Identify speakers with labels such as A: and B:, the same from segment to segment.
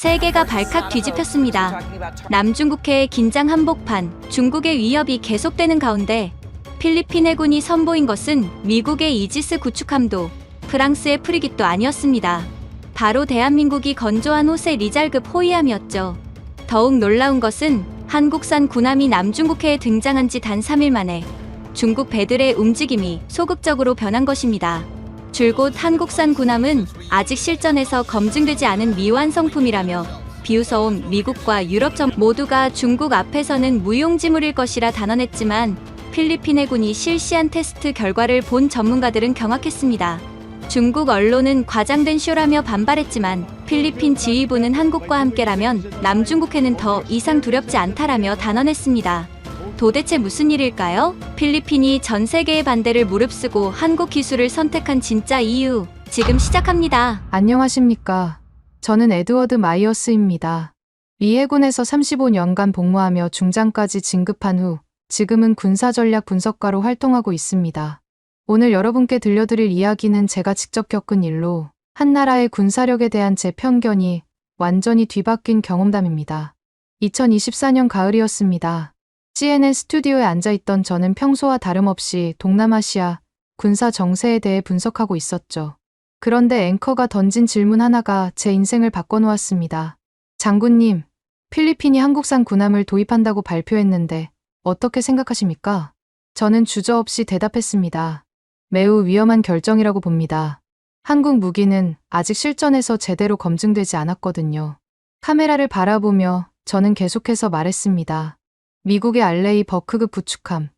A: 세계가 발칵 뒤집혔습니다. 남중국해의 긴장 한복판, 중국의 위협이 계속되는 가운데 필리핀 해군이 선보인 것은 미국의 이지스 구축함도 프랑스의 프리깃도 아니었습니다. 바로 대한민국이 건조한 호세 리잘급 호위함이었죠. 더욱 놀라운 것은 한국산 군함이 남중국해에 등장한 지 단 3일 만에 중국 배들의 움직임이 소극적으로 변한 것입니다. 줄곧 한국산 군함은 아직 실전에서 검증되지 않은 미완성품이라며 비웃어온 미국과 유럽 전 모두가 중국 앞에서는 무용지물일 것이라 단언했지만 필리핀 해군이 실시한 테스트 결과를 본 전문가들은 경악했습니다. 중국 언론은 과장된 쇼라며 반발했지만 필리핀 지휘부는 한국과 함께라면 남중국해는 더 이상 두렵지 않다라며 단언했습니다. 도대체 무슨 일일까요? 필리핀이 전 세계의 반대를 무릅쓰고 한국 기술을 선택한 진짜 이유, 지금 시작합니다.
B: 안녕하십니까. 저는 에드워드 마이어스입니다. 미 해군에서 35년간 복무하며 중장까지 진급한 후 지금은 군사전략 분석가로 활동하고 있습니다. 오늘 여러분께 들려드릴 이야기는 제가 직접 겪은 일로 한 나라의 군사력에 대한 제 편견이 완전히 뒤바뀐 경험담입니다. 2024년 가을이었습니다. CNN 스튜디오에 앉아있던 저는 평소와 다름없이 동남아시아 군사 정세에 대해 분석하고 있었죠. 그런데 앵커가 던진 질문 하나가 제 인생을 바꿔놓았습니다. 장군님, 필리핀이 한국산 군함을 도입한다고 발표했는데 어떻게 생각하십니까? 저는 주저없이 대답했습니다. 매우 위험한 결정이라고 봅니다. 한국 무기는 아직 실전에서 제대로 검증되지 않았거든요. 카메라를 바라보며 저는 계속해서 말했습니다. 미국의 알레이 버크급 구축함,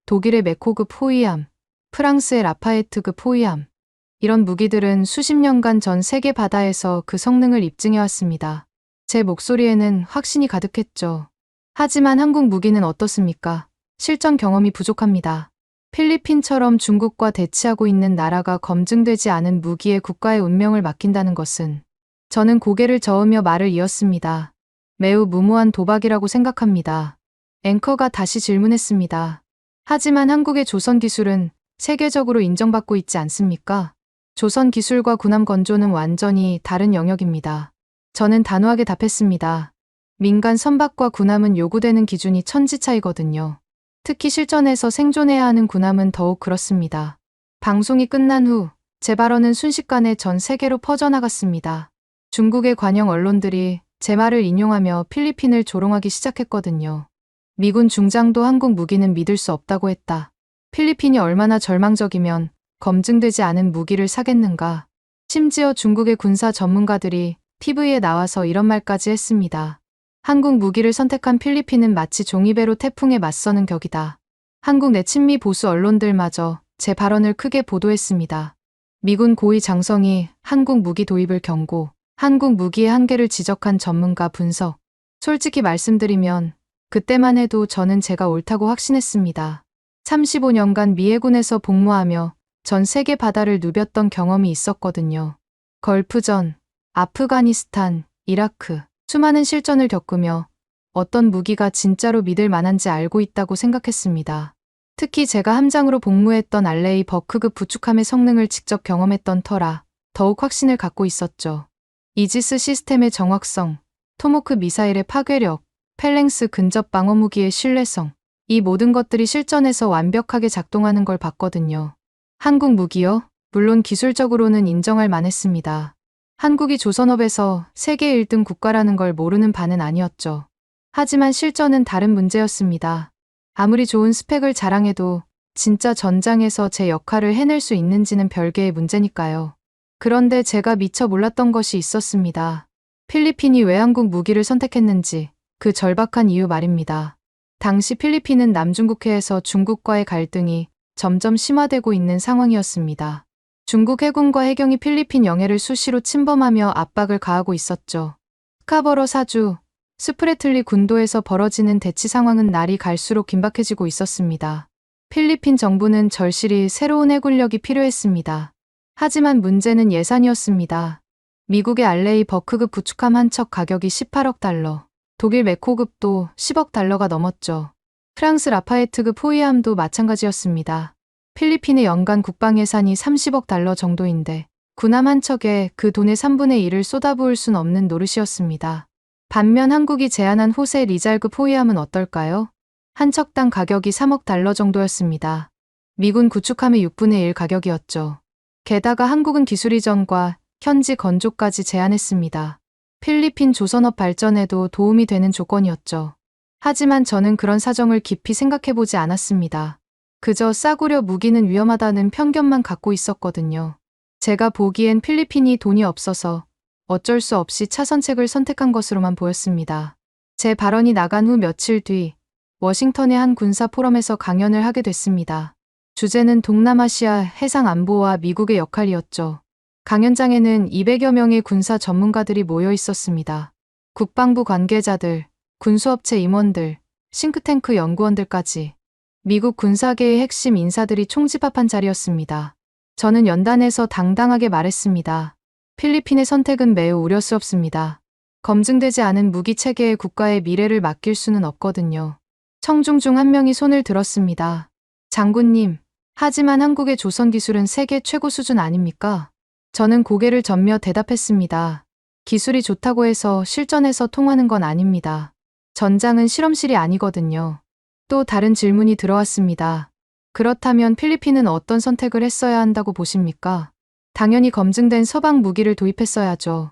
B: 독일의 메코급 호위함, 프랑스의 라파에트급 호위함. 이런 무기들은 수십 년간 전 세계 바다에서 그 성능을 입증해왔습니다. 제 목소리에는 확신이 가득했죠. 하지만 한국 무기는 어떻습니까? 실전 경험이 부족합니다. 필리핀처럼 중국과 대치하고 있는 나라가 검증되지 않은 무기에 국가의 운명을 맡긴다는 것은 저는 고개를 저으며 말을 이었습니다. 매우 무모한 도박이라고 생각합니다. 앵커가 다시 질문했습니다. 하지만 한국의 조선 기술은 세계적으로 인정받고 있지 않습니까? 조선 기술과 군함 건조는 완전히 다른 영역입니다. 저는 단호하게 답했습니다. 민간 선박과 군함은 요구되는 기준이 천지 차이거든요. 특히 실전에서 생존해야 하는 군함은 더욱 그렇습니다. 방송이 끝난 후 제 발언은 순식간에 전 세계로 퍼져나갔습니다. 중국의 관영 언론들이 제 말을 인용하며 필리핀을 조롱하기 시작했거든요. 미군 중장도 한국 무기는 믿을 수 없다고 했다. 필리핀이 얼마나 절망적이면 검증되지 않은 무기를 사겠는가. 심지어 중국의 군사 전문가들이 TV에 나와서 이런 말까지 했습니다. 한국 무기를 선택한 필리핀은 마치 종이배로 태풍에 맞서는 격이다. 한국 내 친미 보수 언론들마저 제 발언을 크게 보도했습니다. 미군 고위 장성이 한국 무기 도입을 경고, 한국 무기의 한계를 지적한 전문가 분석. 솔직히 말씀드리면 그때만 해도 저는 제가 옳다고 확신했습니다. 35년간 미 해군에서 복무하며 전 세계 바다를 누볐던 경험이 있었거든요. 걸프전, 아프가니스탄, 이라크, 수많은 실전을 겪으며 어떤 무기가 진짜로 믿을 만한지 알고 있다고 생각했습니다. 특히 제가 함장으로 복무했던 알레이 버크급 구축함의 성능을 직접 경험했던 터라 더욱 확신을 갖고 있었죠. 이지스 시스템의 정확성, 토모크 미사일의 파괴력, 펠랭스 근접 방어 무기의 신뢰성, 이 모든 것들이 실전에서 완벽하게 작동하는 걸 봤거든요. 한국 무기요? 물론 기술적으로는 인정할 만했습니다. 한국이 조선업에서 세계 1등 국가라는 걸 모르는 바는 아니었죠. 하지만 실전은 다른 문제였습니다. 아무리 좋은 스펙을 자랑해도 진짜 전장에서 제 역할을 해낼 수 있는지는 별개의 문제니까요. 그런데 제가 미처 몰랐던 것이 있었습니다. 필리핀이 왜 한국 무기를 선택했는지, 그 절박한 이유 말입니다. 당시 필리핀은 남중국해에서 중국과의 갈등이 점점 심화되고 있는 상황이었습니다. 중국 해군과 해경이 필리핀 영해를 수시로 침범하며 압박을 가하고 있었죠. 스카버러 사주, 스프레틀리 군도에서 벌어지는 대치 상황은 날이 갈수록 긴박해지고 있었습니다. 필리핀 정부는 절실히 새로운 해군력이 필요했습니다. 하지만 문제는 예산이었습니다. 미국의 알레이 버크급 구축함 한 척 가격이 18억 달러, 독일 메코급도 10억 달러가 넘었죠. 프랑스 라파에트급 호위함도 마찬가지였습니다. 필리핀의 연간 국방 예산이 30억 달러 정도인데 군함 한 척에 그 돈의 3분의 1을 쏟아부을 순 없는 노릇이었습니다. 반면 한국이 제안한 호세 리잘급 호위함은 어떨까요? 한 척당 가격이 3억 달러 정도였습니다. 미군 구축함의 6분의 1 가격이었죠. 게다가 한국은 기술 이전과 현지 건조까지 제안했습니다. 필리핀 조선업 발전에도 도움이 되는 조건이었죠. 하지만 저는 그런 사정을 깊이 생각해보지 않았습니다. 그저 싸구려 무기는 위험하다는 편견만 갖고 있었거든요. 제가 보기엔 필리핀이 돈이 없어서 어쩔 수 없이 차선책을 선택한 것으로만 보였습니다. 제 발언이 나간 후 며칠 뒤 워싱턴의 한 군사 포럼에서 강연을 하게 됐습니다. 주제는 동남아시아 해상 안보와 미국의 역할이었죠. 강연장에는 200여 명의 군사 전문가들이 모여 있었습니다. 국방부 관계자들, 군수업체 임원들, 싱크탱크 연구원들까지 미국 군사계의 핵심 인사들이 총집합한 자리였습니다. 저는 연단에서 당당하게 말했습니다. 필리핀의 선택은 매우 우려스럽습니다. 검증되지 않은 무기 체계의 국가의 미래를 맡길 수는 없거든요. 청중 중 한 명이 손을 들었습니다. 장군님, 하지만 한국의 조선 기술은 세계 최고 수준 아닙니까? 저는 고개를 전며 대답했습니다. 기술이 좋다고 해서 실전에서 통하는 건 아닙니다. 전장은 실험실이 아니거든요. 또 다른 질문이 들어왔습니다. 그렇다면 필리핀은 어떤 선택을 했어야 한다고 보십니까? 당연히 검증된 서방 무기를 도입했어야죠.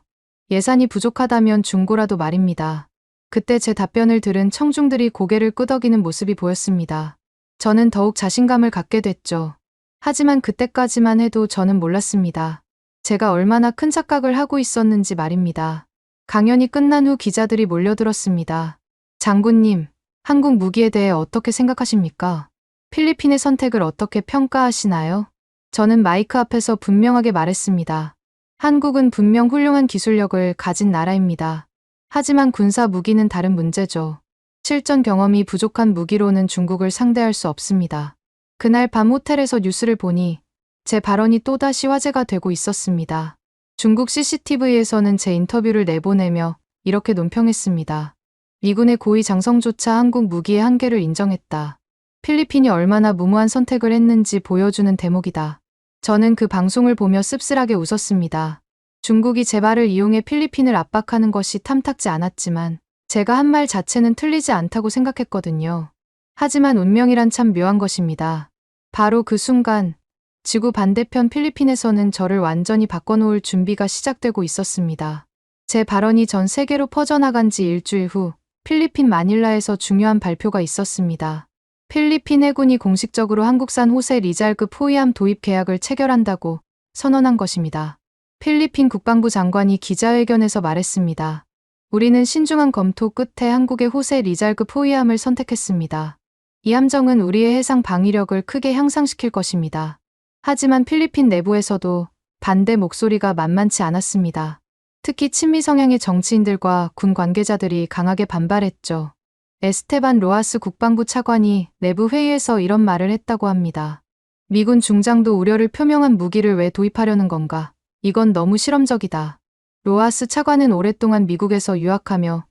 B: 예산이 부족하다면 중고라도 말입니다. 그때 제 답변을 들은 청중들이 고개를 끄덕이는 모습이 보였습니다. 저는 더욱 자신감을 갖게 됐죠. 하지만 그때까지만 해도 저는 몰랐습니다. 제가 얼마나 큰 착각을 하고 있었는지 말입니다. 강연이 끝난 후 기자들이 몰려들었습니다. 장군님, 한국 무기에 대해 어떻게 생각하십니까? 필리핀의 선택을 어떻게 평가하시나요? 저는 마이크 앞에서 분명하게 말했습니다. 한국은 분명 훌륭한 기술력을 가진 나라입니다. 하지만 군사 무기는 다른 문제죠. 실전 경험이 부족한 무기로는 중국을 상대할 수 없습니다. 그날 밤 호텔에서 뉴스를 보니 제 발언이 또다시 화제가 되고 있었습니다. 중국 CCTV에서는 제 인터뷰를 내보내며 이렇게 논평했습니다. 미군의 고위 장성조차 한국 무기의 한계를 인정했다. 필리핀이 얼마나 무모한 선택을 했는지 보여주는 대목이다. 저는 그 방송을 보며 씁쓸하게 웃었습니다. 중국이 제 말을 이용해 필리핀을 압박하는 것이 탐탁지 않았지만 제가 한 말 자체는 틀리지 않다고 생각했거든요. 하지만 운명이란 참 묘한 것입니다. 바로 그 순간 지구 반대편 필리핀에서는 저를 완전히 바꿔놓을 준비가 시작되고 있었습니다. 제 발언이 전 세계로 퍼져나간 지 일주일 후 필리핀 마닐라에서 중요한 발표가 있었습니다. 필리핀 해군이 공식적으로 한국산 호세 리잘급 호위함 도입 계약을 체결한다고 선언한 것입니다. 필리핀 국방부 장관이 기자회견에서 말했습니다. 우리는 신중한 검토 끝에 한국의 호세 리잘급 호위함을 선택했습니다. 이 함정은 우리의 해상 방위력을 크게 향상시킬 것입니다. 하지만 필리핀 내부에서도 반대 목소리가 만만치 않았습니다. 특히 친미 성향의 정치인들과 군 관계자들이 강하게 반발했죠. 에스테반 로하스 국방부 차관이 내부 회의에서 이런 말을 했다고 합니다. 미군 중장도 우려를 표명한 무기를 왜 도입하려는 건가? 이건 너무 실험적이다. 로하스 차관은 오랫동안 미국에서 유학하며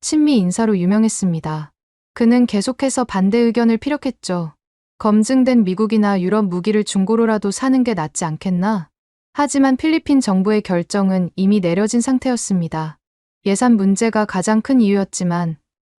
B: 친미 인사로 유명했습니다. 그는 계속해서 반대 의견을 피력했죠. 검증된 미국이나 유럽 무기를 중고로라도 사는 게 낫지 않겠나? 하지만 필리핀 정부의 결정은 이미 내려진 상태였습니다. 예산 문제가 가장 큰 이유였지만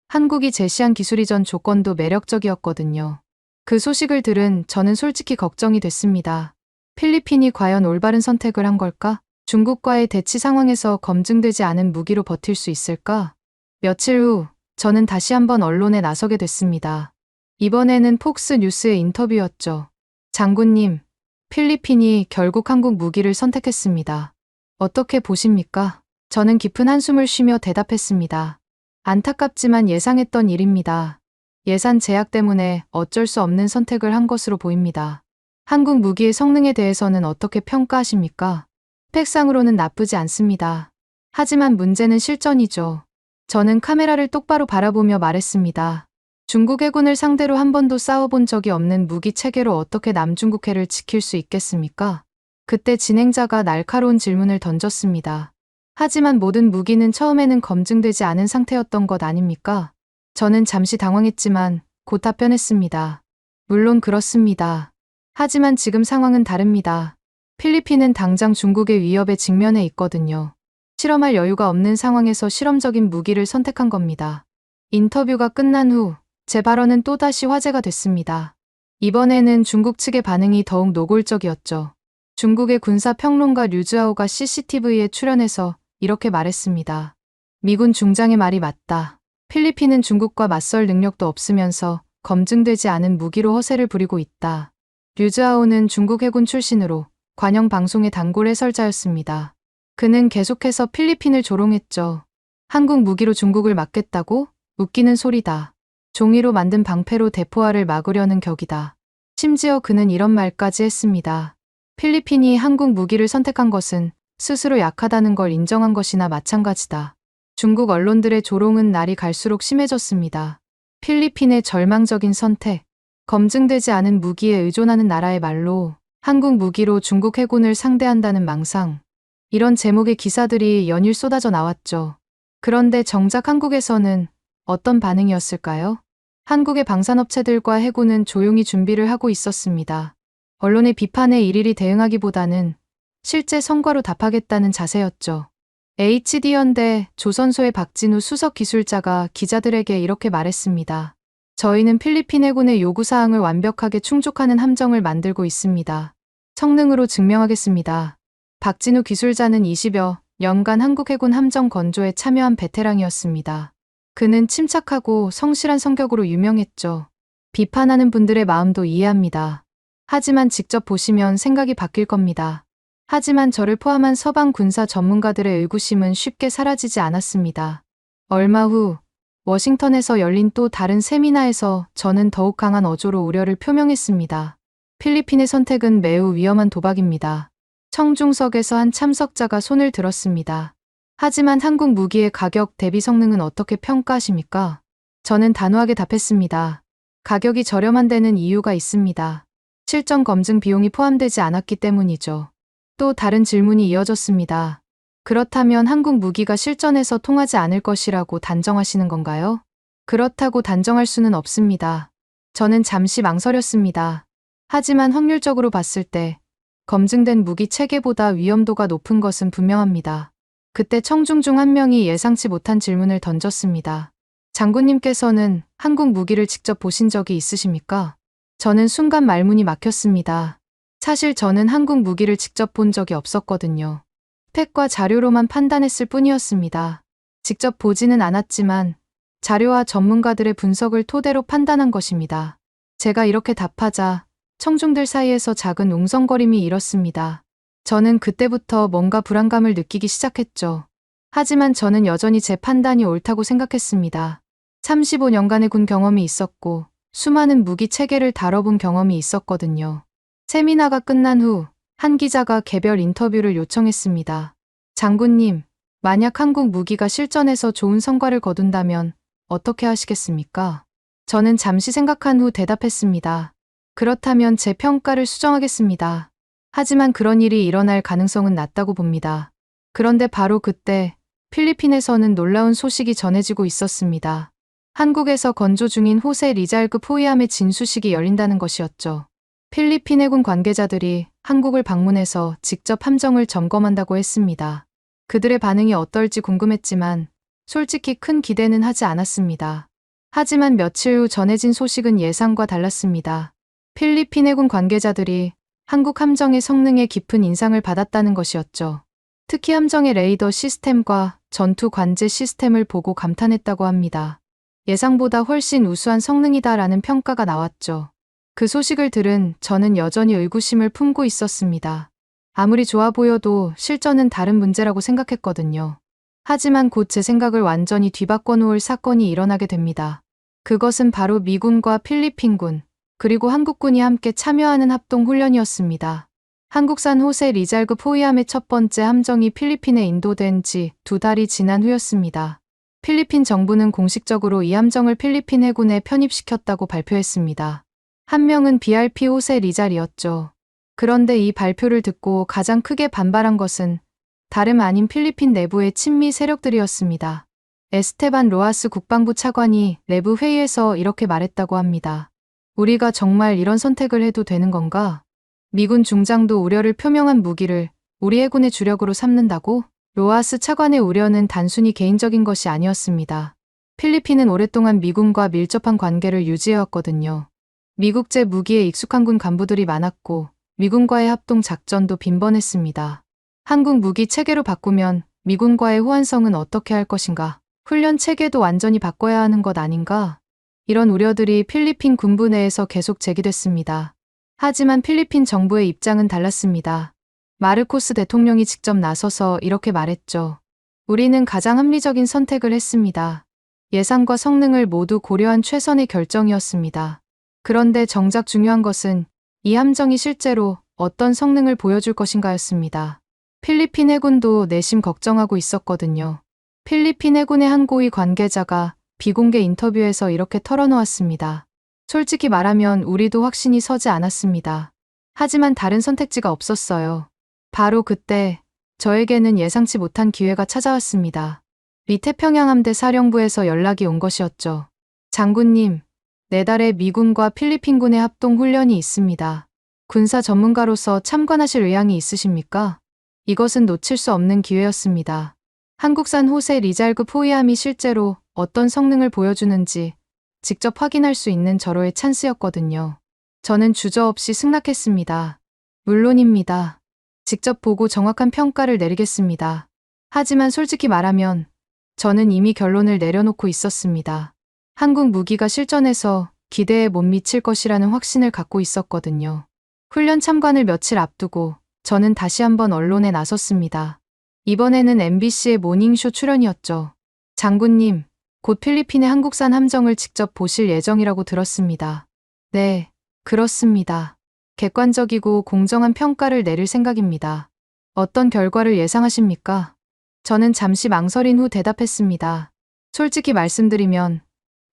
B: 한국이 제시한 기술 이전 조건도 매력적이었거든요. 그 소식을 들은 저는 솔직히 걱정이 됐습니다. 필리핀이 과연 올바른 선택을 한 걸까? 중국과의 대치 상황에서 검증되지 않은 무기로 버틸 수 있을까? 며칠 후 저는 다시 한번 언론에 나서게 됐습니다. 이번에는 폭스 뉴스의 인터뷰였죠. 장군님, 필리핀이 결국 한국 무기를 선택했습니다. 어떻게 보십니까? 저는 깊은 한숨을 쉬며 대답했습니다. 안타깝지만 예상했던 일입니다. 예산 제약 때문에 어쩔 수 없는 선택을 한 것으로 보입니다. 한국 무기의 성능에 대해서는 어떻게 평가하십니까? 스펙상으로는 나쁘지 않습니다. 하지만 문제는 실전이죠. 저는 카메라를 똑바로 바라보며 말했습니다. 중국 해군을 상대로 한 번도 싸워본 적이 없는 무기 체계로 어떻게 남중국해를 지킬 수 있겠습니까? 그때 진행자가 날카로운 질문을 던졌습니다. 하지만 모든 무기는 처음에는 검증되지 않은 상태였던 것 아닙니까? 저는 잠시 당황했지만 곧 답변했습니다. 물론 그렇습니다. 하지만 지금 상황은 다릅니다. 필리핀은 당장 중국의 위협에 직면해 있거든요. 실험할 여유가 없는 상황에서 실험적인 무기를 선택한 겁니다. 인터뷰가 끝난 후 제 발언은 또다시 화제가 됐습니다. 이번에는 중국 측의 반응이 더욱 노골적이었죠. 중국의 군사평론가 류즈하오가 CCTV에 출연해서 이렇게 말했습니다. 미군 중장의 말이 맞다. 필리핀은 중국과 맞설 능력도 없으면서 검증되지 않은 무기로 허세를 부리고 있다. 류즈하오는 중국 해군 출신으로 관영 방송의 단골 해설자였습니다. 그는 계속해서 필리핀을 조롱했죠. 한국 무기로 중국을 막겠다고? 웃기는 소리다. 종이로 만든 방패로 대포알을 막으려는 격이다. 심지어 그는 이런 말까지 했습니다. 필리핀이 한국 무기를 선택한 것은 스스로 약하다는 걸 인정한 것이나 마찬가지다. 중국 언론들의 조롱은 날이 갈수록 심해졌습니다. 필리핀의 절망적인 선택, 검증되지 않은 무기에 의존하는 나라의 말로 한국 무기로 중국 해군을 상대한다는 망상. 이런 제목의 기사들이 연일 쏟아져 나왔죠. 그런데 정작 한국에서는 어떤 반응이었을까요? 한국의 방산업체들과 해군은 조용히 준비를 하고 있었습니다. 언론의 비판에 일일이 대응하기보다는 실제 성과로 답하겠다는 자세였죠. HD현대 조선소의 박진우 수석 기술자가 기자들에게 이렇게 말했습니다. 저희는 필리핀 해군의 요구사항을 완벽하게 충족하는 함정을 만들고 있습니다. 성능으로 증명하겠습니다. 박진우 기술자는 20여 년간 한국 해군 함정 건조에 참여한 베테랑이었습니다. 그는 침착하고 성실한 성격으로 유명했죠. 비판하는 분들의 마음도 이해합니다. 하지만 직접 보시면 생각이 바뀔 겁니다. 하지만 저를 포함한 서방 군사 전문가들의 의구심은 쉽게 사라지지 않았습니다. 얼마 후 워싱턴에서 열린 또 다른 세미나에서 저는 더욱 강한 어조로 우려를 표명했습니다. 필리핀의 선택은 매우 위험한 도박입니다. 청중석에서 한 참석자가 손을 들었습니다. 하지만 한국 무기의 가격 대비 성능은 어떻게 평가하십니까? 저는 단호하게 답했습니다. 가격이 저렴한 데는 이유가 있습니다. 실전 검증 비용이 포함되지 않았기 때문이죠. 또 다른 질문이 이어졌습니다. 그렇다면 한국 무기가 실전에서 통하지 않을 것이라고 단정하시는 건가요? 그렇다고 단정할 수는 없습니다. 저는 잠시 망설였습니다. 하지만 확률적으로 봤을 때 검증된 무기 체계보다 위험도가 높은 것은 분명합니다. 그때 청중 중 한 명이 예상치 못한 질문을 던졌습니다. 장군님께서는 한국 무기를 직접 보신 적이 있으십니까? 저는 순간 말문이 막혔습니다. 사실 저는 한국 무기를 직접 본 적이 없었거든요. 스펙과 자료로만 판단했을 뿐이었습니다. 직접 보지는 않았지만 자료와 전문가들의 분석을 토대로 판단한 것입니다. 제가 이렇게 답하자 청중들 사이에서 작은 웅성거림이 일었습니다. 저는 그때부터 뭔가 불안감을 느끼기 시작했죠. 하지만 저는 여전히 제 판단이 옳다고 생각했습니다. 35년간의 군 경험이 있었고 수많은 무기 체계를 다뤄본 경험이 있었거든요. 세미나가 끝난 후 한 기자가 개별 인터뷰를 요청했습니다. 장군님, 만약 한국 무기가 실전에서 좋은 성과를 거둔다면 어떻게 하시겠습니까? 저는 잠시 생각한 후 대답했습니다. 그렇다면 제 평가를 수정하겠습니다. 하지만 그런 일이 일어날 가능성은 낮다고 봅니다. 그런데 바로 그때 필리핀에서는 놀라운 소식이 전해지고 있었습니다. 한국에서 건조 중인 호세 리잘급 호위함의 진수식이 열린다는 것이었죠. 필리핀 해군 관계자들이 한국을 방문해서 직접 함정을 점검한다고 했습니다. 그들의 반응이 어떨지 궁금했지만 솔직히 큰 기대는 하지 않았습니다. 하지만 며칠 후 전해진 소식은 예상과 달랐습니다. 필리핀 해군 관계자들이 한국 함정의 성능에 깊은 인상을 받았다는 것이었죠. 특히 함정의 레이더 시스템과 전투 관제 시스템을 보고 감탄했다고 합니다. 예상보다 훨씬 우수한 성능이다라는 평가가 나왔죠. 그 소식을 들은 저는 여전히 의구심을 품고 있었습니다. 아무리 좋아 보여도 실전은 다른 문제라고 생각했거든요. 하지만 곧 제 생각을 완전히 뒤바꿔 놓을 사건이 일어나게 됩니다. 그것은 바로 미군과 필리핀군, 그리고 한국군이 함께 참여하는 합동훈련이었습니다. 한국산 호세 리잘급 호위함의 첫 번째 함정이 필리핀에 인도된 지 2달이 지난 후였습니다. 필리핀 정부는 공식적으로 이 함정을 필리핀 해군에 편입시켰다고 발표했습니다. 한 명은 BRP 호세 리잘이었죠. 그런데 이 발표를 듣고 가장 크게 반발한 것은 다름 아닌 필리핀 내부의 친미 세력들이었습니다. 에스테반 로하스 국방부 차관이 내부 회의에서 이렇게 말했다고 합니다. 우리가 정말 이런 선택을 해도 되는 건가? 미군 중장도 우려를 표명한 무기를 우리 해군의 주력으로 삼는다고? 로하스 차관의 우려는 단순히 개인적인 것이 아니었습니다. 필리핀은 오랫동안 미군과 밀접한 관계를 유지해왔거든요. 미국제 무기에 익숙한 군 간부들이 많았고 미군과의 합동 작전도 빈번했습니다. 한국 무기 체계로 바꾸면 미군과의 호환성은 어떻게 할 것인가? 훈련 체계도 완전히 바꿔야 하는 것 아닌가? 이런 우려들이 필리핀 군부 내에서 계속 제기됐습니다. 하지만 필리핀 정부의 입장은 달랐습니다. 마르코스 대통령이 직접 나서서 이렇게 말했죠. 우리는 가장 합리적인 선택을 했습니다. 예산과 성능을 모두 고려한 최선의 결정이었습니다. 그런데 정작 중요한 것은 이 함정이 실제로 어떤 성능을 보여줄 것인가였습니다. 필리핀 해군도 내심 걱정하고 있었거든요. 필리핀 해군의 한 고위 관계자가 비공개 인터뷰에서 이렇게 털어놓았습니다. 솔직히 말하면 우리도 확신이 서지 않았습니다. 하지만 다른 선택지가 없었어요. 바로 그때 저에게는 예상치 못한 기회가 찾아왔습니다. 미 태평양 함대 사령부에서 연락이 온 것이었죠. 장군님, 내달에 미군과 필리핀군의 합동 훈련이 있습니다. 군사 전문가로서 참관하실 의향이 있으십니까? 이것은 놓칠 수 없는 기회였습니다. 한국산 호세 리잘급 호위함이 실제로 어떤 성능을 보여주는지 직접 확인할 수 있는 절호의 찬스였거든요. 저는 주저없이 승낙했습니다. 물론입니다. 직접 보고 정확한 평가를 내리겠습니다. 하지만 솔직히 말하면 저는 이미 결론을 내려놓고 있었습니다. 한국 무기가 실전에서 기대에 못 미칠 것이라는 확신을 갖고 있었거든요. 훈련 참관을 며칠 앞두고 저는 다시 한번 언론에 나섰습니다. 이번에는 MBC의 모닝쇼 출연이었죠. 장군님, 곧 필리핀의 한국산 함정을 직접 보실 예정이라고 들었습니다. 네, 그렇습니다. 객관적이고 공정한 평가를 내릴 생각입니다. 어떤 결과를 예상하십니까? 저는 잠시 망설인 후 대답했습니다. 솔직히 말씀드리면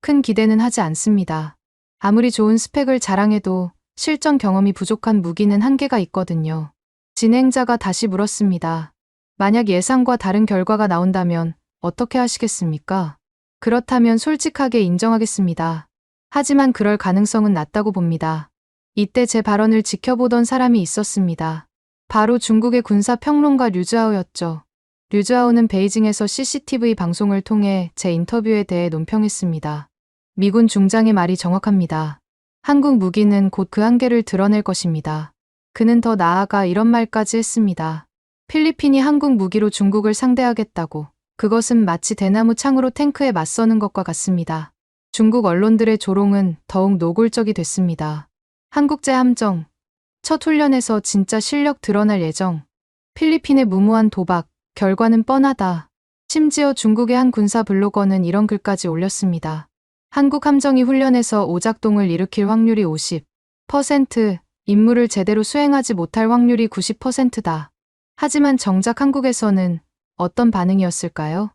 B: 큰 기대는 하지 않습니다. 아무리 좋은 스펙을 자랑해도 실전 경험이 부족한 무기는 한계가 있거든요. 진행자가 다시 물었습니다. 만약 예상과 다른 결과가 나온다면 어떻게 하시겠습니까? 그렇다면 솔직하게 인정하겠습니다. 하지만 그럴 가능성은 낮다고 봅니다. 이때 제 발언을 지켜보던 사람이 있었습니다. 바로 중국의 군사평론가 류즈하오였죠. 류즈하오는 베이징에서 CCTV 방송을 통해 제 인터뷰에 대해 논평했습니다. 미군 중장의 말이 정확합니다. 한국 무기는 곧 그 한계를 드러낼 것입니다. 그는 더 나아가 이런 말까지 했습니다. 필리핀이 한국 무기로 중국을 상대하겠다고. 그것은 마치 대나무 창으로 탱크에 맞서는 것과 같습니다. 중국 언론들의 조롱은 더욱 노골적이 됐습니다. 한국제 함정, 첫 훈련에서 진짜 실력 드러날 예정. 필리핀의 무모한 도박, 결과는 뻔하다. 심지어 중국의 한 군사 블로거는 이런 글까지 올렸습니다. 한국 함정이 훈련에서 오작동을 일으킬 확률이 50%, 임무를 제대로 수행하지 못할 확률이 90%다. 하지만 정작 한국에서는 어떤 반응이었을까요?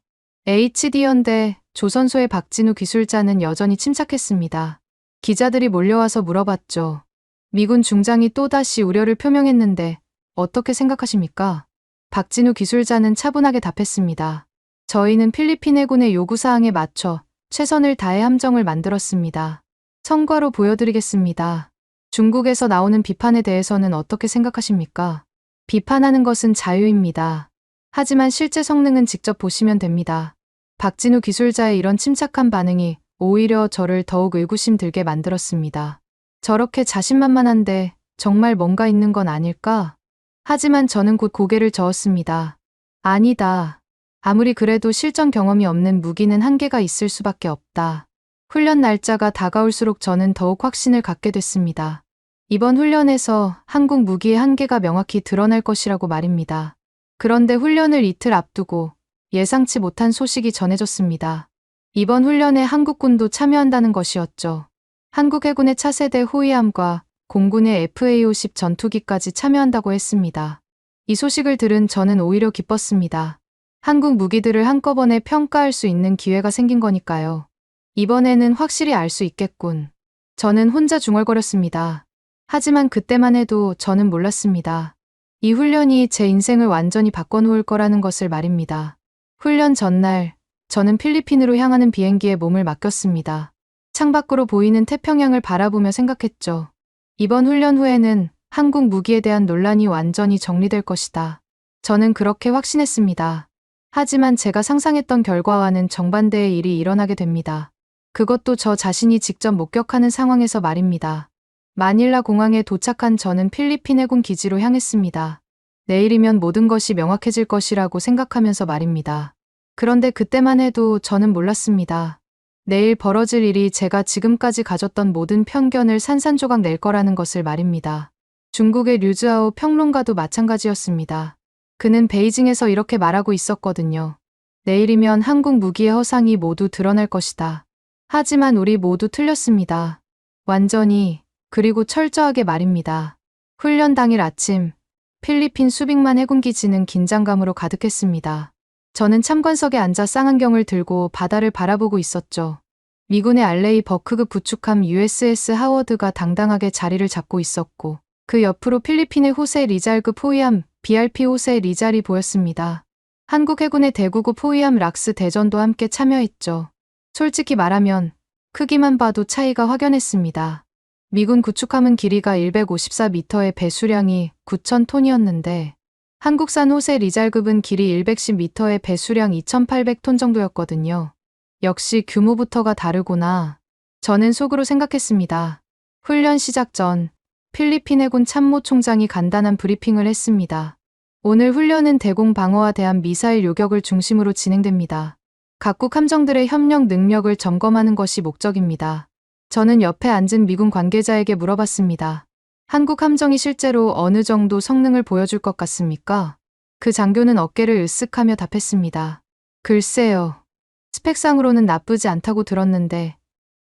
B: HD연대 조선소의 박진우 기술자는 여전히 침착했습니다. 기자들이 몰려와서 물어봤죠. 미군 중장이 또다시 우려를 표명했는데 어떻게 생각하십니까? 박진우 기술자는 차분하게 답했습니다. 저희는 필리핀 해군의 요구사항에 맞춰 최선을 다해 함정을 만들었습니다. 성과로 보여드리겠습니다. 중국에서 나오는 비판에 대해서는 어떻게 생각하십니까? 비판하는 것은 자유입니다. 하지만 실제 성능은 직접 보시면 됩니다. 박진우 기술자의 이런 침착한 반응이 오히려 저를 더욱 의구심 들게 만들었습니다. 저렇게 자신만만한데 정말 뭔가 있는 건 아닐까? 하지만 저는 곧 고개를 저었습니다. 아니다. 아무리 그래도 실전 경험이 없는 무기는 한계가 있을 수밖에 없다. 훈련 날짜가 다가올수록 저는 더욱 확신을 갖게 됐습니다. 이번 훈련에서 한국 무기의 한계가 명확히 드러날 것이라고 말입니다. 그런데 훈련을 이틀 앞두고 예상치 못한 소식이 전해졌습니다. 이번 훈련에 한국군도 참여한다는 것이었죠. 한국 해군의 차세대 호위함과 공군의 FA-50 전투기까지 참여한다고 했습니다. 이 소식을 들은 저는 오히려 기뻤습니다. 한국 무기들을 한꺼번에 평가할 수 있는 기회가 생긴 거니까요. 이번에는 확실히 알 수 있겠군. 저는 혼자 중얼거렸습니다. 하지만 그때만 해도 저는 몰랐습니다. 이 훈련이 제 인생을 완전히 바꿔놓을 거라는 것을 말입니다. 훈련 전날, 저는 필리핀으로 향하는 비행기에 몸을 맡겼습니다. 창밖으로 보이는 태평양을 바라보며 생각했죠. 이번 훈련 후에는 한국 무기에 대한 논란이 완전히 정리될 것이다. 저는 그렇게 확신했습니다. 하지만 제가 상상했던 결과와는 정반대의 일이 일어나게 됩니다. 그것도 저 자신이 직접 목격하는 상황에서 말입니다. 마닐라 공항에 도착한 저는 필리핀 해군 기지로 향했습니다. 내일이면 모든 것이 명확해질 것이라고 생각하면서 말입니다. 그런데 그때만 해도 저는 몰랐습니다. 내일 벌어질 일이 제가 지금까지 가졌던 모든 편견을 산산조각 낼 거라는 것을 말입니다. 중국의 류즈아오 평론가도 마찬가지였습니다. 그는 베이징에서 이렇게 말하고 있었거든요. 내일이면 한국 무기의 허상이 모두 드러날 것이다. 하지만 우리 모두 틀렸습니다. 완전히, 그리고 철저하게 말입니다. 훈련 당일 아침, 필리핀 수빅만 해군기지는 긴장감으로 가득했습니다. 저는 참관석에 앉아 쌍안경을 들고 바다를 바라보고 있었죠. 미군의 알레이 버크급 구축함 USS 하워드가 당당하게 자리를 잡고 있었고, 그 옆으로 필리핀의 호세 리잘급 호위함 BRP 호세 리잘이 보였습니다. 한국 해군의 대구급 호위함 락스 대전도 함께 참여했죠. 솔직히 말하면 크기만 봐도 차이가 확연했습니다. 미군 구축함은 길이가 154m의 배수량이 9,000톤이었는데 한국산 호세 리잘급은 길이 110m의 배수량 2,800톤 정도였거든요. 역시 규모부터가 다르구나. 저는 속으로 생각했습니다. 훈련 시작 전 필리핀 해군 참모총장이 간단한 브리핑을 했습니다. 오늘 훈련은 대공 방어와 대한 미사일 요격을 중심으로 진행됩니다. 각국 함정들의 협력 능력을 점검하는 것이 목적입니다. 저는 옆에 앉은 미군 관계자에게 물어봤습니다. 한국 함정이 실제로 어느 정도 성능을 보여줄 것 같습니까? 그 장교는 어깨를 으쓱하며 답했습니다. 글쎄요. 스펙상으로는 나쁘지 않다고 들었는데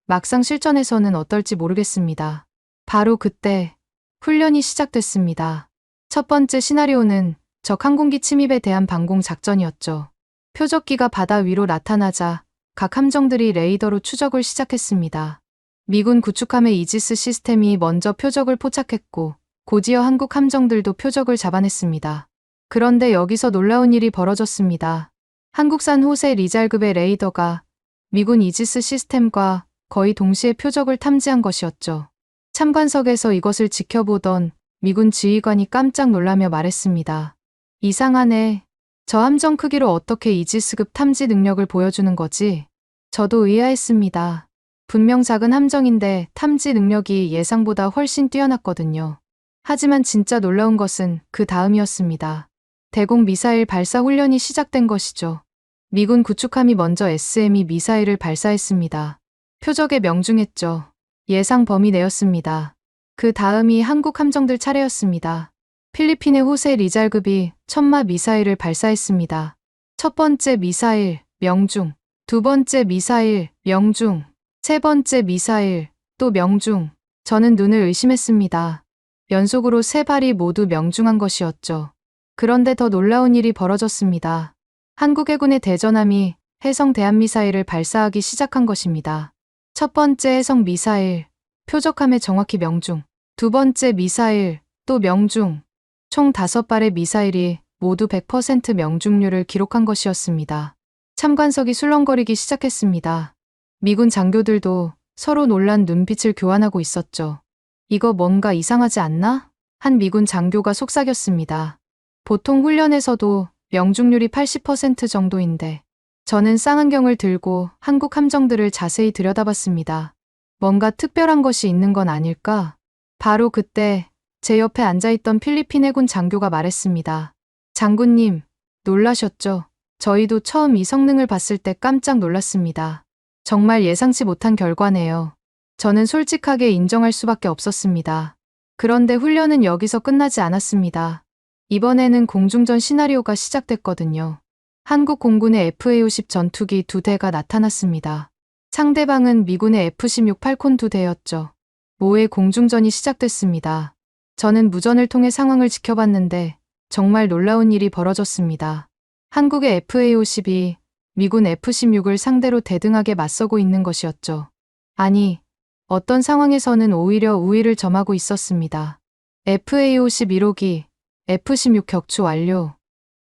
B: 막상 실전에서는 어떨지 모르겠습니다. 바로 그때 훈련이 시작됐습니다. 첫 번째 시나리오는 적 항공기 침입에 대한 방공 작전이었죠. 표적기가 바다 위로 나타나자 각 함정들이 레이더로 추적을 시작했습니다. 미군 구축함의 이지스 시스템이 먼저 표적을 포착했고 곧이어 한국 함정들도 표적을 잡아냈습니다. 그런데 여기서 놀라운 일이 벌어졌습니다. 한국산 호세 리잘급의 레이더가 미군 이지스 시스템과 거의 동시에 표적을 탐지한 것이었죠. 참관석에서 이것을 지켜보던 미군 지휘관이 깜짝 놀라며 말했습니다. 이상하네. 저 함정 크기로 어떻게 이지스급 탐지 능력을 보여주는 거지? 저도 의아했습니다. 분명 작은 함정인데 탐지 능력이 예상보다 훨씬 뛰어났거든요. 하지만 진짜 놀라운 것은 그 다음이었습니다. 대공 미사일 발사 훈련이 시작된 것이죠. 미군 구축함이 먼저 SME 미사일을 발사했습니다. 표적에 명중했죠. 예상 범위 내였습니다. 그 다음이 한국 함정들 차례였습니다. 필리핀의 호세 리잘급이 천마 미사일을 발사했습니다. 첫 번째 미사일, 명중. 두 번째 미사일, 명중. 세 번째 미사일, 또 명중. 저는 눈을 의심했습니다. 연속으로 세 발이 모두 명중한 것이었죠. 그런데 더 놀라운 일이 벌어졌습니다. 한국 해군의 대전함이 해성 대한미사일을 발사하기 시작한 것입니다. 첫 번째 해성 미사일, 표적함에 정확히 명중. 두 번째 미사일, 또 명중. 총 5발의 미사일이 모두 100% 명중률을 기록한 것이었습니다. 참관석이 술렁거리기 시작했습니다. 미군 장교들도 서로 놀란 눈빛을 교환하고 있었죠. 이거 뭔가 이상하지 않나? 한 미군 장교가 속삭였습니다. 보통 훈련에서도 명중률이 80% 정도인데 저는 쌍안경을 들고 한국 함정들을 자세히 들여다봤습니다. 뭔가 특별한 것이 있는 건 아닐까? 바로 그때 제 옆에 앉아있던 필리핀 해군 장교가 말했습니다. 장군님, 놀라셨죠? 저희도 처음 이 성능을 봤을 때 깜짝 놀랐습니다. 정말 예상치 못한 결과네요. 저는 솔직하게 인정할 수밖에 없었습니다. 그런데 훈련은 여기서 끝나지 않았습니다. 이번에는 공중전 시나리오가 시작됐거든요. 한국 공군의 FA-50 전투기 2대가 나타났습니다. 상대방은 미군의 F-16 팔콘 2대였죠. 모의 공중전이 시작됐습니다. 저는 무전을 통해 상황을 지켜봤는데 정말 놀라운 일이 벌어졌습니다. 한국의 FA-50이 미군 F-16을 상대로 대등하게 맞서고 있는 것이었죠. 아니, 어떤 상황에서는 오히려 우위를 점하고 있었습니다. FA-50 1호기, F-16 격추 완료.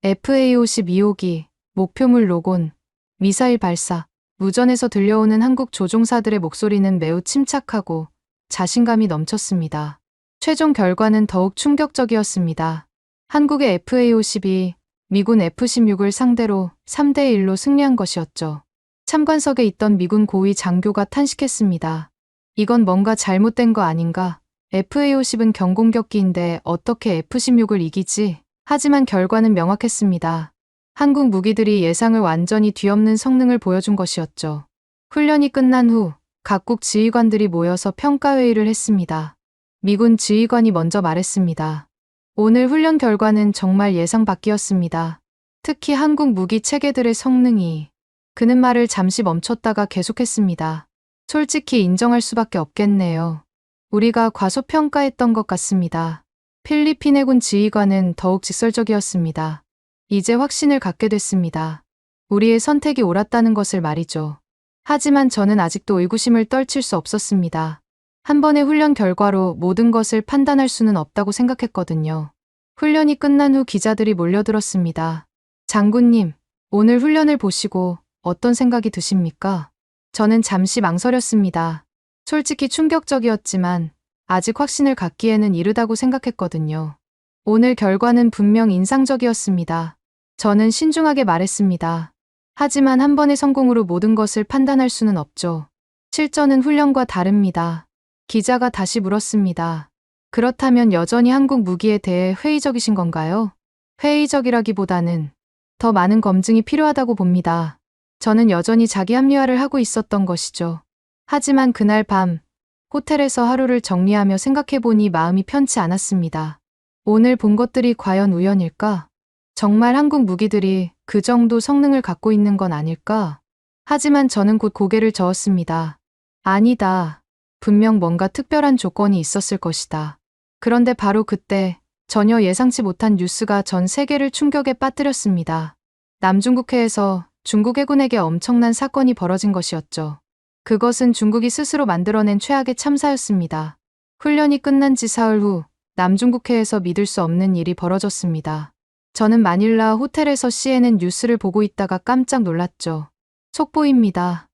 B: FA-50 2호기, 목표물 로곤, 미사일 발사. 무전에서 들려오는 한국 조종사들의 목소리는 매우 침착하고 자신감이 넘쳤습니다. 최종 결과는 더욱 충격적이었습니다. 한국의 FA-52, 미군 F-16을 상대로 3대1로 승리한 것이었죠. 참관석에 있던 미군 고위 장교가 탄식했습니다. 이건 뭔가 잘못된 거 아닌가? FA-50은 경공격기인데 어떻게 F-16을 이기지? 하지만 결과는 명확했습니다. 한국 무기들이 예상을 완전히 뒤엎는 성능을 보여준 것이었죠. 훈련이 끝난 후 각국 지휘관들이 모여서 평가회의를 했습니다. 미군 지휘관이 먼저 말했습니다. 오늘 훈련 결과는 정말 예상 밖이었습니다. 특히 한국 무기 체계들의 성능이. 그는 말을 잠시 멈췄다가 계속했습니다. 솔직히 인정할 수밖에 없겠네요. 우리가 과소평가했던 것 같습니다. 필리핀 해군 지휘관은 더욱 직설적이었습니다. 이제 확신을 갖게 됐습니다. 우리의 선택이 옳았다는 것을 말이죠. 하지만 저는 아직도 의구심을 떨칠 수 없었습니다. 한 번의 훈련 결과로 모든 것을 판단할 수는 없다고 생각했거든요. 훈련이 끝난 후 기자들이 몰려들었습니다. 장군님, 오늘 훈련을 보시고 어떤 생각이 드십니까? 저는 잠시 망설였습니다. 솔직히 충격적이었지만 아직 확신을 갖기에는 이르다고 생각했거든요. 오늘 결과는 분명 인상적이었습니다. 저는 신중하게 말했습니다. 하지만 한 번의 성공으로 모든 것을 판단할 수는 없죠. 실전은 훈련과 다릅니다. 기자가 다시 물었습니다. 그렇다면 여전히 한국 무기에 대해 회의적이신 건가요? 회의적이라기보다는 더 많은 검증이 필요하다고 봅니다. 저는 여전히 자기 합리화를 하고 있었던 것이죠. 하지만 그날 밤 호텔에서 하루를 정리하며 생각해보니 마음이 편치 않았습니다. 오늘 본 것들이 과연 우연일까? 정말 한국 무기들이 그 정도 성능을 갖고 있는 건 아닐까? 하지만 저는 곧 고개를 저었습니다. 아니다. 분명 뭔가 특별한 조건이 있었을 것이다. 그런데 바로 그때 전혀 예상치 못한 뉴스가 전 세계를 충격에 빠뜨렸습니다. 남중국해에서 중국 해군에게 엄청난 사건이 벌어진 것이었죠. 그것은 중국이 스스로 만들어낸 최악의 참사였습니다. 훈련이 끝난 지 사흘 후 남중국해에서 믿을 수 없는 일이 벌어졌습니다. 저는 마닐라 호텔에서 CNN 뉴스를 보고 있다가 깜짝 놀랐죠. 속보입니다.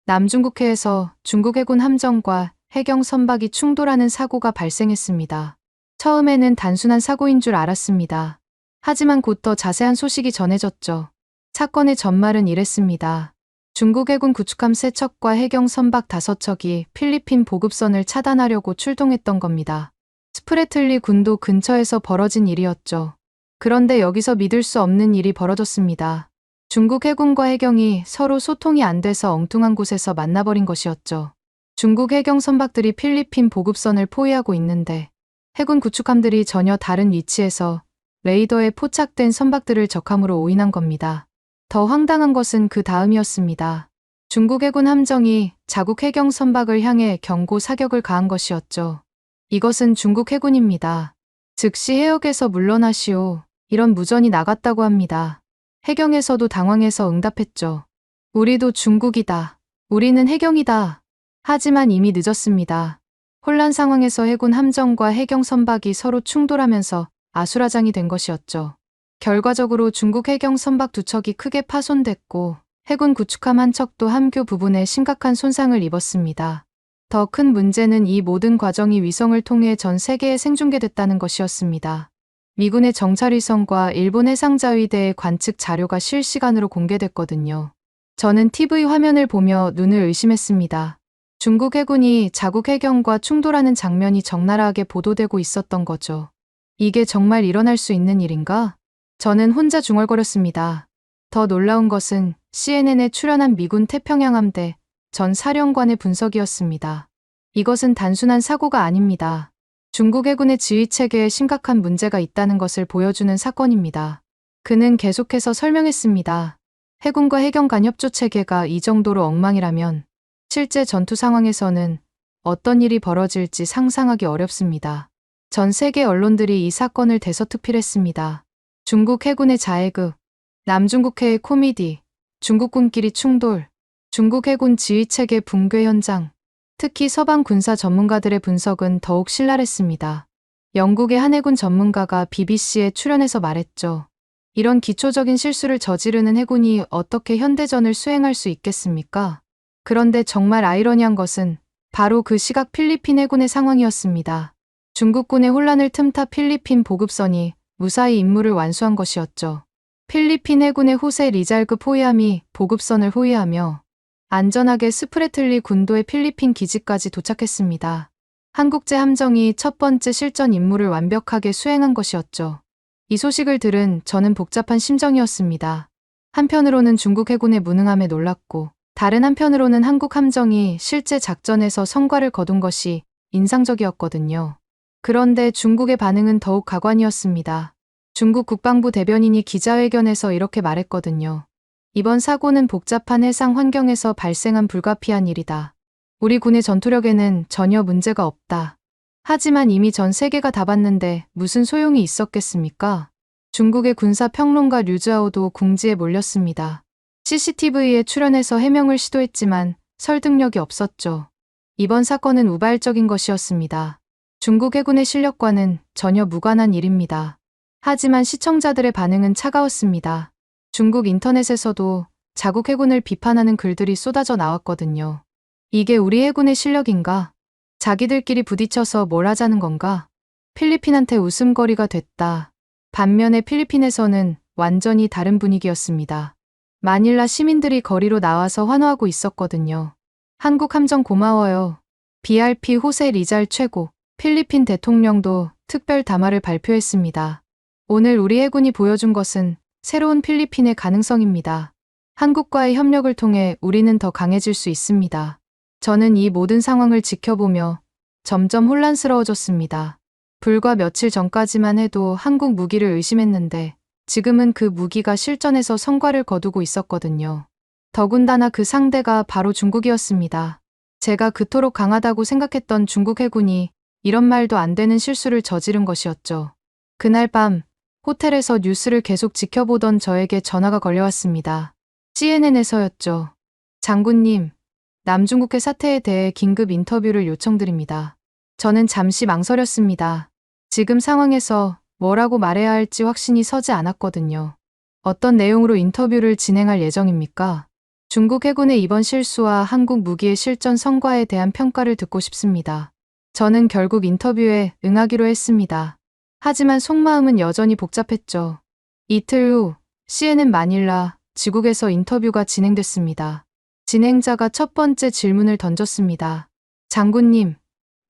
B: 남중국해에서 중국 해군 함정과 해경 선박이 충돌하는 사고가 발생했습니다. 처음에는 단순한 사고인 줄 알았습니다. 하지만 곧 더 자세한 소식이 전해졌죠. 사건의 전말은 이랬습니다. 중국 해군 구축함 3척과 해경 선박 5척이 필리핀 보급선을 차단하려고 출동했던 겁니다. 스프레틀리 군도 근처에서 벌어진 일이었죠. 그런데 여기서 믿을 수 없는 일이 벌어졌습니다. 중국 해군과 해경이 서로 소통이 안 돼서 엉뚱한 곳에서 만나버린 것이었죠. 중국 해경 선박들이 필리핀 보급선을 포위하고 있는데 해군 구축함들이 전혀 다른 위치에서 레이더에 포착된 선박들을 적함으로 오인한 겁니다. 더 황당한 것은 그 다음이었습니다. 중국 해군 함정이 자국 해경 선박을 향해 경고 사격을 가한 것이었죠. 이것은 중국 해군입니다. 즉시 해역에서 물러나시오. 이런 무전이 나갔다고 합니다. 해경에서도 당황해서 응답했죠. 우리도 중국이다. 우리는 해경이다. 하지만 이미 늦었습니다. 혼란 상황에서 해군 함정과 해경 선박이 서로 충돌하면서 아수라장이 된 것이었죠. 결과적으로 중국 해경 선박 2척이 크게 파손됐고 해군 구축함 1척도 함교 부분에 심각한 손상을 입었습니다. 더 큰 문제는 이 모든 과정이 위성을 통해 전 세계에 생중계됐다는 것이었습니다. 미군의 정찰위성과 일본 해상자위대의 관측 자료가 실시간으로 공개됐거든요. 저는 TV 화면을 보며 눈을 의심했습니다. 중국 해군이 자국 해경과 충돌하는 장면이 적나라하게 보도되고 있었던 거죠. 이게 정말 일어날 수 있는 일인가? 저는 혼자 중얼거렸습니다. 더 놀라운 것은 CNN에 출연한 미군 태평양 함대 전 사령관의 분석이었습니다. 이것은 단순한 사고가 아닙니다. 중국 해군의 지휘 체계에 심각한 문제가 있다는 것을 보여주는 사건입니다. 그는 계속해서 설명했습니다. 해군과 해경 간 협조 체계가 이 정도로 엉망이라면 실제 전투 상황에서는 어떤 일이 벌어질지 상상하기 어렵습니다. 전 세계 언론들이 이 사건을 대서특필했습니다. 중국 해군의 자해극, 남중국해의 코미디, 중국군끼리 충돌, 중국 해군 지휘체계 붕괴 현장, 특히 서방 군사 전문가들의 분석은 더욱 신랄했습니다. 영국의 한 해군 전문가가 BBC에 출연해서 말했죠. 이런 기초적인 실수를 저지르는 해군이 어떻게 현대전을 수행할 수 있겠습니까? 그런데 정말 아이러니한 것은 바로 그 시각 필리핀 해군의 상황이었습니다. 중국군의 혼란을 틈타 필리핀 보급선이 무사히 임무를 완수한 것이었죠. 필리핀 해군의 호세 리잘급 호위함이 보급선을 호위하며 안전하게 스프레틀리 군도의 필리핀 기지까지 도착했습니다. 한국제 함정이 첫 번째 실전 임무를 완벽하게 수행한 것이었죠. 이 소식을 들은 저는 복잡한 심정이었습니다. 한편으로는 중국 해군의 무능함에 놀랐고, 다른 한편으로는 한국 함정이 실제 작전에서 성과를 거둔 것이 인상적이었거든요. 그런데 중국의 반응은 더욱 가관이었습니다. 중국 국방부 대변인이 기자회견에서 이렇게 말했거든요. 이번 사고는 복잡한 해상 환경에서 발생한 불가피한 일이다. 우리 군의 전투력에는 전혀 문제가 없다. 하지만 이미 전 세계가 다 봤는데 무슨 소용이 있었겠습니까? 중국의 군사평론가 류즈하오도 궁지에 몰렸습니다. CCTV에 출연해서 해명을 시도했지만 설득력이 없었죠. 이번 사건은 우발적인 것이었습니다. 중국 해군의 실력과는 전혀 무관한 일입니다. 하지만 시청자들의 반응은 차가웠습니다. 중국 인터넷에서도 자국 해군을 비판하는 글들이 쏟아져 나왔거든요. 이게 우리 해군의 실력인가? 자기들끼리 부딪혀서 뭘 하자는 건가? 필리핀한테 웃음거리가 됐다. 반면에 필리핀에서는 완전히 다른 분위기였습니다. 마닐라 시민들이 거리로 나와서 환호하고 있었거든요. 한국 함정 고마워요. BRP 호세 리잘 최고. 필리핀 대통령도 특별 담화를 발표했습니다. 오늘 우리 해군이 보여준 것은 새로운 필리핀의 가능성입니다. 한국과의 협력을 통해 우리는 더 강해질 수 있습니다. 저는 이 모든 상황을 지켜보며 점점 혼란스러워졌습니다. 불과 며칠 전까지만 해도 한국 무기를 의심했는데 지금은 그 무기가 실전에서 성과를 거두고 있었거든요. 더군다나 그 상대가 바로 중국이었습니다. 제가 그토록 강하다고 생각했던 중국 해군이 이런 말도 안 되는 실수를 저지른 것이었죠. 그날 밤 호텔에서 뉴스를 계속 지켜보던 저에게 전화가 걸려왔습니다. CNN에서였죠. 장군님, 남중국해 사태에 대해 긴급 인터뷰를 요청드립니다. 저는 잠시 망설였습니다. 지금 상황에서 뭐라고 말해야 할지 확신이 서지 않았거든요. 어떤 내용으로 인터뷰를 진행할 예정입니까? 중국 해군의 이번 실수와 한국 무기의 실전 성과에 대한 평가를 듣고 싶습니다. 저는 결국 인터뷰에 응하기로 했습니다. 하지만 속마음은 여전히 복잡했죠. 이틀 후 CNN 마닐라 지국에서 인터뷰가 진행됐습니다. 진행자가 첫 번째 질문을 던졌습니다. 장군님,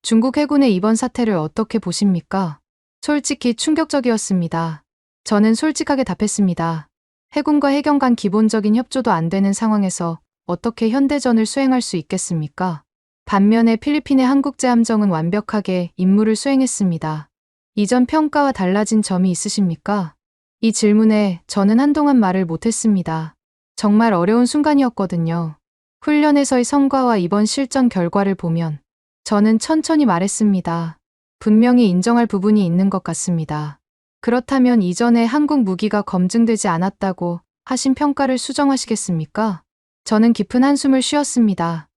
B: 중국 해군의 이번 사태를 어떻게 보십니까? 솔직히 충격적이었습니다. 저는 솔직하게 답했습니다. 해군과 해경 간 기본적인 협조도 안 되는 상황에서 어떻게 현대전을 수행할 수 있겠습니까? 반면에 필리핀의 한국제 함정은 완벽하게 임무를 수행했습니다. 이전 평가와 달라진 점이 있으십니까? 이 질문에 저는 한동안 말을 못했습니다. 정말 어려운 순간이었거든요. 훈련에서의 성과와 이번 실전 결과를 보면 저는 천천히 말했습니다. 분명히 인정할 부분이 있는 것 같습니다. 그렇다면 이전에 한국 무기가 검증되지 않았다고 하신 평가를 수정하시겠습니까? 저는 깊은 한숨을 쉬었습니다.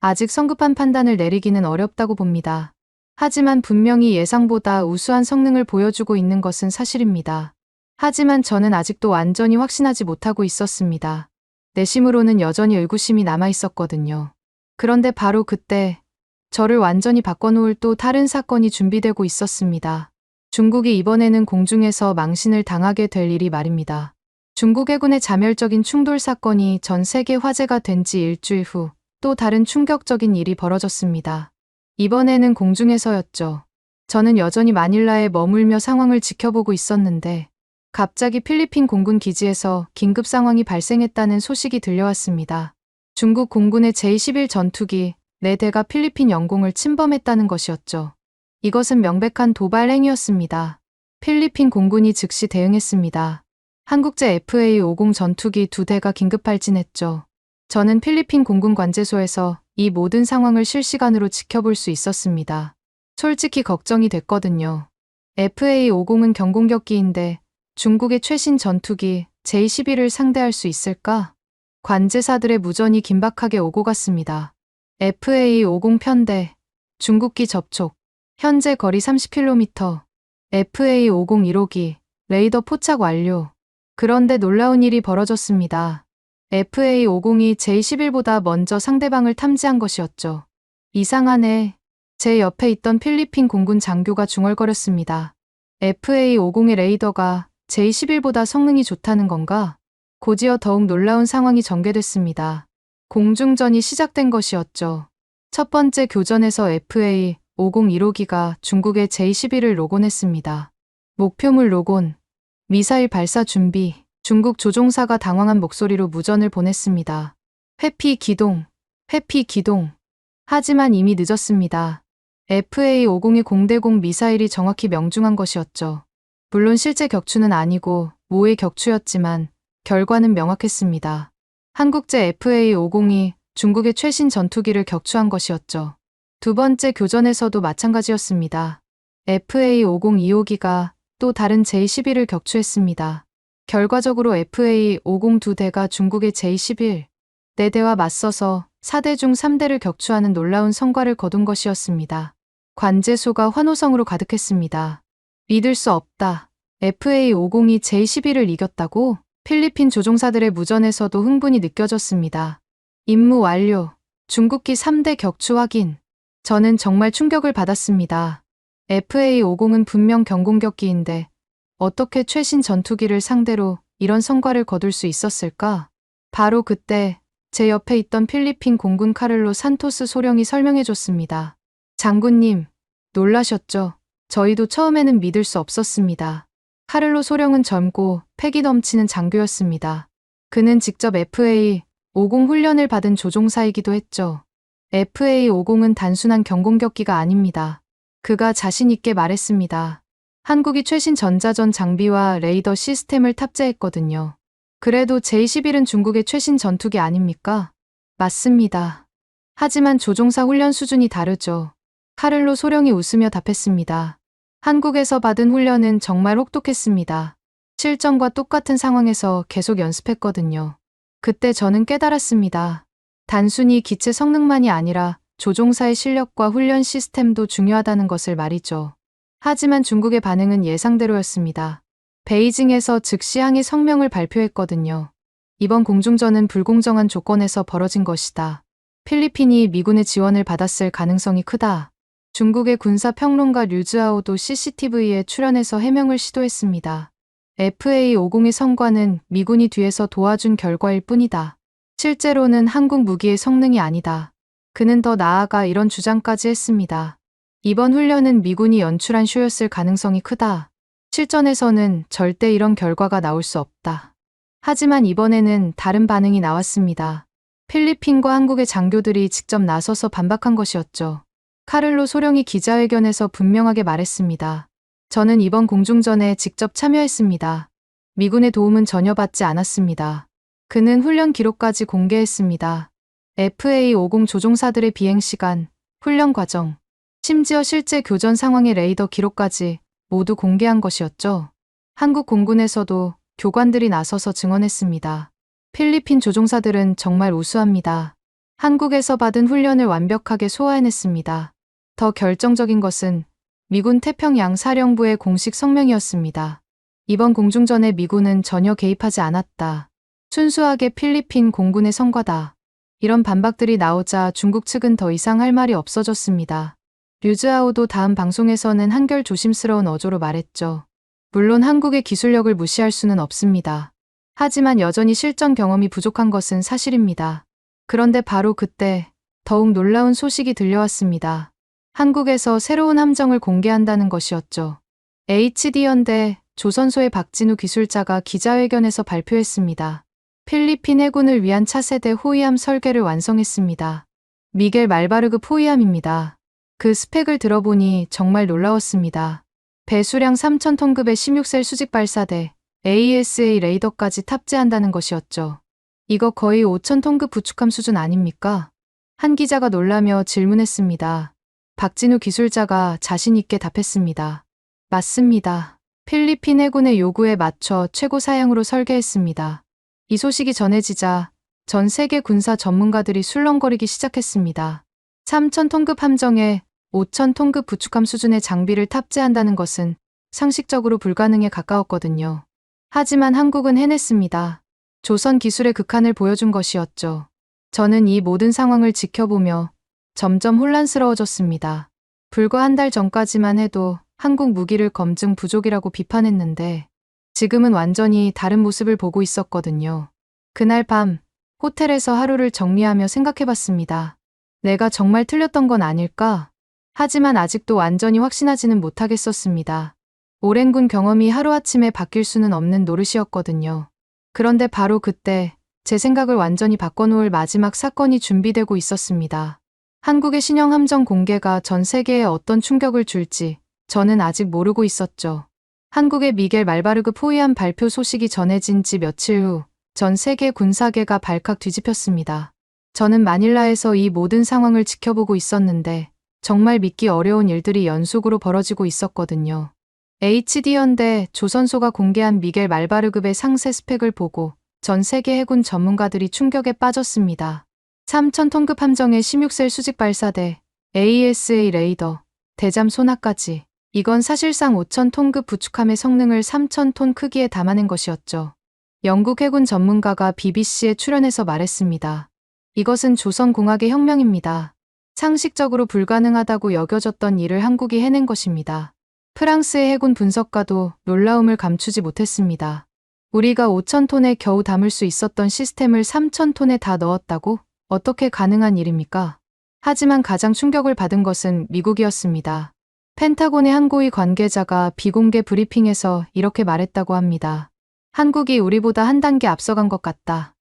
B: 아직 성급한 판단을 내리기는 어렵다고 봅니다. 하지만 분명히 예상보다 우수한 성능을 보여주고 있는 것은 사실입니다. 하지만 저는 아직도 완전히 확신하지 못하고 있었습니다. 내심으로는 여전히 의구심이 남아 있었거든요. 그런데 바로 그때 저를 완전히 바꿔놓을 또 다른 사건이 준비되고 있었습니다. 중국이 이번에는 공중에서 망신을 당하게 될 일이 말입니다. 중국 해군의 자멸적인 충돌 사건이 전 세계 화제가 된 지 일주일 후 또 다른 충격적인 일이 벌어졌습니다. 이번에는 공중에서였죠. 저는 여전히 마닐라에 머물며 상황을 지켜보고 있었는데 갑자기 필리핀 공군 기지에서 긴급 상황이 발생했다는 소식이 들려왔습니다. 중국 공군의 제-21 전투기 4대가 필리핀 영공을 침범했다는 것이었죠. 이것은 명백한 도발 행위였습니다. 필리핀 공군이 즉시 대응했습니다. 한국제 FA-50 전투기 2대가 긴급 발진했죠. 저는 필리핀 공군 관제소에서 이 모든 상황을 실시간으로 지켜볼 수 있었습니다. 솔직히 걱정이 됐거든요. FA-50은 경공격기인데 중국의 최신 전투기 J-11을 상대할 수 있을까? 관제사들의 무전이 긴박하게 오고 갔습니다. FA-50 편대, 중국기 접촉, 현재 거리 30km, FA-50 1호기, 레이더 포착 완료. 그런데 놀라운 일이 벌어졌습니다. FA-50이 J-11보다 먼저 상대방을 탐지한 것이었죠. 이상하네. 제 옆에 있던 필리핀 공군 장교가 중얼거렸습니다. FA-50의 레이더가 J-11보다 성능이 좋다는 건가? 곧이어 더욱 놀라운 상황이 전개됐습니다. 공중전이 시작된 것이었죠. 첫 번째 교전에서 FA-50 1호기가 중국의 J-11을 로곤했습니다. 목표물 로곤, 미사일 발사 준비, 중국 조종사가 당황한 목소리로 무전을 보냈습니다. 회피 기동, 회피 기동. 하지만 이미 늦었습니다. FA-50의 공대공 미사일이 정확히 명중한 것이었죠. 물론 실제 격추는 아니고 모의 격추였지만 결과는 명확했습니다. 한국제 FA-50이 중국의 최신 전투기를 격추한 것이었죠. 두 번째 교전에서도 마찬가지였습니다. FA-50 2호기가 또 다른 J-11을 격추했습니다. 결과적으로 FA-50 두 대가 중국의 J-11 4대와 맞서서 4대 중 3대를 격추하는 놀라운 성과를 거둔 것이었습니다. 관제소가 환호성으로 가득했습니다. 믿을 수 없다. FA-50이 J-11을 이겼다고? 필리핀 조종사들의 무전에서도 흥분이 느껴졌습니다. 임무 완료. 중국기 3대 격추 확인. 저는 정말 충격을 받았습니다. FA-50은 분명 경공격기인데 어떻게 최신 전투기를 상대로 이런 성과를 거둘 수 있었을까? 바로 그때 제 옆에 있던 필리핀 공군 카를로 산토스 소령이 설명해줬습니다. 장군님, 놀라셨죠? 저희도 처음에는 믿을 수 없었습니다. 카를로 소령은 젊고 패기 넘치는 장교였습니다. 그는 직접 FA-50 훈련을 받은 조종사이기도 했죠. FA-50은 단순한 경공격기가 아닙니다. 그가 자신 있게 말했습니다. 한국이 최신 전자전 장비와 레이더 시스템을 탑재했거든요. 그래도 J-11은 중국의 최신 전투기 아닙니까? 맞습니다. 하지만 조종사 훈련 수준이 다르죠. 카를로 소령이 웃으며 답했습니다. 한국에서 받은 훈련은 정말 혹독했습니다. 실전과 똑같은 상황에서 계속 연습했거든요. 그때 저는 깨달았습니다. 단순히 기체 성능만이 아니라 조종사의 실력과 훈련 시스템도 중요하다는 것을 말이죠. 하지만 중국의 반응은 예상대로였습니다. 베이징에서 즉시 항의 성명을 발표했거든요. 이번 공중전은 불공정한 조건에서 벌어진 것이다. 필리핀이 미군의 지원을 받았을 가능성이 크다. 중국의 군사평론가 류즈아오도 CCTV에 출연해서 해명을 시도했습니다. FA-50의 성과는 미군이 뒤에서 도와준 결과일 뿐이다. 실제로는 한국 무기의 성능이 아니다. 그는 더 나아가 이런 주장까지 했습니다. 이번 훈련은 미군이 연출한 쇼였을 가능성이 크다. 실전에서는 절대 이런 결과가 나올 수 없다. 하지만 이번에는 다른 반응이 나왔습니다. 필리핀과 한국의 장교들이 직접 나서서 반박한 것이었죠. 카를로 소령이 기자회견에서 분명하게 말했습니다. 저는 이번 공중전에 직접 참여했습니다. 미군의 도움은 전혀 받지 않았습니다. 그는 훈련 기록까지 공개했습니다. FA-50 조종사들의 비행 시간, 훈련 과정, 심지어 실제 교전 상황의 레이더 기록까지 모두 공개한 것이었죠. 한국 공군에서도 교관들이 나서서 증언했습니다. 필리핀 조종사들은 정말 우수합니다. 한국에서 받은 훈련을 완벽하게 소화해냈습니다. 더 결정적인 것은 미군 태평양 사령부의 공식 성명이었습니다. 이번 공중전에 미군은 전혀 개입하지 않았다. 순수하게 필리핀 공군의 성과다. 이런 반박들이 나오자 중국 측은 더 이상 할 말이 없어졌습니다. 류즈아오도 다음 방송에서는 한결 조심스러운 어조로 말했죠. 물론 한국의 기술력을 무시할 수는 없습니다. 하지만 여전히 실전 경험이 부족한 것은 사실입니다. 그런데 바로 그때 더욱 놀라운 소식이 들려왔습니다. 한국에서 새로운 함정을 공개한다는 것이었죠. HD연대 조선소의 박진우 기술자가 기자회견에서 발표했습니다. 필리핀 해군을 위한 차세대 호위함 설계를 완성했습니다. 미겔 말바르급 호위함입니다. 그 스펙을 들어보니 정말 놀라웠습니다. 배수량 3,000톤급의 16셀 수직 발사대, AESA 레이더까지 탑재한다는 것이었죠. 이거 거의 5,000톤급 구축함 수준 아닙니까? 한 기자가 놀라며 질문했습니다. 박진우 기술자가 자신 있게 답했습니다. 맞습니다. 필리핀 해군의 요구에 맞춰 최고 사양으로 설계했습니다. 이 소식이 전해지자 전 세계 군사 전문가들이 술렁거리기 시작했습니다. 3,000톤급 함정에 5,000톤급 구축함 수준의 장비를 탑재한다는 것은 상식적으로 불가능에 가까웠거든요. 하지만 한국은 해냈습니다. 조선 기술의 극한을 보여준 것이었죠. 저는 이 모든 상황을 지켜보며 점점 혼란스러워졌습니다. 불과 한 달 전까지만 해도 한국 무기를 검증 부족이라고 비판했는데 지금은 완전히 다른 모습을 보고 있었거든요. 그날 밤 호텔에서 하루를 정리하며 생각해봤습니다. 내가 정말 틀렸던 건 아닐까? 하지만 아직도 완전히 확신하지는 못하겠었습니다. 오랜 군 경험이 하루아침에 바뀔 수는 없는 노릇이었거든요. 그런데 바로 그때 제 생각을 완전히 바꿔놓을 마지막 사건이 준비되고 있었습니다. 한국의 신형 함정 공개가 전 세계에 어떤 충격을 줄지 저는 아직 모르고 있었죠. 한국의 미겔 말바르그 포위함 발표 소식이 전해진 지 며칠 후 전 세계 군사계가 발칵 뒤집혔습니다. 저는 마닐라에서 이 모든 상황을 지켜보고 있었는데 정말 믿기 어려운 일들이 연속으로 벌어지고 있었거든요. HD연대 조선소가 공개한 미겔 말바르급의 상세 스펙을 보고 전 세계 해군 전문가들이 충격에 빠졌습니다. 3000톤급 함정의 16셀 수직 발사대, AESA 레이더, 대잠 소나까지. 이건 사실상 5000톤급 부축함의 성능을 3000톤 크기에 담아낸 것이었죠. 영국 해군 전문가가 BBC에 출연해서 말했습니다. 이것은 조선공학의 혁명입니다. 상식적으로 불가능하다고 여겨졌던 일을 한국이 해낸 것입니다. 프랑스의 해군 분석가도 놀라움을 감추지 못했습니다. 우리가 5000톤에 겨우 담을 수 있었던 시스템을 3000톤에 다 넣었다고? 어떻게 가능한 일입니까? 하지만 가장 충격을 받은 것은 미국이었습니다. 펜타곤의 한 고위 관계자가 비공개 브리핑에서 이렇게 말했다고 합니다. 한국이 우리보다 한 단계 앞서간 것 같다.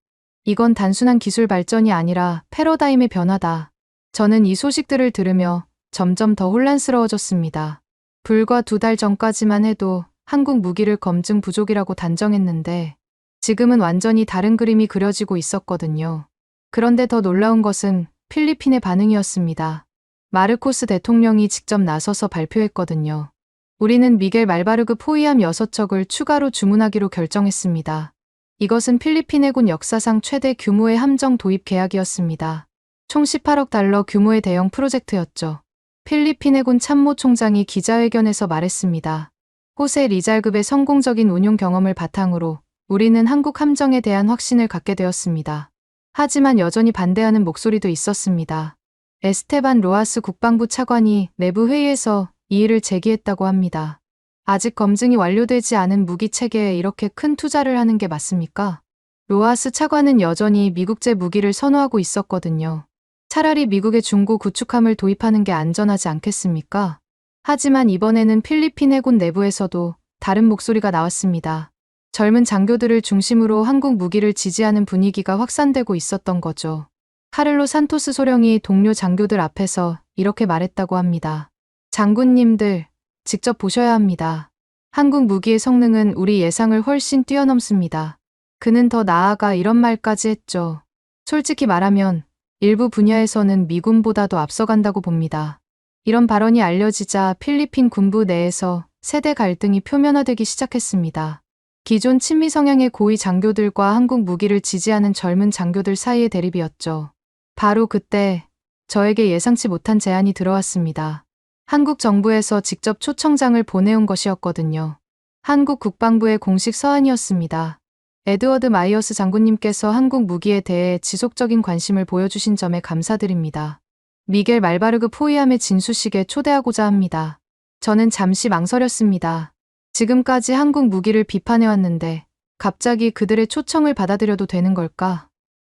B: 이건 단순한 기술 발전이 아니라 패러다임의 변화다. 저는 이 소식들을 들으며 점점 더 혼란스러워졌습니다. 불과 2달 전까지만 해도 한국 무기를 검증 부족이라고 단정했는데 지금은 완전히 다른 그림이 그려지고 있었거든요. 그런데 더 놀라운 것은 필리핀의 반응이었습니다. 마르코스 대통령이 직접 나서서 발표했거든요. 우리는 미겔 말바르그 포위함 6척을 추가로 주문하기로 결정했습니다. 이것은 필리핀 해군 역사상 최대 규모의 함정 도입 계약이었습니다. 총 18억 달러 규모의 대형 프로젝트였죠. 필리핀 해군 참모총장이 기자회견에서 말했습니다. 호세 리잘급의 성공적인 운용 경험을 바탕으로 우리는 한국 함정에 대한 확신을 갖게 되었습니다. 하지만 여전히 반대하는 목소리도 있었습니다. 에스테반 로하스 국방부 차관이 내부 회의에서 이의를 제기했다고 합니다. 아직 검증이 완료되지 않은 무기 체계에 이렇게 큰 투자를 하는 게 맞습니까? 로하스 차관은 여전히 미국제 무기를 선호하고 있었거든요. 차라리 미국의 중고 구축함을 도입하는 게 안전하지 않겠습니까? 하지만 이번에는 필리핀 해군 내부에서도 다른 목소리가 나왔습니다. 젊은 장교들을 중심으로 한국 무기를 지지하는 분위기가 확산되고 있었던 거죠. 카를로 산토스 소령이 동료 장교들 앞에서 이렇게 말했다고 합니다. 장군님들, 직접 보셔야 합니다. 한국 무기의 성능은 우리 예상을 훨씬 뛰어넘습니다. 그는 더 나아가 이런 말까지 했죠. 솔직히 말하면 일부 분야에서는 미군보다도 앞서간다고 봅니다. 이런 발언이 알려지자 필리핀 군부 내에서 세대 갈등이 표면화되기 시작했습니다. 기존 친미 성향의 고위 장교들과 한국 무기를 지지하는 젊은 장교들 사이의 대립이었죠. 바로 그때 저에게 예상치 못한 제안이 들어왔습니다. 한국 정부에서 직접 초청장을 보내온 것이었거든요. 한국 국방부의 공식 서한이었습니다. 에드워드 마이어스 장군님께서 한국 무기에 대해 지속적인 관심을 보여주신 점에 감사드립니다. 미겔 말바르그 포위함의 진수식에 초대하고자 합니다. 저는 잠시 망설였습니다. 지금까지 한국 무기를 비판해왔는데 갑자기 그들의 초청을 받아들여도 되는 걸까?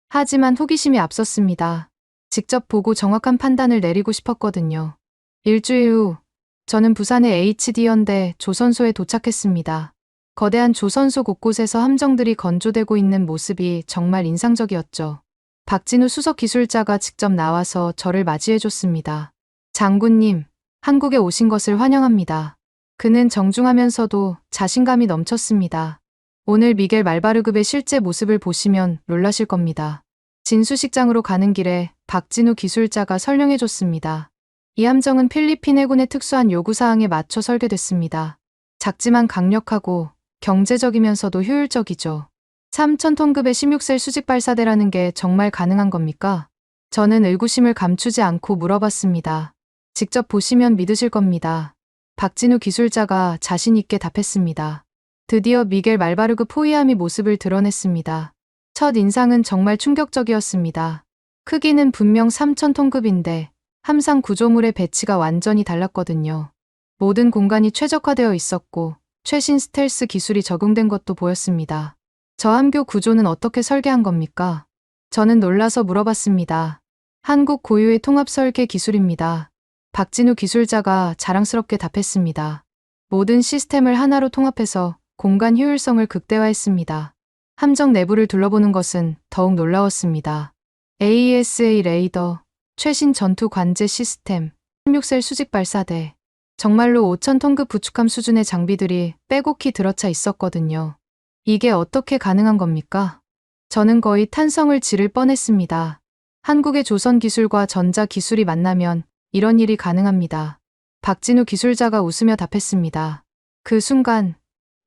B: 하지만 호기심이 앞섰습니다. 직접 보고 정확한 판단을 내리고 싶었거든요. 일주일 후 저는 부산의 HD연대 조선소에 도착했습니다. 거대한 조선소 곳곳에서 함정들이 건조되고 있는 모습이 정말 인상적이었죠. 박진우 수석 기술자가 직접 나와서 저를 맞이해줬습니다. 장군님, 한국에 오신 것을 환영합니다. 그는 정중하면서도 자신감이 넘쳤습니다. 오늘 미겔 말바르급의 실제 모습을 보시면 놀라실 겁니다. 진수식장으로 가는 길에 박진우 기술자가 설명해줬습니다. 이 함정은 필리핀 해군의 특수한 요구사항에 맞춰 설계됐습니다. 작지만 강력하고 경제적이면서도 효율적이죠. 3000톤급의 16셀 수직 발사대라는 게 정말 가능한 겁니까? 저는 의구심을 감추지 않고 물어봤습니다. 직접 보시면 믿으실 겁니다. 박진우 기술자가 자신 있게 답했습니다. 드디어 미겔 말바르그 포위함이 모습을 드러냈습니다. 첫 인상은 정말 충격적이었습니다. 크기는 분명 3000톤급인데 함상 구조물의 배치가 완전히 달랐거든요. 모든 공간이 최적화되어 있었고 최신 스텔스 기술이 적용된 것도 보였습니다. 저 함교 구조는 어떻게 설계한 겁니까? 저는 놀라서 물어봤습니다. 한국 고유의 통합 설계 기술입니다. 박진우 기술자가 자랑스럽게 답했습니다. 모든 시스템을 하나로 통합해서 공간 효율성을 극대화했습니다. 함정 내부를 둘러보는 것은 더욱 놀라웠습니다. AESA 레이더, 최신 전투 관제 시스템, 16셀 수직 발사대, 정말로 5,000톤급 구축함 수준의 장비들이 빼곡히 들어차 있었거든요. 이게 어떻게 가능한 겁니까? 저는 거의 탄성을 지를 뻔했습니다. 한국의 조선 기술과 전자 기술이 만나면 이런 일이 가능합니다. 박진우 기술자가 웃으며 답했습니다. 그 순간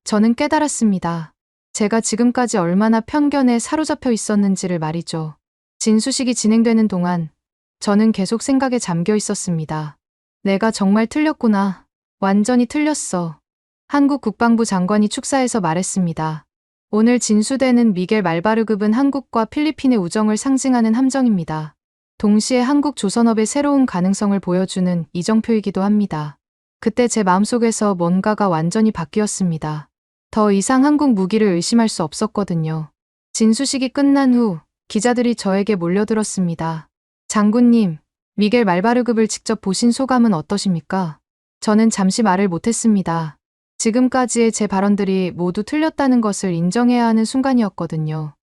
B: 저는 깨달았습니다. 제가 지금까지 얼마나 편견에 사로잡혀 있었는지를 말이죠. 진수식이 진행되는 동안 저는 계속 생각에 잠겨 있었습니다. 내가 정말 틀렸구나. 완전히 틀렸어. 한국 국방부 장관이 축사에서 말했습니다. 오늘 진수되는 미겔 말바르급은 한국과 필리핀의 우정을 상징하는 함정입니다. 동시에 한국 조선업의 새로운 가능성을 보여주는 이정표이기도 합니다. 그때 제 마음속에서 뭔가가 완전히 바뀌었습니다. 더 이상 한국 무기를 의심할 수 없었거든요. 진수식이 끝난 후 기자들이 저에게 몰려들었습니다. 장군님, 미겔 말바르급을 직접 보신 소감은 어떠십니까? 저는 잠시 말을 못했습니다. 지금까지의 제 발언들이 모두 틀렸다는 것을 인정해야 하는 순간이었거든요.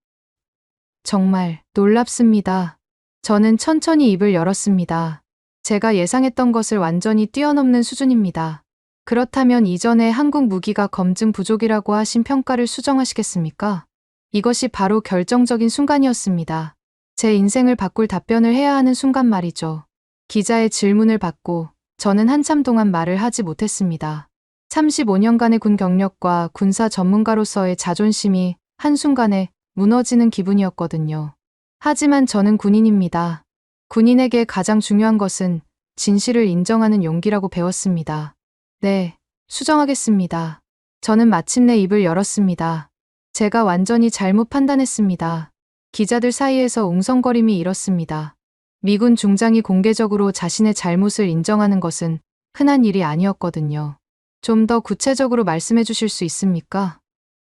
B: 정말 놀랍습니다. 저는 천천히 입을 열었습니다. 제가 예상했던 것을 완전히 뛰어넘는 수준입니다. 그렇다면 이전에 한국 무기가 검증 부족이라고 하신 평가를 수정하시겠습니까? 이것이 바로 결정적인 순간이었습니다. 제 인생을 바꿀 답변을 해야 하는 순간 말이죠. 기자의 질문을 받고 저는 한참 동안 말을 하지 못했습니다. 35년간의 군 경력과 군사 전문가로서의 자존심이 한순간에 무너지는 기분이었거든요. 하지만 저는 군인입니다. 군인에게 가장 중요한 것은 진실을 인정하는 용기라고 배웠습니다. 네, 수정하겠습니다. 저는 마침내 입을 열었습니다. 제가 완전히 잘못 판단했습니다. 기자들 사이에서 웅성거림이 일었습니다. 미군 중장이 공개적으로 자신의 잘못을 인정하는 것은 흔한 일이 아니었거든요. 좀 더 구체적으로 말씀해 주실 수 있습니까?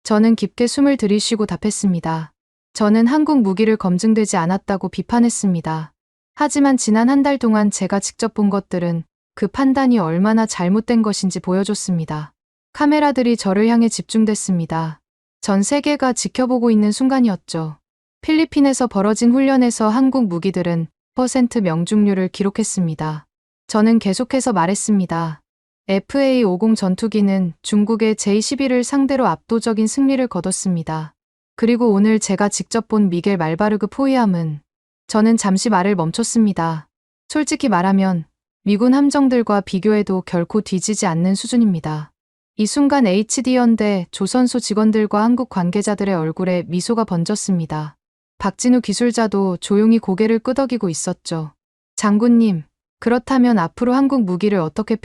B: 저는 깊게 숨을 들이쉬고 답했습니다. 저는 한국 무기를 검증되지 않았다고 비판했습니다. 하지만 지난 한 달 동안 제가 직접 본 것들은 그 판단이 얼마나 잘못된 것인지 보여줬습니다. 카메라들이 저를 향해 집중됐습니다. 전 세계가 지켜보고 있는 순간이었죠. 필리핀에서 벌어진 훈련에서 한국 무기들은 퍼센트 명중률을 기록했습니다. 저는 계속해서 말했습니다. FA-50 전투기는 중국의 J-11을 상대로 압도적인 승리를 거뒀습니다. 그리고 오늘 제가 직접 본 미겔 말바르그 포위함은 저는 잠시 말을 멈췄습니다. 솔직히 말하면 미군 함정들과 비교해도 결코 뒤지지 않는 수준입니다. 이 순간 HD연대 조선소 직원들과 한국 관계자들의 얼굴에 미소가 번졌습니다. 박진우 기술자도 조용히 고개를 끄덕이고 있었죠. 장군님, 그렇다면 앞으로 한국 무기를 어떻게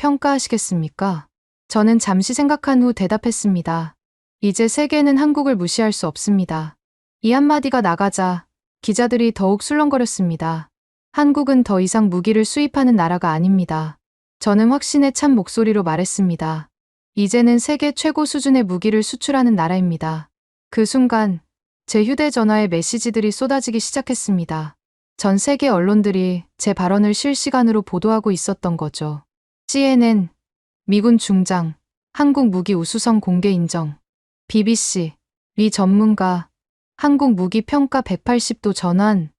B: 평가하시겠습니까? 저는 잠시 생각한 후 대답했습니다. 이제 세계는 한국을 무시할 수 없습니다. 이 한마디가 나가자 기자들이 더욱 술렁거렸습니다. 한국은 더 이상 무기를 수입하는 나라가 아닙니다. 저는 확신에 찬 목소리로 말했습니다. 이제는 세계 최고 수준의 무기를 수출하는 나라입니다. 그 순간 제 휴대전화에 메시지들이 쏟아지기 시작했습니다. 전 세계 언론들이 제 발언을 실시간으로 보도하고 있었던 거죠. CNN, 미군 중장, 한국 무기 우수성 공개 인정. BBC, 미 전문가, 한국 무기 평가 180도 전환.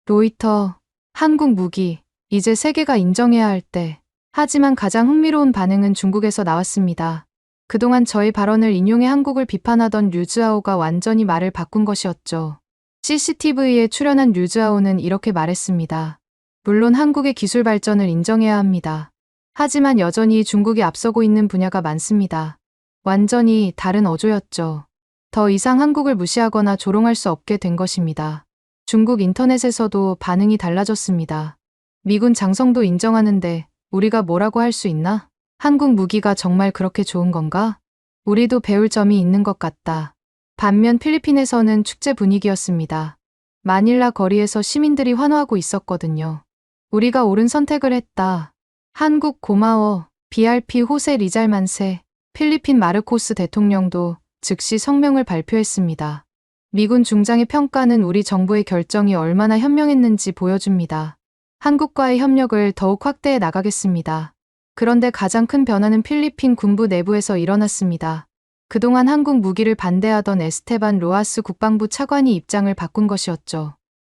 B: 로이터, 한국 무기, 이제 세계가 인정해야 할 때. 하지만 가장 흥미로운 반응은 중국에서 나왔습니다. 그동안 저의 발언을 인용해 한국을 비판하던 류즈아오가 완전히 말을 바꾼 것이었죠. CCTV에 출연한 류즈아오는 이렇게 말했습니다. 물론 한국의 기술 발전을 인정해야 합니다. 하지만 여전히 중국이 앞서고 있는 분야가 많습니다. 완전히 다른 어조였죠. 더 이상 한국을 무시하거나 조롱할 수 없게 된 것입니다. 중국 인터넷에서도 반응이 달라졌습니다. 미군 장성도 인정하는데 우리가 뭐라고 할 수 있나? 한국 무기가 정말 그렇게 좋은 건가? 우리도 배울 점이 있는 것 같다. 반면 필리핀에서는 축제 분위기였습니다. 마닐라 거리에서 시민들이 환호하고 있었거든요. 우리가 옳은 선택을 했다. 한국 고마워. BRP 호세 리잘만세. 필리핀 마르코스 대통령도 즉시 성명을 발표했습니다. 미군 중장의 평가는 우리 정부의 결정이 얼마나 현명했는지 보여줍니다. 한국과의 협력을 더욱 확대해 나가겠습니다. 그런데 가장 큰 변화는 필리핀 군부 내부에서 일어났습니다. 그동안 한국 무기를 반대하던 에스테반 로하스 국방부 차관이 입장을 바꾼 것이었죠.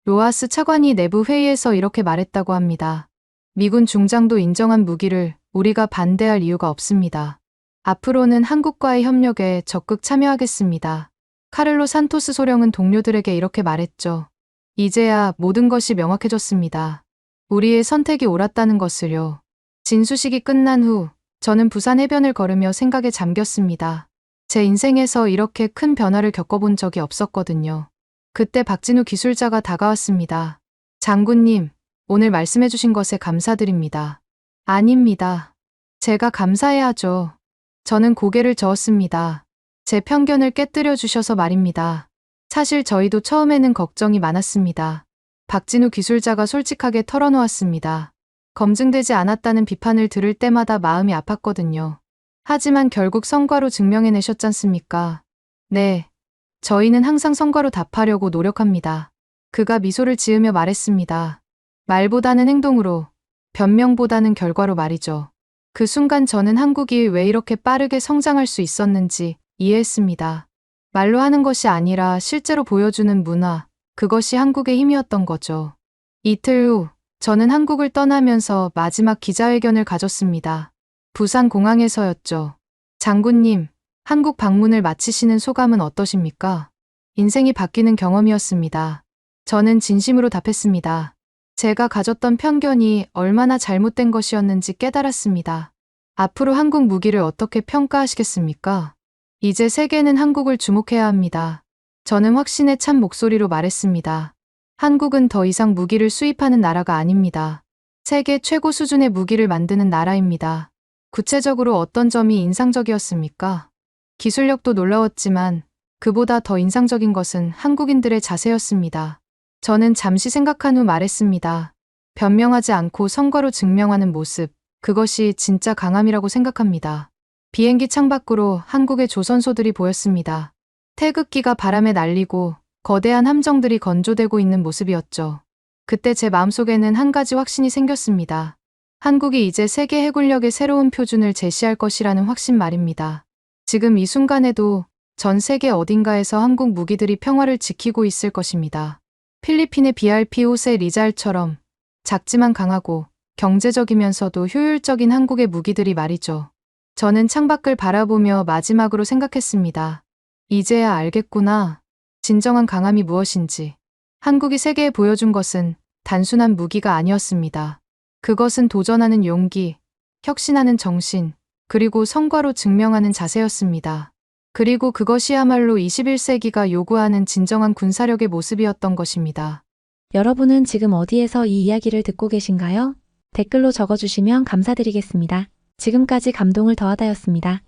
B: 로하스 차관이 내부 회의에서 이렇게 말했다고 합니다. 미군 중장도 인정한 무기를 우리가 반대할 이유가 없습니다. 앞으로는 한국과의 협력에 적극 참여하겠습니다. 카를로 산토스 소령은 동료들에게 이렇게 말했죠. 이제야 모든 것이 명확해졌습니다. 우리의 선택이 옳았다는 것을요. 진수식이 끝난 후 저는 부산 해변을 걸으며 생각에 잠겼습니다. 제 인생에서 이렇게 큰 변화를 겪어본 적이 없었거든요. 그때 박진우 기술자가 다가왔습니다. 장군님, 오늘 말씀해 주신 것에 감사드립니다. 아닙니다. 제가 감사해야죠. 저는 고개를 저었습니다. 제 편견을 깨뜨려 주셔서 말입니다. 사실 저희도 처음에는 걱정이 많았습니다. 박진우 기술자가 솔직하게 털어놓았습니다. 검증되지 않았다는 비판을 들을 때마다 마음이 아팠거든요. 하지만 결국 성과로 증명해내셨잖습니까? 네. 저희는 항상 성과로 답하려고 노력합니다. 그가 미소를 지으며 말했습니다. 말보다는 행동으로, 변명보다는 결과로 말이죠. 그 순간 저는 한국이 왜 이렇게 빠르게 성장할 수 있었는지 이해했습니다. 말로 하는 것이 아니라 실제로 보여주는 문화, 그것이 한국의 힘이었던 거죠. 이틀 후, 저는 한국을 떠나면서 마지막 기자회견을 가졌습니다. 부산 공항에서였죠. 장군님, 한국 방문을 마치시는 소감은 어떠십니까? 인생이 바뀌는 경험이었습니다. 저는 진심으로 답했습니다. 제가 가졌던 편견이 얼마나 잘못된 것이었는지 깨달았습니다. 앞으로 한국 무기를 어떻게 평가하시겠습니까? 이제 세계는 한국을 주목해야 합니다. 저는 확신에 찬 목소리로 말했습니다. 한국은 더 이상 무기를 수입하는 나라가 아닙니다. 세계 최고 수준의 무기를 만드는 나라입니다. 구체적으로 어떤 점이 인상적이었습니까? 기술력도 놀라웠지만 그보다 더 인상적인 것은 한국인들의 자세였습니다. 저는 잠시 생각한 후 말했습니다. 변명하지 않고 성과로 증명하는 모습, 그것이 진짜 강함이라고 생각합니다. 비행기 창밖으로 한국의 조선소들이 보였습니다. 태극기가 바람에 날리고 거대한 함정들이 건조되고 있는 모습이었죠. 그때 제 마음속에는 한 가지 확신이 생겼습니다. 한국이 이제 세계 해군력의 새로운 표준을 제시할 것이라는 확신 말입니다. 지금 이 순간에도 전 세계 어딘가에서 한국 무기들이 평화를 지키고 있을 것입니다. 필리핀의 BRP 호세 리잘처럼 작지만 강하고 경제적이면서도 효율적인 한국의 무기들이 말이죠. 저는 창밖을 바라보며 마지막으로 생각했습니다. 이제야 알겠구나. 진정한 강함이 무엇인지. 한국이 세계에 보여준 것은 단순한 무기가 아니었습니다. 그것은 도전하는 용기, 혁신하는 정신, 그리고 성과로 증명하는 자세였습니다. 그리고 그것이야말로 21세기가 요구하는 진정한 군사력의 모습이었던 것입니다.
C: 여러분은 지금 어디에서 이 이야기를 듣고 계신가요? 댓글로 적어주시면 감사드리겠습니다. 지금까지 감동을 더하다였습니다.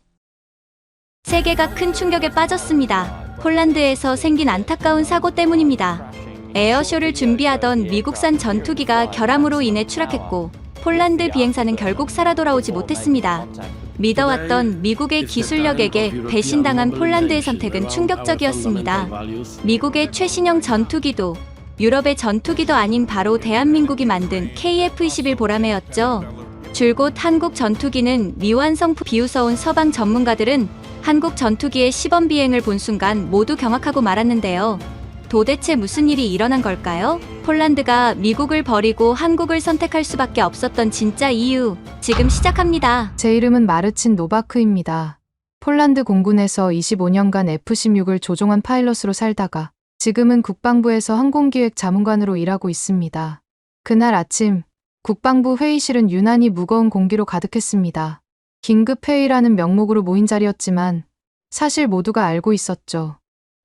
A: 세계가 큰 충격에 빠졌습니다. 폴란드에서 생긴 안타까운 사고 때문입니다. 에어쇼를 준비하던 미국산 전투기가 결함으로 인해 추락했고 폴란드 비행사는 결국 살아 돌아오지 못했습니다. 믿어왔던 미국의 기술력에게 배신당한 폴란드의 선택은 충격적이었습니다. 미국의 최신형 전투기도 유럽의 전투기도 아닌 바로 대한민국이 만든 KF-21 보라매였죠. 줄곧 한국 전투기는 미완성품 비웃어온 서방 전문가들은 한국 전투기의 시범 비행을 본 순간 모두 경악하고 말았는데요. 도대체 무슨 일이 일어난 걸까요? 폴란드가 미국을 버리고 한국을 선택할 수밖에 없었던 진짜 이유, 지금 시작합니다.
B: 제 이름은 마르친 노바크입니다. 폴란드 공군에서 25년간 F-16을 조종한 파일럿으로 살다가 지금은 국방부에서 항공기획 자문관으로 일하고 있습니다. 그날 아침 국방부 회의실은 유난히 무거운 공기로 가득했습니다. 긴급회의라는 명목으로 모인 자리였지만 사실 모두가 알고 있었죠.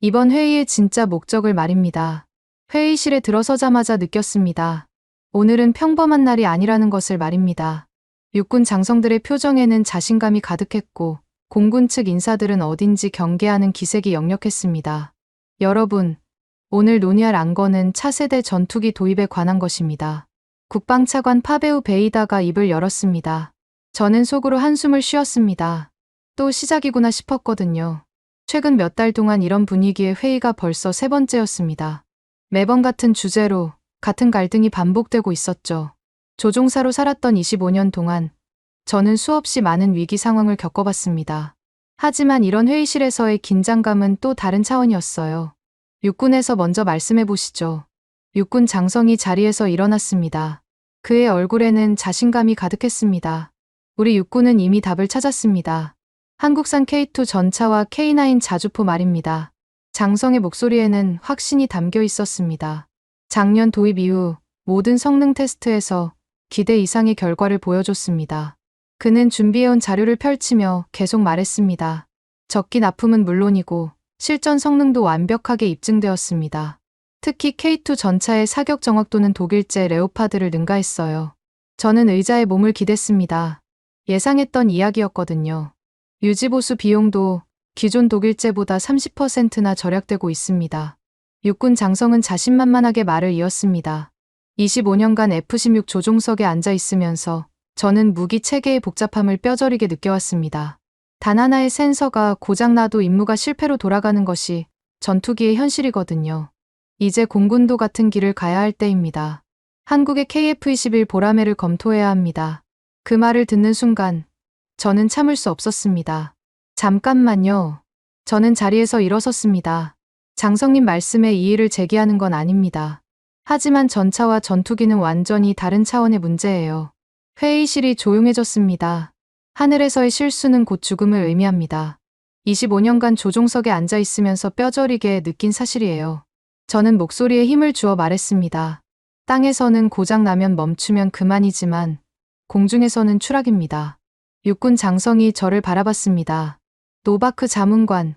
B: 이번 회의의 진짜 목적을 말입니다. 회의실에 들어서자마자 느꼈습니다. 오늘은 평범한 날이 아니라는 것을 말입니다. 육군 장성들의 표정에는 자신감이 가득했고 공군 측 인사들은 어딘지 경계하는 기색이 역력했습니다. 여러분, 오늘 논의할 안건은 차세대 전투기 도입에 관한 것입니다. 국방차관 파베우 베이다가 입을 열었습니다. 저는 속으로 한숨을 쉬었습니다. 또 시작이구나 싶었거든요. 최근 몇 달 동안 이런 분위기의 회의가 벌써 세 번째였습니다. 매번 같은 주제로 같은 갈등이 반복되고 있었죠. 조종사로 살았던 25년 동안 저는 수없이 많은 위기 상황을 겪어봤습니다. 하지만 이런 회의실에서의 긴장감은 또 다른 차원이었어요. 육군에서 먼저 말씀해 보시죠. 육군 장성이 자리에서 일어났습니다. 그의 얼굴에는 자신감이 가득했습니다. 우리 육군은 이미 답을 찾았습니다. 한국산 K2 전차와 K9 자주포 말입니다. 장성의 목소리에는 확신이 담겨 있었습니다. 작년 도입 이후 모든 성능 테스트에서 기대 이상의 결과를 보여줬습니다. 그는 준비해온 자료를 펼치며 계속 말했습니다. 적기 납품은 물론이고 실전 성능도 완벽하게 입증되었습니다. 특히 K2 전차의 사격 정확도는 독일제 레오파드를 능가했어요. 저는 의자에 몸을 기댔습니다. 예상했던 이야기였거든요. 유지보수 비용도 기존 독일제보다 30%나 절약되고 있습니다. 육군 장성은 자신만만하게 말을 이었습니다. 25년간 F-16 조종석에 앉아 있으면서 저는 무기 체계의 복잡함을 뼈저리게 느껴왔습니다. 단 하나의 센서가 고장나도 임무가 실패로 돌아가는 것이 전투기의 현실이거든요. 이제 공군도 같은 길을 가야 할 때입니다. 한국의 KF-21 보라매를 검토해야 합니다. 그 말을 듣는 순간 저는 참을 수 없었습니다. 잠깐만요. 저는 자리에서 일어섰습니다. 장성님 말씀에 이의를 제기하는 건 아닙니다. 하지만 전차와 전투기는 완전히 다른 차원의 문제예요. 회의실이 조용해졌습니다. 하늘에서의 실수는 곧 죽음을 의미합니다. 25년간 조종석에 앉아 있으면서 뼈저리게 느낀 사실이에요. 저는 목소리에 힘을 주어 말했습니다. 땅에서는 고장나면 멈추면 그만이지만 공중에서는 추락입니다. 육군 장성이 저를 바라봤습니다. 노바크 자문관,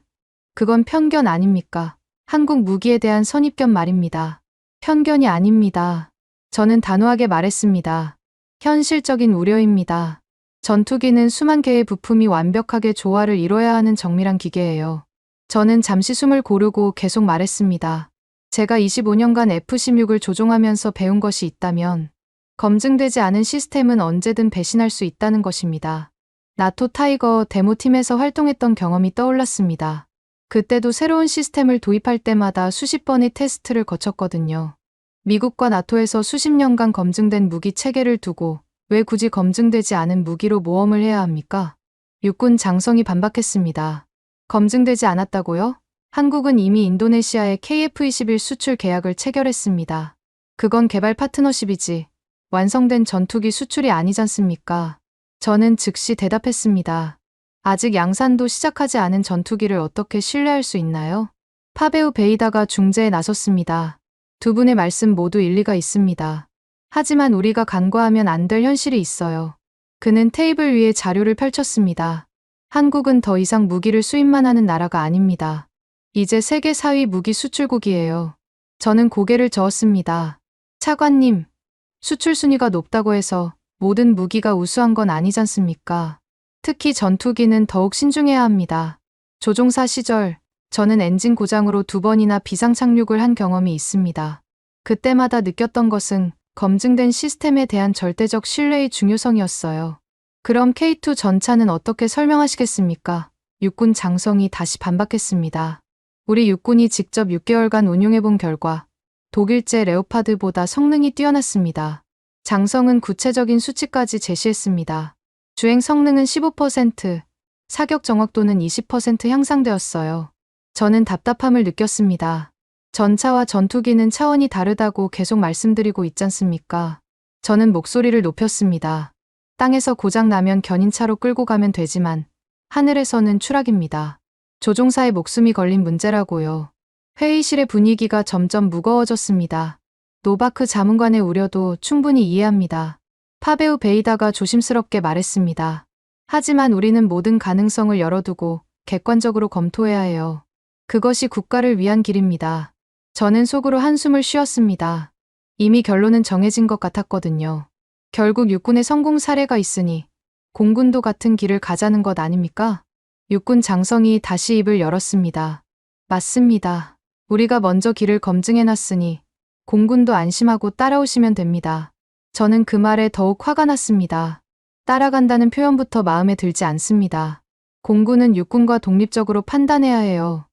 B: 그건 편견 아닙니까? 한국 무기에 대한 선입견 말입니다. 편견이 아닙니다. 저는 단호하게 말했습니다. 현실적인 우려입니다. 전투기는 수만 개의 부품이 완벽하게 조화를 이뤄야 하는 정밀한 기계예요. 저는 잠시 숨을 고르고 계속 말했습니다. 제가 25년간 F-16을 조종하면서 배운 것이 있다면 검증되지 않은 시스템은 언제든 배신할 수 있다는 것입니다. 나토 타이거 데모팀에서 활동했던 경험이 떠올랐습니다. 그때도 새로운 시스템을 도입할 때마다 수십 번의 테스트를 거쳤거든요. 미국과 나토에서 수십 년간 검증된 무기 체계를 두고 왜 굳이 검증되지 않은 무기로 모험을 해야 합니까? 육군 장성이 반박했습니다. 검증되지 않았다고요? 한국은 이미 인도네시아에 KF-21 수출 계약을 체결했습니다. 그건 개발 파트너십이지 완성된 전투기 수출이 아니잖습니까? 저는 즉시 대답했습니다. 아직 양산도 시작하지 않은 전투기를 어떻게 신뢰할 수 있나요? 파베우 베이다가 중재에 나섰습니다. 두 분의 말씀 모두 일리가 있습니다. 하지만 우리가 간과하면 안 될 현실이 있어요. 그는 테이블 위에 자료를 펼쳤습니다. 한국은 더 이상 무기를 수입만 하는 나라가 아닙니다. 이제 세계 4위 무기 수출국이에요. 저는 고개를 저었습니다. 차관님, 수출 순위가 높다고 해서 모든 무기가 우수한 건 아니잖습니까? 특히 전투기는 더욱 신중해야 합니다. 조종사 시절 저는 엔진 고장으로 2번이나 비상 착륙을 한 경험이 있습니다. 그때마다 느꼈던 것은 검증된 시스템에 대한 절대적 신뢰의 중요성이었어요. 그럼 K2 전차는 어떻게 설명하시겠습니까? 육군 장성이 다시 반박했습니다. 우리 육군이 직접 6개월간 운용해본 결과 독일제 레오파드보다 성능이 뛰어났습니다. 장성은 구체적인 수치까지 제시했습니다. 주행 성능은 15%, 사격 정확도는 20% 향상되었어요. 저는 답답함을 느꼈습니다. 전차와 전투기는 차원이 다르다고 계속 말씀드리고 있잖습니까? 저는 목소리를 높였습니다. 땅에서 고장나면 견인차로 끌고 가면 되지만 하늘에서는 추락입니다. 조종사의 목숨이 걸린 문제라고요. 회의실의 분위기가 점점 무거워졌습니다. 노바크 자문관의 우려도 충분히 이해합니다. 파베우 베이다가 조심스럽게 말했습니다. 하지만 우리는 모든 가능성을 열어두고 객관적으로 검토해야 해요. 그것이 국가를 위한 길입니다. 저는 속으로 한숨을 쉬었습니다. 이미 결론은 정해진 것 같았거든요. 결국 육군의 성공 사례가 있으니 공군도 같은 길을 가자는 것 아닙니까? 육군 장성이 다시 입을 열었습니다. 맞습니다. 우리가 먼저 길을 검증해놨으니 공군도 안심하고 따라오시면 됩니다. 저는 그 말에 더욱 화가 났습니다. 따라간다는 표현부터 마음에 들지 않습니다. 공군은 육군과 독립적으로 판단해야 해요.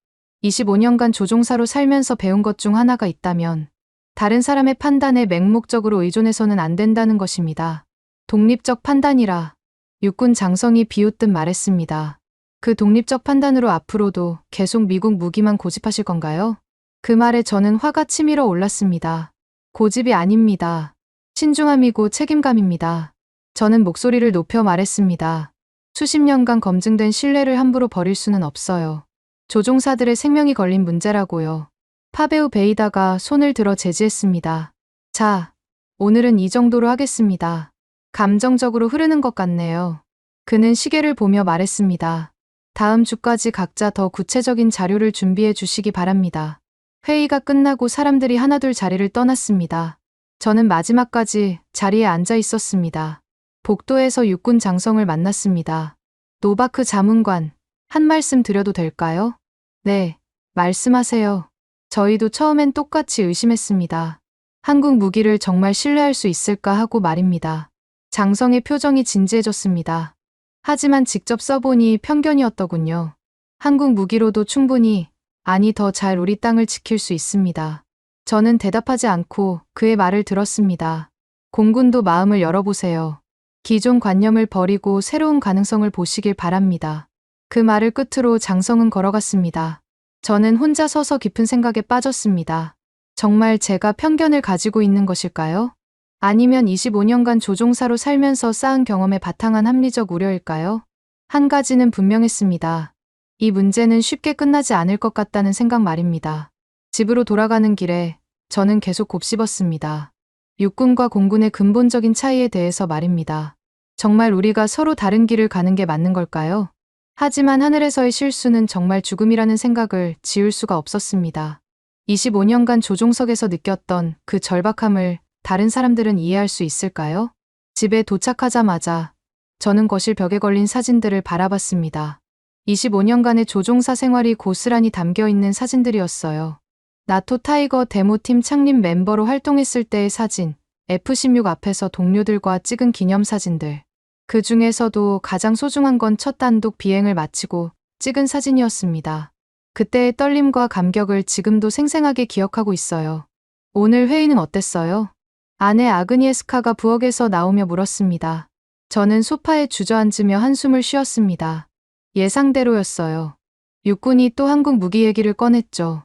B: 25년간 조종사로 살면서 배운 것 중 하나가 있다면 다른 사람의 판단에 맹목적으로 의존해서는 안 된다는 것입니다. 독립적 판단이라 육군 장성이 비웃듯 말했습니다. 그 독립적 판단으로 앞으로도 계속 미국 무기만 고집하실 건가요? 그 말에 저는 화가 치밀어 올랐습니다. 고집이 아닙니다. 신중함이고 책임감입니다. 저는 목소리를 높여 말했습니다. 수십 년간 검증된 신뢰를 함부로 버릴 수는 없어요. 조종사들의 생명이 걸린 문제라고요. 파베우 베이다가 손을 들어 제지했습니다. 자, 오늘은 이 정도로 하겠습니다. 감정적으로 흐르는 것 같네요. 그는 시계를 보며 말했습니다. 다음 주까지 각자 더 구체적인 자료를 준비해 주시기 바랍니다. 회의가 끝나고 사람들이 하나둘 자리를 떠났습니다. 저는 마지막까지 자리에 앉아 있었습니다. 복도에서 육군 장성을 만났습니다. 노바크 자문관, 한 말씀 드려도 될까요? 네, 말씀하세요. 저희도 처음엔 똑같이 의심했습니다. 한국 무기를 정말 신뢰할 수 있을까 하고 말입니다. 장성의 표정이 진지해졌습니다. 하지만 직접 써보니 편견이었더군요. 한국 무기로도 충분히, 아니 더 잘 우리 땅을 지킬 수 있습니다. 저는 대답하지 않고 그의 말을 들었습니다. 공군도 마음을 열어보세요. 기존 관념을 버리고 새로운 가능성을 보시길 바랍니다. 그 말을 끝으로 장성은 걸어갔습니다. 저는 혼자 서서 깊은 생각에 빠졌습니다. 정말 제가 편견을 가지고 있는 것일까요? 아니면 25년간 조종사로 살면서 쌓은 경험에 바탕한 합리적 우려일까요? 한 가지는 분명했습니다. 이 문제는 쉽게 끝나지 않을 것 같다는 생각 말입니다. 집으로 돌아가는 길에 저는 계속 곱씹었습니다. 육군과 공군의 근본적인 차이에 대해서 말입니다. 정말 우리가 서로 다른 길을 가는 게 맞는 걸까요? 하지만 하늘에서의 실수는 정말 죽음이라는 생각을 지울 수가 없었습니다. 25년간 조종석에서 느꼈던 그 절박함을 다른 사람들은 이해할 수 있을까요? 집에 도착하자마자 저는 거실 벽에 걸린 사진들을 바라봤습니다. 25년간의 조종사 생활이 고스란히 담겨 있는 사진들이었어요. 나토 타이거 데모팀 창립 멤버로 활동했을 때의 사진, F-16 앞에서 동료들과 찍은 기념사진들. 그 중에서도 가장 소중한 건 첫 단독 비행을 마치고 찍은 사진이었습니다. 그때의 떨림과 감격을 지금도 생생하게 기억하고 있어요. 오늘 회의는 어땠어요? 아내 아그니에스카가 부엌에서 나오며 물었습니다. 저는 소파에 주저앉으며 한숨을 쉬었습니다. 예상대로였어요. 육군이 또 한국 무기 얘기를 꺼냈죠.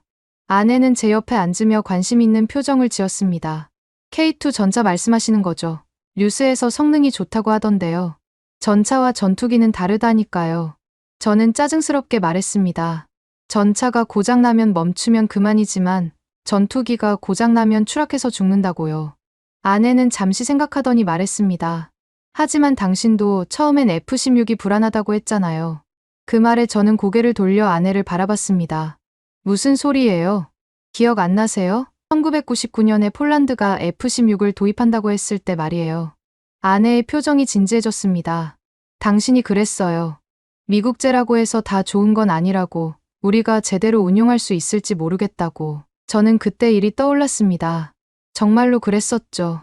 B: 아내는 제 옆에 앉으며 관심 있는 표정을 지었습니다. K2 전차 말씀하시는 거죠. 뉴스에서 성능이 좋다고 하던데요. 전차와 전투기는 다르다니까요. 저는 짜증스럽게 말했습니다. 전차가 고장나면 멈추면 그만이지만 전투기가 고장나면 추락해서 죽는다고요. 아내는 잠시 생각하더니 말했습니다. 하지만 당신도 처음엔 F-16이 불안하다고 했잖아요. 그 말에 저는 고개를 돌려 아내를 바라봤습니다. 무슨 소리예요? 기억 안 나세요? 1999년에 폴란드가 F-16을 도입한다고 했을 때 말이에요. 아내의 표정이 진지해졌습니다. 당신이 그랬어요. 미국제라고 해서 다 좋은 건 아니라고, 우리가 제대로 운용할 수 있을지 모르겠다고. 저는 그때 일이 떠올랐습니다. 정말로 그랬었죠.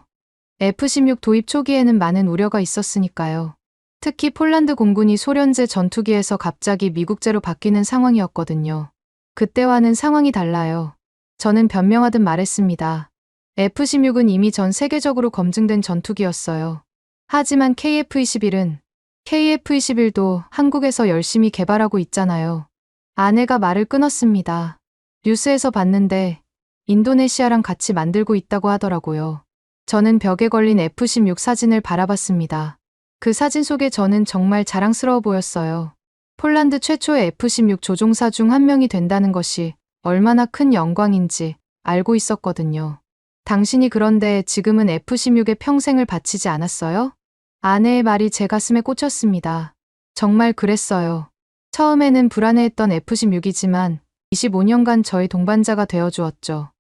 B: F-16 도입 초기에는 많은 우려가 있었으니까요. 특히 폴란드 공군이 소련제 전투기에서 갑자기 미국제로 바뀌는 상황이었거든요. 그때와는 상황이 달라요. 저는 변명하듯 말했습니다. F-16은 이미 전 세계적으로 검증된 전투기였어요. 하지만 KF-21도 한국에서 열심히 개발하고 있잖아요. 아내가 말을 끊었습니다. 뉴스에서 봤는데 인도네시아랑 같이 만들고 있다고 하더라고요. 저는 벽에 걸린 F-16 사진을 바라봤습니다. 그 사진 속에 저는 정말 자랑스러워 보였어요. 폴란드 최초의 F-16 조종사 중 한 명이 된다는 것이 얼마나 큰 영광인지 알고 있었거든요. 당신이 그런데 지금은 F-16에 평생을 바치지 않았어요? 아내의 말이 제 가슴에 꽂혔습니다. 정말 그랬어요. 처음에는 불안해했던 F-16이지만 25년간 저의 동반자가 되어주었죠.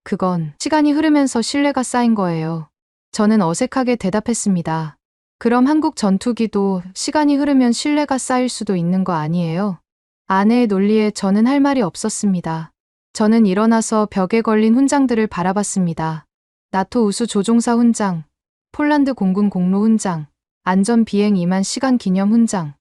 B: 그건 시간이 흐르면서 신뢰가 쌓인 거예요. 저는 어색하게 대답했습니다. 그럼 한국 전투기도 시간이 흐르면 신뢰가 쌓일 수도 있는 거 아니에요? 아내의 논리에 저는 할 말이 없었습니다. 저는 일어나서 벽에 걸린 훈장들을 바라봤습니다. 나토 우수 조종사 훈장, 폴란드 공군 공로 훈장, 안전 비행 2만 시간 기념 훈장.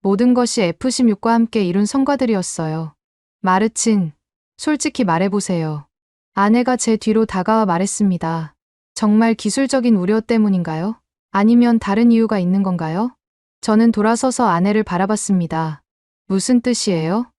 B: 모든 것이 F-16과 함께 이룬 성과들이었어요. 마르친, 솔직히 말해보세요. 아내가 제 뒤로 다가와 말했습니다. 정말 기술적인 우려 때문인가요? 아니면 다른 이유가 있는 건가요? 저는 돌아서서 아내를 바라봤습니다. 무슨 뜻이에요?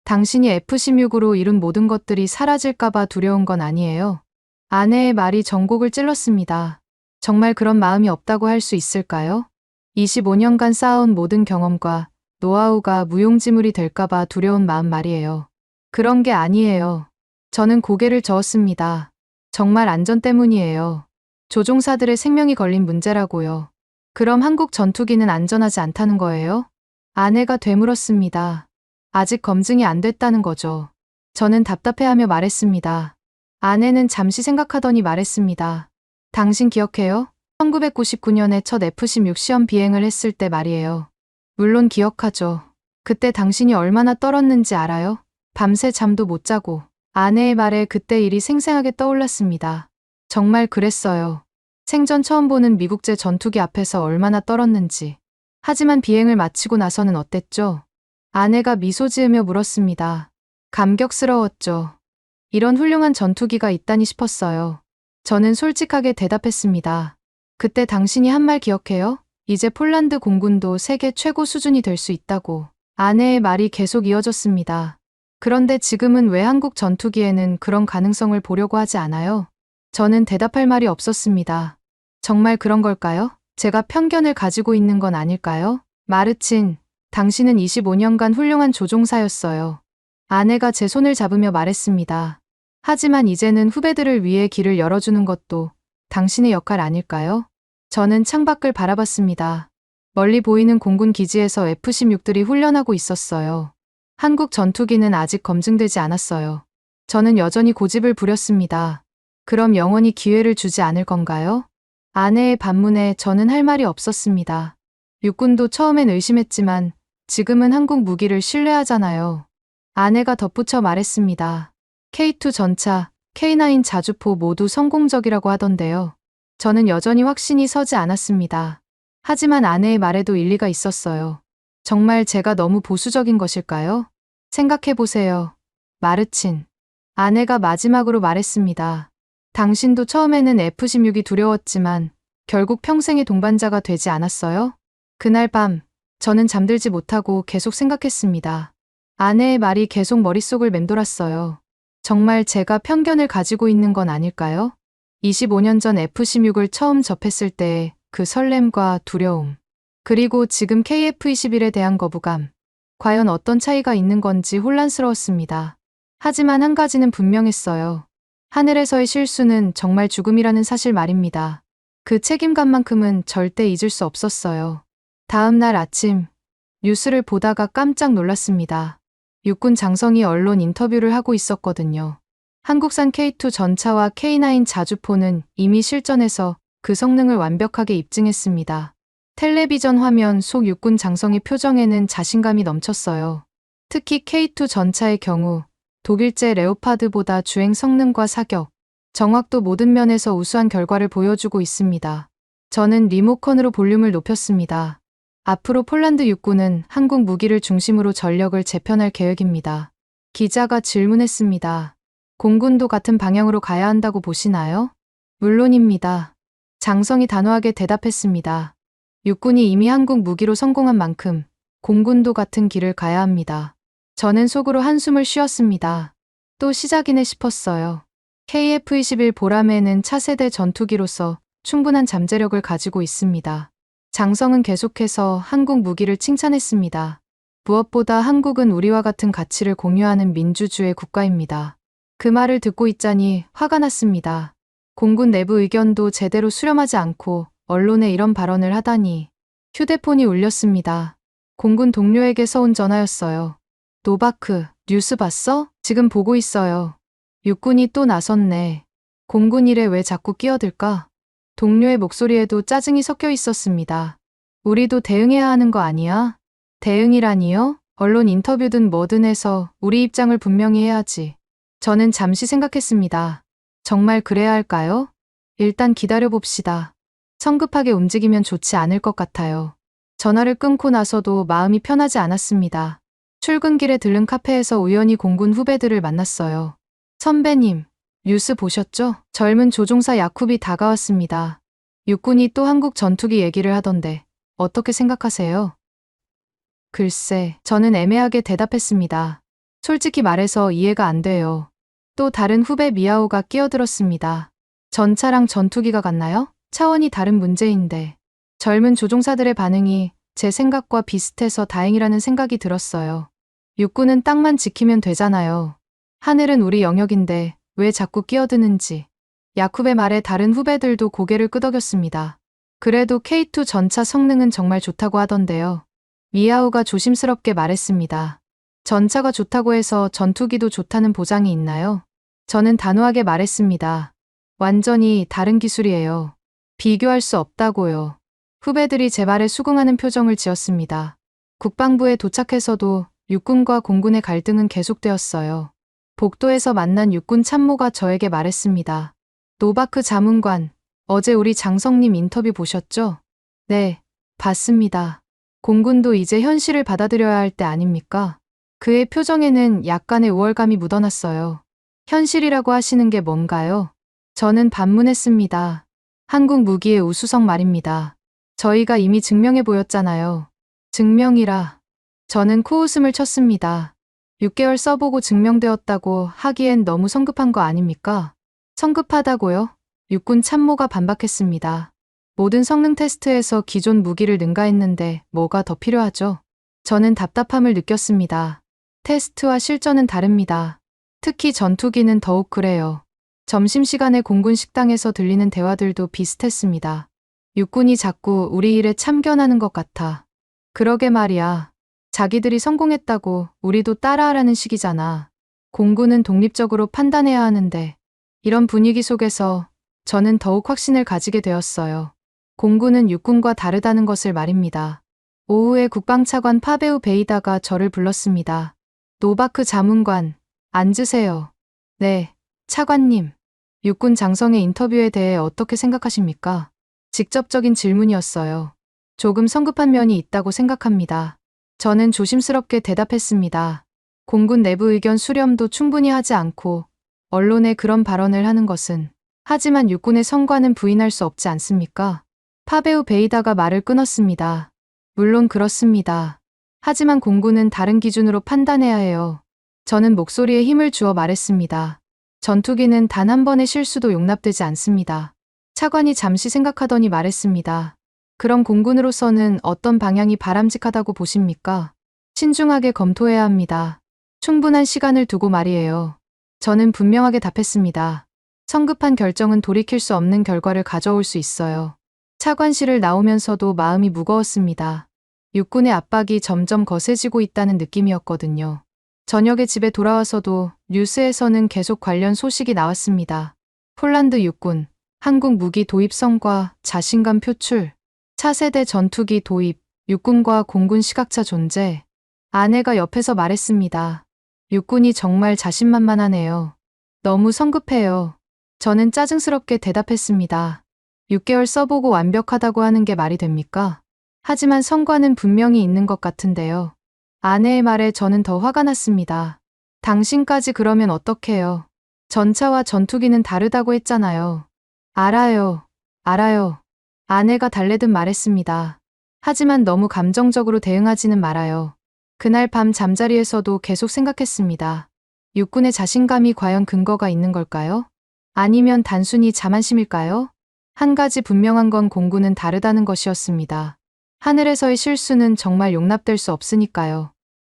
B: 당신이 F-16으로 이룬 모든 것들이 사라질까봐 두려운 건 아니에요. 아내의 말이 전곡을 찔렀습니다. 정말 그런 마음이 없다고 할 수 있을까요? 25년간 쌓아온 모든 경험과 노하우가 무용지물이 될까봐 두려운 마음 말이에요. 그런 게 아니에요. 저는 고개를 저었습니다. 정말 안전 때문이에요. 조종사들의 생명이 걸린 문제라고요. 그럼 한국 전투기는 안전하지 않다는 거예요? 아내가 되물었습니다. 아직 검증이 안 됐다는 거죠. 저는 답답해하며 말했습니다. 아내는 잠시 생각하더니 말했습니다. 당신 기억해요? 1999년에 첫 F-16 시험 비행을 했을 때 말이에요. 물론 기억하죠. 그때 당신이 얼마나 떨었는지 알아요? 밤새 잠도 못 자고. 아내의 말에 그때 일이 생생하게 떠올랐습니다. 정말 그랬어요. 생전 처음 보는 미국제 전투기 앞에서 얼마나 떨었는지. 하지만 비행을 마치고 나서는 어땠죠? 아내가 미소 지으며 물었습니다. 감격스러웠죠. 이런 훌륭한 전투기가 있다니 싶었어요. 저는 솔직하게 대답했습니다. 그때 당신이 한 말 기억해요? 이제 폴란드 공군도 세계 최고 수준이 될 수 있다고. 아내의 말이 계속 이어졌습니다. 그런데 지금은 왜 한국 전투기에는 그런 가능성을 보려고 하지 않아요? 저는 대답할 말이 없었습니다. 정말 그런 걸까요? 제가 편견을 가지고 있는 건 아닐까요? 마르친, 당신은 25년간 훌륭한 조종사였어요. 아내가 제 손을 잡으며 말했습니다. 하지만 이제는 후배들을 위해 길을 열어주는 것도 당신의 역할 아닐까요? 저는 창밖을 바라봤습니다. 멀리 보이는 공군 기지에서 F-16들이 훈련하고 있었어요. 한국 전투기는 아직 검증되지 않았어요. 저는 여전히 고집을 부렸습니다. 그럼 영원히 기회를 주지 않을 건가요? 아내의 반문에 저는 할 말이 없었습니다. 육군도 처음엔 의심했지만 지금은 한국 무기를 신뢰하잖아요. 아내가 덧붙여 말했습니다. K2 전차, K9 자주포 모두 성공적이라고 하던데요. 저는 여전히 확신이 서지 않았습니다. 하지만 아내의 말에도 일리가 있었어요. 정말 제가 너무 보수적인 것일까요? 생각해보세요. 마르친. 아내가 마지막으로 말했습니다. 당신도 처음에는 F-16이 두려웠지만 결국 평생의 동반자가 되지 않았어요? 그날 밤, 저는 잠들지 못하고 계속 생각했습니다. 아내의 말이 계속 머릿속을 맴돌았어요. 정말 제가 편견을 가지고 있는 건 아닐까요? 25년 전 F-16을 처음 접했을 때의 그 설렘과 두려움. 그리고 지금 KF-21에 대한 거부감. 과연 어떤 차이가 있는 건지 혼란스러웠습니다. 하지만 한 가지는 분명했어요. 하늘에서의 실수는 정말 죽음이라는 사실 말입니다. 그 책임감만큼은 절대 잊을 수 없었어요. 다음 날 아침, 뉴스를 보다가 깜짝 놀랐습니다. 육군 장성이 언론 인터뷰를 하고 있었거든요. 한국산 K2 전차와 K9 자주포는 이미 실전에서 그 성능을 완벽하게 입증했습니다. 텔레비전 화면 속 육군 장성의 표정에는 자신감이 넘쳤어요. 특히 K2 전차의 경우 독일제 레오파드보다 주행 성능과 사격, 정확도 모든 면에서 우수한 결과를 보여주고 있습니다. 저는 리모컨으로 볼륨을 높였습니다. 앞으로 폴란드 육군은 한국 무기를 중심으로 전력을 재편할 계획입니다. 기자가 질문했습니다. 공군도 같은 방향으로 가야 한다고 보시나요? 물론입니다. 장성이 단호하게 대답했습니다. 육군이 이미 한국 무기로 성공한 만큼 공군도 같은 길을 가야 합니다. 저는 속으로 한숨을 쉬었습니다. 또 시작이네 싶었어요. KF-21 보라매는 차세대 전투기로서 충분한 잠재력을 가지고 있습니다. 장성은 계속해서 한국 무기를 칭찬했습니다. 무엇보다 한국은 우리와 같은 가치를 공유하는 민주주의 국가입니다. 그 말을 듣고 있자니 화가 났습니다. 공군 내부 의견도 제대로 수렴하지 않고 언론에 이런 발언을 하다니. 휴대폰이 울렸습니다. 공군 동료에게서 온 전화였어요. 노바크, 뉴스 봤어? 지금 보고 있어요. 육군이 또 나섰네. 공군 일에 왜 자꾸 끼어들까? 동료의 목소리에도 짜증이 섞여 있었습니다. 우리도 대응해야 하는 거 아니야? 대응이라니요? 언론 인터뷰든 뭐든 해서 우리 입장을 분명히 해야지. 저는 잠시 생각했습니다. 정말 그래야 할까요? 일단 기다려봅시다. 성급하게 움직이면 좋지 않을 것 같아요. 전화를 끊고 나서도 마음이 편하지 않았습니다. 출근길에 들른 카페에서 우연히 공군 후배들을 만났어요. 선배님, 뉴스 보셨죠? 젊은 조종사 야쿱이 다가왔습니다. 육군이 또 한국 전투기 얘기를 하던데 어떻게 생각하세요? 글쎄, 저는 애매하게 대답했습니다. 솔직히 말해서 이해가 안 돼요. 또 다른 후배 미아오가 끼어들었습니다. 전차랑 전투기가 같나요? 차원이 다른 문제인데. 젊은 조종사들의 반응이 제 생각과 비슷해서 다행이라는 생각이 들었어요. 육군은 땅만 지키면 되잖아요. 하늘은 우리 영역인데 왜 자꾸 끼어드는지. 야쿱의 말에 다른 후배들도 고개를 끄덕였습니다. 그래도 K2 전차 성능은 정말 좋다고 하던데요. 미아오가 조심스럽게 말했습니다. 전차가 좋다고 해서 전투기도 좋다는 보장이 있나요? 저는 단호하게 말했습니다. 완전히 다른 기술이에요. 비교할 수 없다고요. 후배들이 제 말에 수긍하는 표정을 지었습니다. 국방부에 도착해서도 육군과 공군의 갈등은 계속되었어요. 복도에서 만난 육군 참모가 저에게 말했습니다. 노바크 자문관, 어제 우리 장성님 인터뷰 보셨죠? 네, 봤습니다. 공군도 이제 현실을 받아들여야 할 때 아닙니까? 그의 표정에는 약간의 우월감이 묻어났어요. 현실이라고 하시는 게 뭔가요? 저는 반문했습니다. 한국 무기의 우수성 말입니다. 저희가 이미 증명해 보였잖아요. 증명이라. 저는 코웃음을 쳤습니다. 6개월 써보고 증명되었다고 하기엔 너무 성급한 거 아닙니까? 성급하다고요? 육군 참모가 반박했습니다. 모든 성능 테스트에서 기존 무기를 능가했는데 뭐가 더 필요하죠? 저는 답답함을 느꼈습니다. 테스트와 실전은 다릅니다. 특히 전투기는 더욱 그래요. 점심시간에 공군 식당에서 들리는 대화들도 비슷했습니다. 육군이 자꾸 우리 일에 참견하는 것 같아. 그러게 말이야. 자기들이 성공했다고 우리도 따라하라는 식이잖아. 공군은 독립적으로 판단해야 하는데 이런 분위기 속에서 저는 더욱 확신을 가지게 되었어요. 공군은 육군과 다르다는 것을 말입니다. 오후에 국방차관 파베우 베이다가 저를 불렀습니다. 노바크 자문관, 앉으세요. 네, 차관님. 육군 장성의 인터뷰에 대해 어떻게 생각하십니까? 직접적인 질문이었어요. 조금 성급한 면이 있다고 생각합니다. 저는 조심스럽게 대답했습니다. 공군 내부 의견 수렴도 충분히 하지 않고 언론에 그런 발언을 하는 것은 하지만 육군의 성과는 부인할 수 없지 않습니까? 파베우 베이다가 말을 끊었습니다. 물론 그렇습니다. 하지만 공군은 다른 기준으로 판단해야 해요. 저는 목소리에 힘을 주어 말했습니다. 전투기는 단 한 번의 실수도 용납되지 않습니다. 차관이 잠시 생각하더니 말했습니다. 그럼 공군으로서는 어떤 방향이 바람직하다고 보십니까? 신중하게 검토해야 합니다. 충분한 시간을 두고 말이에요. 저는 분명하게 답했습니다. 성급한 결정은 돌이킬 수 없는 결과를 가져올 수 있어요. 차관실을 나오면서도 마음이 무거웠습니다. 육군의 압박이 점점 거세지고 있다는 느낌이었거든요. 저녁에 집에 돌아와서도 뉴스에서는 계속 관련 소식이 나왔습니다. 폴란드 육군, 한국 무기 도입 성과, 자신감 표출, 차세대 전투기 도입, 육군과 공군 시각차 존재. 아내가 옆에서 말했습니다. 육군이 정말 자신만만하네요. 너무 성급해요. 저는 짜증스럽게 대답했습니다. 6개월 써보고 완벽하다고 하는 게 말이 됩니까? 하지만 성과는 분명히 있는 것 같은데요. 아내의 말에 저는 더 화가 났습니다. 당신까지 그러면 어떡해요? 전차와 전투기는 다르다고 했잖아요. 알아요. 알아요. 아내가 달래듯 말했습니다. 하지만 너무 감정적으로 대응하지는 말아요. 그날 밤 잠자리에서도 계속 생각했습니다. 육군의 자신감이 과연 근거가 있는 걸까요? 아니면 단순히 자만심일까요? 한 가지 분명한 건 공군은 다르다는 것이었습니다. 하늘에서의 실수는 정말 용납될 수 없으니까요.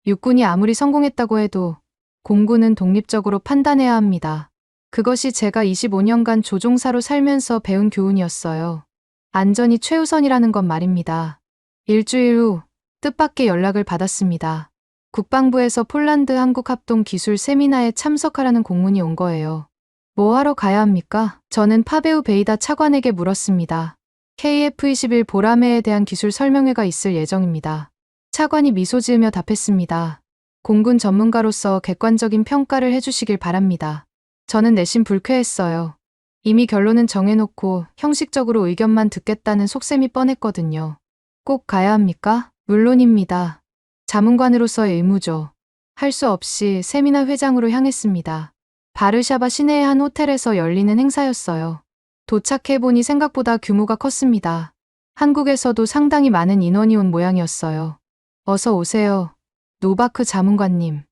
B: 육군이 아무리 성공했다고 해도 공군은 독립적으로 판단해야 합니다. 그것이 제가 25년간 조종사로 살면서 배운 교훈이었어요. 안전이 최우선이라는 건 말입니다. 일주일 후 뜻밖의 연락을 받았습니다. 국방부에서 폴란드 한국 합동 기술 세미나에 참석하라는 공문이 온 거예요. 뭐 하러 가야 합니까? 저는 파베우 베이다 차관에게 물었습니다. KF-21 보라매에 대한 기술 설명회가 있을 예정입니다. 차관이 미소 지으며 답했습니다. 공군 전문가로서 객관적인 평가를 해주시길 바랍니다. 저는 내심 불쾌했어요. 이미 결론은 정해놓고 형식적으로 의견만 듣겠다는 속셈이 뻔했거든요. 꼭 가야 합니까? 물론입니다. 자문관으로서의 의무죠. 할 수 없이 세미나 회장으로 향했습니다. 바르샤바 시내의 한 호텔에서 열리는 행사였어요. 도착해보니 생각보다 규모가 컸습니다. 한국에서도 상당히 많은 인원이 온 모양이었어요. 어서 오세요. 노바크 자문관님.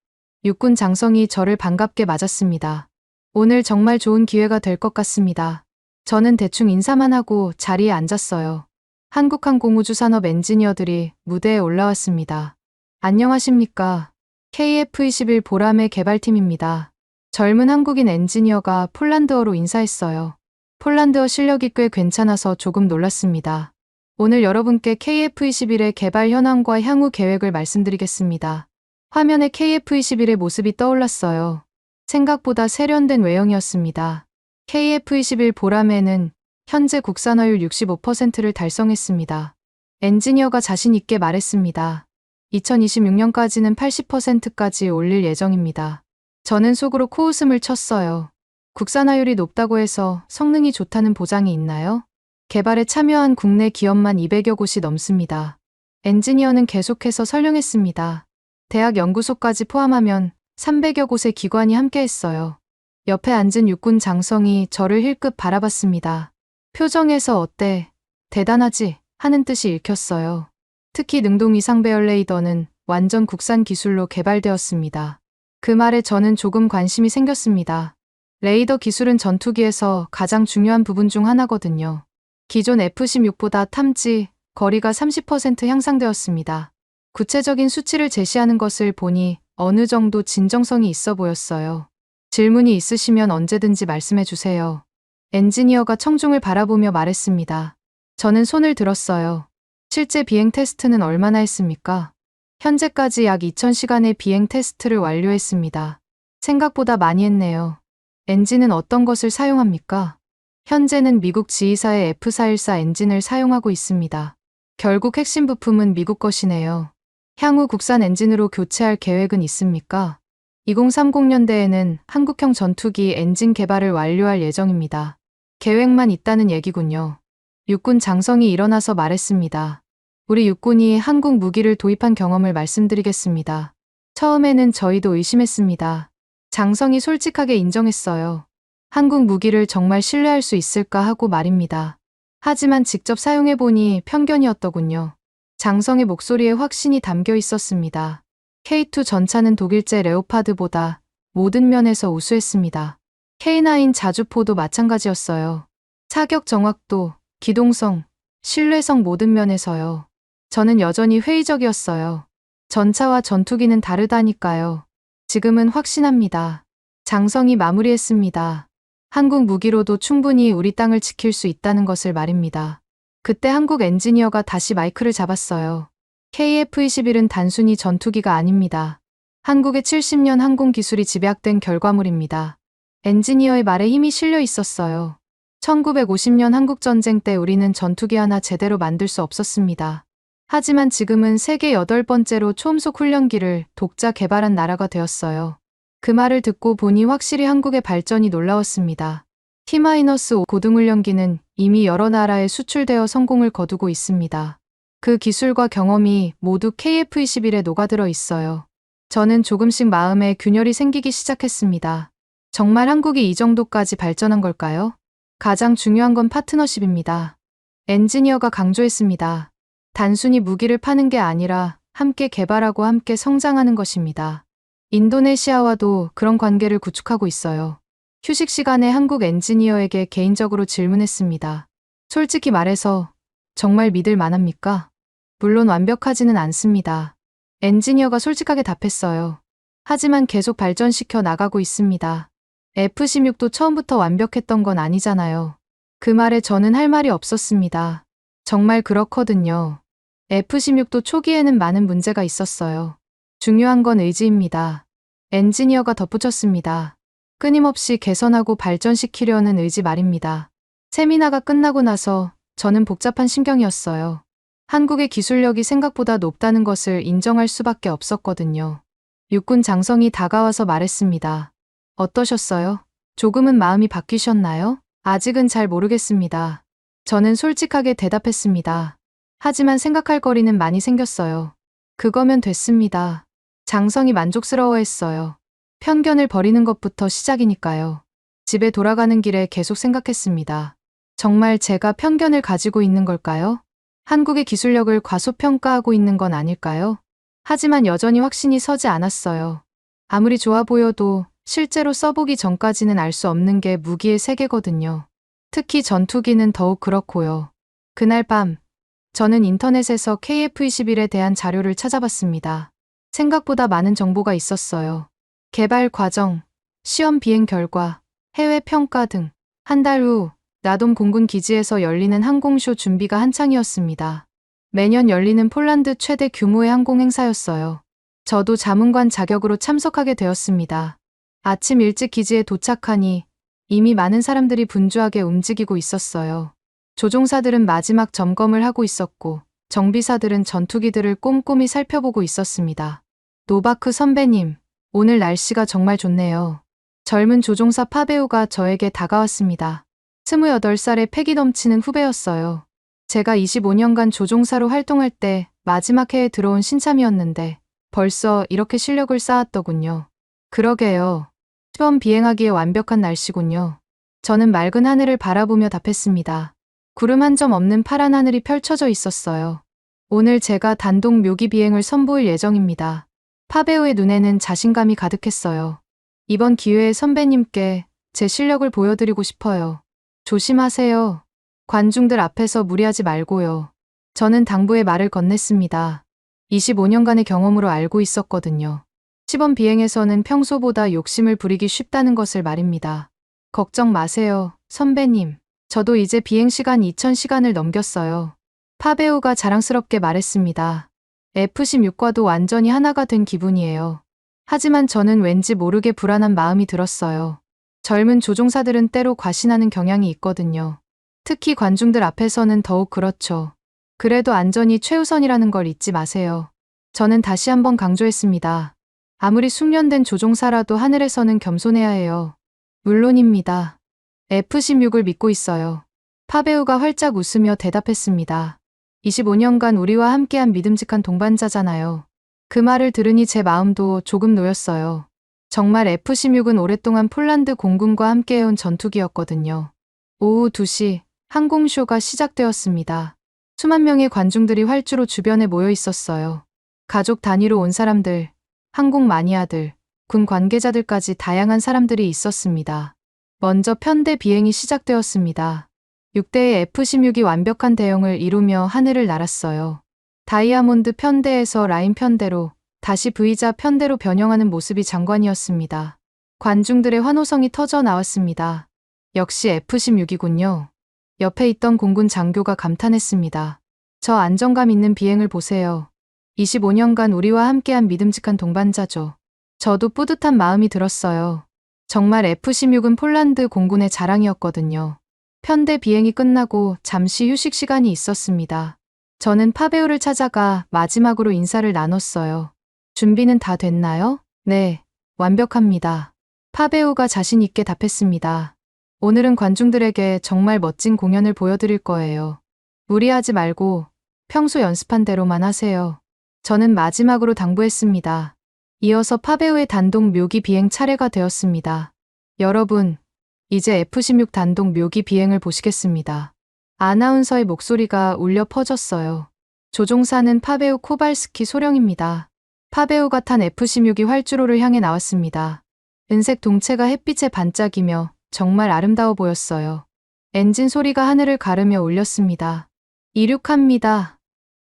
B: 육군 장성이 저를 반갑게 맞았습니다. 오늘 정말 좋은 기회가 될 것 같습니다. 저는 대충 인사만 하고 자리에 앉았어요. 한국항공우주산업 엔지니어들이 무대에 올라왔습니다. 안녕하십니까. KF-21 보람의 개발팀입니다. 젊은 한국인 엔지니어가 폴란드어로 인사했어요. 폴란드어 실력이 꽤 괜찮아서 조금 놀랐습니다. 오늘 여러분께 KF-21의 개발 현황과 향후 계획을 말씀드리겠습니다. 화면에 KF-21의 모습이 떠올랐어요. 생각보다 세련된 외형이었습니다. KF-21 보람에는 현재 국산화율 65%를 달성했습니다. 엔지니어가 자신 있게 말했습니다. 2026년까지는 80%까지 올릴 예정입니다. 저는 속으로 코웃음을 쳤어요. 국산화율이 높다고 해서 성능이 좋다는 보장이 있나요? 개발에 참여한 국내 기업만 200여 곳이 넘습니다. 엔지니어는 계속해서 설명했습니다. 대학 연구소까지 포함하면 300여 곳의 기관이 함께했어요. 옆에 앉은 육군 장성이 저를 힐끗 바라봤습니다. 표정에서 어때? 대단하지? 하는 뜻이 읽혔어요. 특히 능동 위상배열 레이더는 완전 국산 기술로 개발되었습니다. 그 말에 저는 조금 관심이 생겼습니다. 레이더 기술은 전투기에서 가장 중요한 부분 중 하나거든요. 기존 F-16보다 탐지, 거리가 30% 향상되었습니다. 구체적인 수치를 제시하는 것을 보니 어느 정도 진정성이 있어 보였어요. 질문이 있으시면 언제든지 말씀해 주세요. 엔지니어가 청중을 바라보며 말했습니다. 저는 손을 들었어요. 실제 비행 테스트는 얼마나 했습니까? 현재까지 약 2000시간의 비행 테스트를 완료했습니다. 생각보다 많이 했네요. 엔진은 어떤 것을 사용합니까? 현재는 미국 지휘사의 F414 엔진을 사용하고 있습니다. 결국 핵심 부품은 미국 것이네요. 향후 국산 엔진으로 교체할 계획은 있습니까? 2030년대에는 한국형 전투기 엔진 개발을 완료할 예정입니다. 계획만 있다는 얘기군요. 육군 장성이 일어나서 말했습니다. 우리 육군이 한국 무기를 도입한 경험을 말씀드리겠습니다. 처음에는 저희도 의심했습니다. 장성이 솔직하게 인정했어요. 한국 무기를 정말 신뢰할 수 있을까 하고 말입니다. 하지만 직접 사용해보니 편견이었더군요. 장성의 목소리에 확신이 담겨 있었습니다. K2 전차는 독일제 레오파드보다 모든 면에서 우수했습니다. K9 자주포도 마찬가지였어요. 사격 정확도, 기동성, 신뢰성 모든 면에서요. 저는 여전히 회의적이었어요. 전차와 전투기는 다르다니까요. 지금은 확신합니다. 장성이 마무리했습니다. 한국 무기로도 충분히 우리 땅을 지킬 수 있다는 것을 말입니다. 그때 한국 엔지니어가 다시 마이크를 잡았어요. KF-21은 단순히 전투기가 아닙니다. 한국의 70년 항공기술이 집약된 결과물입니다. 엔지니어의 말에 힘이 실려 있었어요. 1950년 한국전쟁 때 우리는 전투기 하나 제대로 만들 수 없었습니다. 하지만 지금은 세계 8번째로 초음속 훈련기를 독자 개발한 나라가 되었어요. 그 말을 듣고 보니 확실히 한국의 발전이 놀라웠습니다. T-5 고등훈련기는 이미 여러 나라에 수출되어 성공을 거두고 있습니다. 그 기술과 경험이 모두 KF-21에 녹아들어 있어요. 저는 조금씩 마음에 균열이 생기기 시작했습니다. 정말 한국이 이 정도까지 발전한 걸까요? 가장 중요한 건 파트너십입니다. 엔지니어가 강조했습니다. 단순히 무기를 파는 게 아니라 함께 개발하고 함께 성장하는 것입니다. 인도네시아와도 그런 관계를 구축하고 있어요. 휴식 시간에 한국 엔지니어에게 개인적으로 질문했습니다. 솔직히 말해서 정말 믿을 만합니까? 물론 완벽하지는 않습니다. 엔지니어가 솔직하게 답했어요. 하지만 계속 발전시켜 나가고 있습니다. F-16도 처음부터 완벽했던 건 아니잖아요. 그 말에 저는 할 말이 없었습니다. 정말 그렇거든요. F-16도 초기에는 많은 문제가 있었어요. 중요한 건 의지입니다. 엔지니어가 덧붙였습니다. 끊임없이 개선하고 발전시키려는 의지 말입니다. 세미나가 끝나고 나서 저는 복잡한 심경이었어요. 한국의 기술력이 생각보다 높다는 것을 인정할 수밖에 없었거든요. 육군 장성이 다가와서 말했습니다. 어떠셨어요? 조금은 마음이 바뀌셨나요? 아직은 잘 모르겠습니다. 저는 솔직하게 대답했습니다. 하지만 생각할 거리는 많이 생겼어요. 그거면 됐습니다. 장성이 만족스러워했어요. 편견을 버리는 것부터 시작이니까요. 집에 돌아가는 길에 계속 생각했습니다. 정말 제가 편견을 가지고 있는 걸까요? 한국의 기술력을 과소평가하고 있는 건 아닐까요? 하지만 여전히 확신이 서지 않았어요. 아무리 좋아 보여도 실제로 써보기 전까지는 알 수 없는 게 무기의 세계거든요. 특히 전투기는 더욱 그렇고요. 그날 밤, 저는 인터넷에서 KF-21에 대한 자료를 찾아봤습니다. 생각보다 많은 정보가 있었어요. 개발 과정, 시험 비행 결과, 해외 평가 등. 한 달 후, 나돔 공군 기지에서 열리는 항공쇼 준비가 한창이었습니다. 매년 열리는 폴란드 최대 규모의 항공 행사였어요. 저도 자문관 자격으로 참석하게 되었습니다. 아침 일찍 기지에 도착하니 이미 많은 사람들이 분주하게 움직이고 있었어요. 조종사들은 마지막 점검을 하고 있었고, 정비사들은 전투기들을 꼼꼼히 살펴보고 있었습니다. 노바크 선배님, 오늘 날씨가 정말 좋네요. 젊은 조종사 파베오가 저에게 다가왔습니다. 28살의 패기 넘치는 후배였어요. 제가 25년간 조종사로 활동할 때 마지막 해에 들어온 신참이었는데 벌써 이렇게 실력을 쌓았더군요. 그러게요. 시범 비행하기에 완벽한 날씨군요. 저는 맑은 하늘을 바라보며 답했습니다. 구름 한 점 없는 파란 하늘이 펼쳐져 있었어요. 오늘 제가 단독 묘기 비행을 선보일 예정입니다. 파베오의 눈에는 자신감이 가득했어요. 이번 기회에 선배님께 제 실력을 보여드리고 싶어요. 조심하세요. 관중들 앞에서 무리하지 말고요. 저는 당부의 말을 건넸습니다. 25년간의 경험으로 알고 있었거든요. 시범 비행에서는 평소보다 욕심을 부리기 쉽다는 것을 말입니다. 걱정 마세요, 선배님. 저도 이제 비행 시간 2000시간을 넘겼어요. 파베오가 자랑스럽게 말했습니다. F-16과도 완전히 하나가 된 기분이에요. 하지만 저는 왠지 모르게 불안한 마음이 들었어요. 젊은 조종사들은 때로 과신하는 경향이 있거든요. 특히 관중들 앞에서는 더욱 그렇죠. 그래도 안전이 최우선이라는 걸 잊지 마세요. 저는 다시 한번 강조했습니다. 아무리 숙련된 조종사라도 하늘에서는 겸손해야 해요. 물론입니다. F-16을 믿고 있어요. 파베우가 활짝 웃으며 대답했습니다. 25년간 우리와 함께한 믿음직한 동반자잖아요. 그 말을 들으니 제 마음도 조금 놓였어요. 정말 F-16은 오랫동안 폴란드 공군과 함께해온 전투기였거든요. 오후 2시 항공쇼가 시작되었습니다. 수만 명의 관중들이 활주로 주변에 모여 있었어요. 가족 단위로 온 사람들, 항공 마니아들, 군 관계자들까지 다양한 사람들이 있었습니다. 먼저 편대 비행이 시작되었습니다. 6대의 F-16이 완벽한 대형을 이루며 하늘을 날았어요. 다이아몬드 편대에서 라인 편대로, 다시 V자 편대로 변형하는 모습이 장관이었습니다. 관중들의 환호성이 터져 나왔습니다. 역시 F-16이군요. 옆에 있던 공군 장교가 감탄했습니다. 저 안정감 있는 비행을 보세요. 25년간 우리와 함께한 믿음직한 동반자죠. 저도 뿌듯한 마음이 들었어요. 정말 F-16은 폴란드 공군의 자랑이었거든요. 편대 비행이 끝나고 잠시 휴식 시간이 있었습니다. 저는 파베오를 찾아가 마지막으로 인사를 나눴어요. 준비는 다 됐나요? 네, 완벽합니다. 파베오가 자신 있게 답했습니다. 오늘은 관중들에게 정말 멋진 공연을 보여드릴 거예요. 무리하지 말고 평소 연습한 대로만 하세요. 저는 마지막으로 당부했습니다. 이어서 파베오의 단독 묘기 비행 차례가 되었습니다. 여러분, 이제 F-16 단독 묘기 비행을 보시겠습니다. 아나운서의 목소리가 울려 퍼졌어요. 조종사는 파베오 코발스키 소령입니다. 파베오가 탄 F-16이 활주로를 향해 나왔습니다. 은색 동체가 햇빛에 반짝이며 정말 아름다워 보였어요. 엔진 소리가 하늘을 가르며 울렸습니다. 이륙합니다.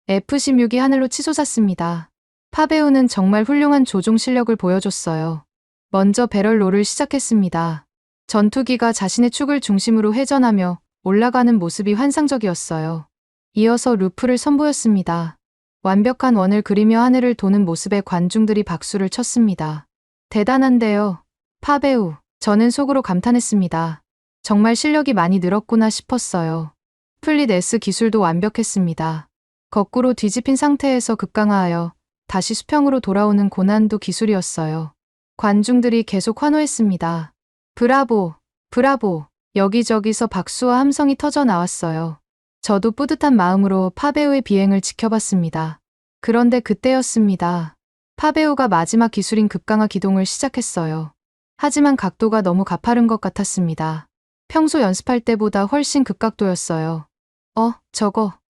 B: F-16이 하늘로 치솟았습니다. 파베오는 정말 훌륭한 조종 실력을 보여줬어요. 먼저 배럴로를 시작했습니다. 전투기가 자신의 축을 중심으로 회전하며 올라가는 모습이 환상적이었어요. 이어서 루프를 선보였습니다. 완벽한 원을 그리며 하늘을 도는 모습에 관중들이 박수를 쳤습니다. 대단한데요. 파베우, 저는 속으로 감탄했습니다. 정말 실력이 많이 늘었구나 싶었어요. 플릿 S 기술도 완벽했습니다. 거꾸로 뒤집힌 상태에서 급강하하여 다시 수평으로 돌아오는 고난도 기술이었어요. 관중들이 계속 환호했습니다. 브라보, 브라보. 여기저기서 박수와 함성이 터져 나왔어요. 저도 뿌듯한 마음으로 파베우의 비행을 지켜봤습니다. 그런데 그때였습니다. 파베우가 마지막 기술인 급강하 기동을 시작했어요. 하지만 각도가 너무 가파른 것 같았습니다. 평소 연습할 때보다 훨씬 급각도였어요.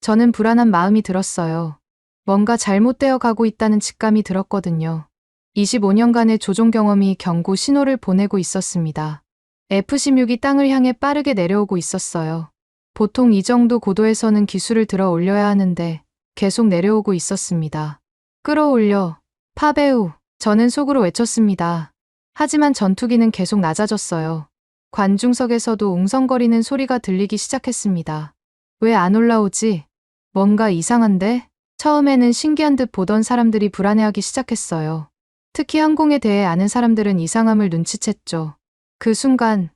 B: 저는 불안한 마음이 들었어요. 뭔가 잘못되어 가고 있다는 직감이 들었거든요. 25년간의 조종 경험이 경고 신호를 보내고 있었습니다. F-16이 땅을 향해 빠르게 내려오고 있었어요. 보통 이 정도 고도에서는 기술을 들어 올려야 하는데 계속 내려오고 있었습니다. 끌어올려, 파베우, 저는 속으로 외쳤습니다. 하지만 전투기는 계속 낮아졌어요. 관중석에서도 웅성거리는 소리가 들리기 시작했습니다. 왜 안 올라오지? 뭔가 이상한데? 처음에는 신기한 듯 보던 사람들이 불안해하기 시작했어요. 특히 항공에 대해 아는 사람들은 이상함을 눈치챘죠. 그 순간,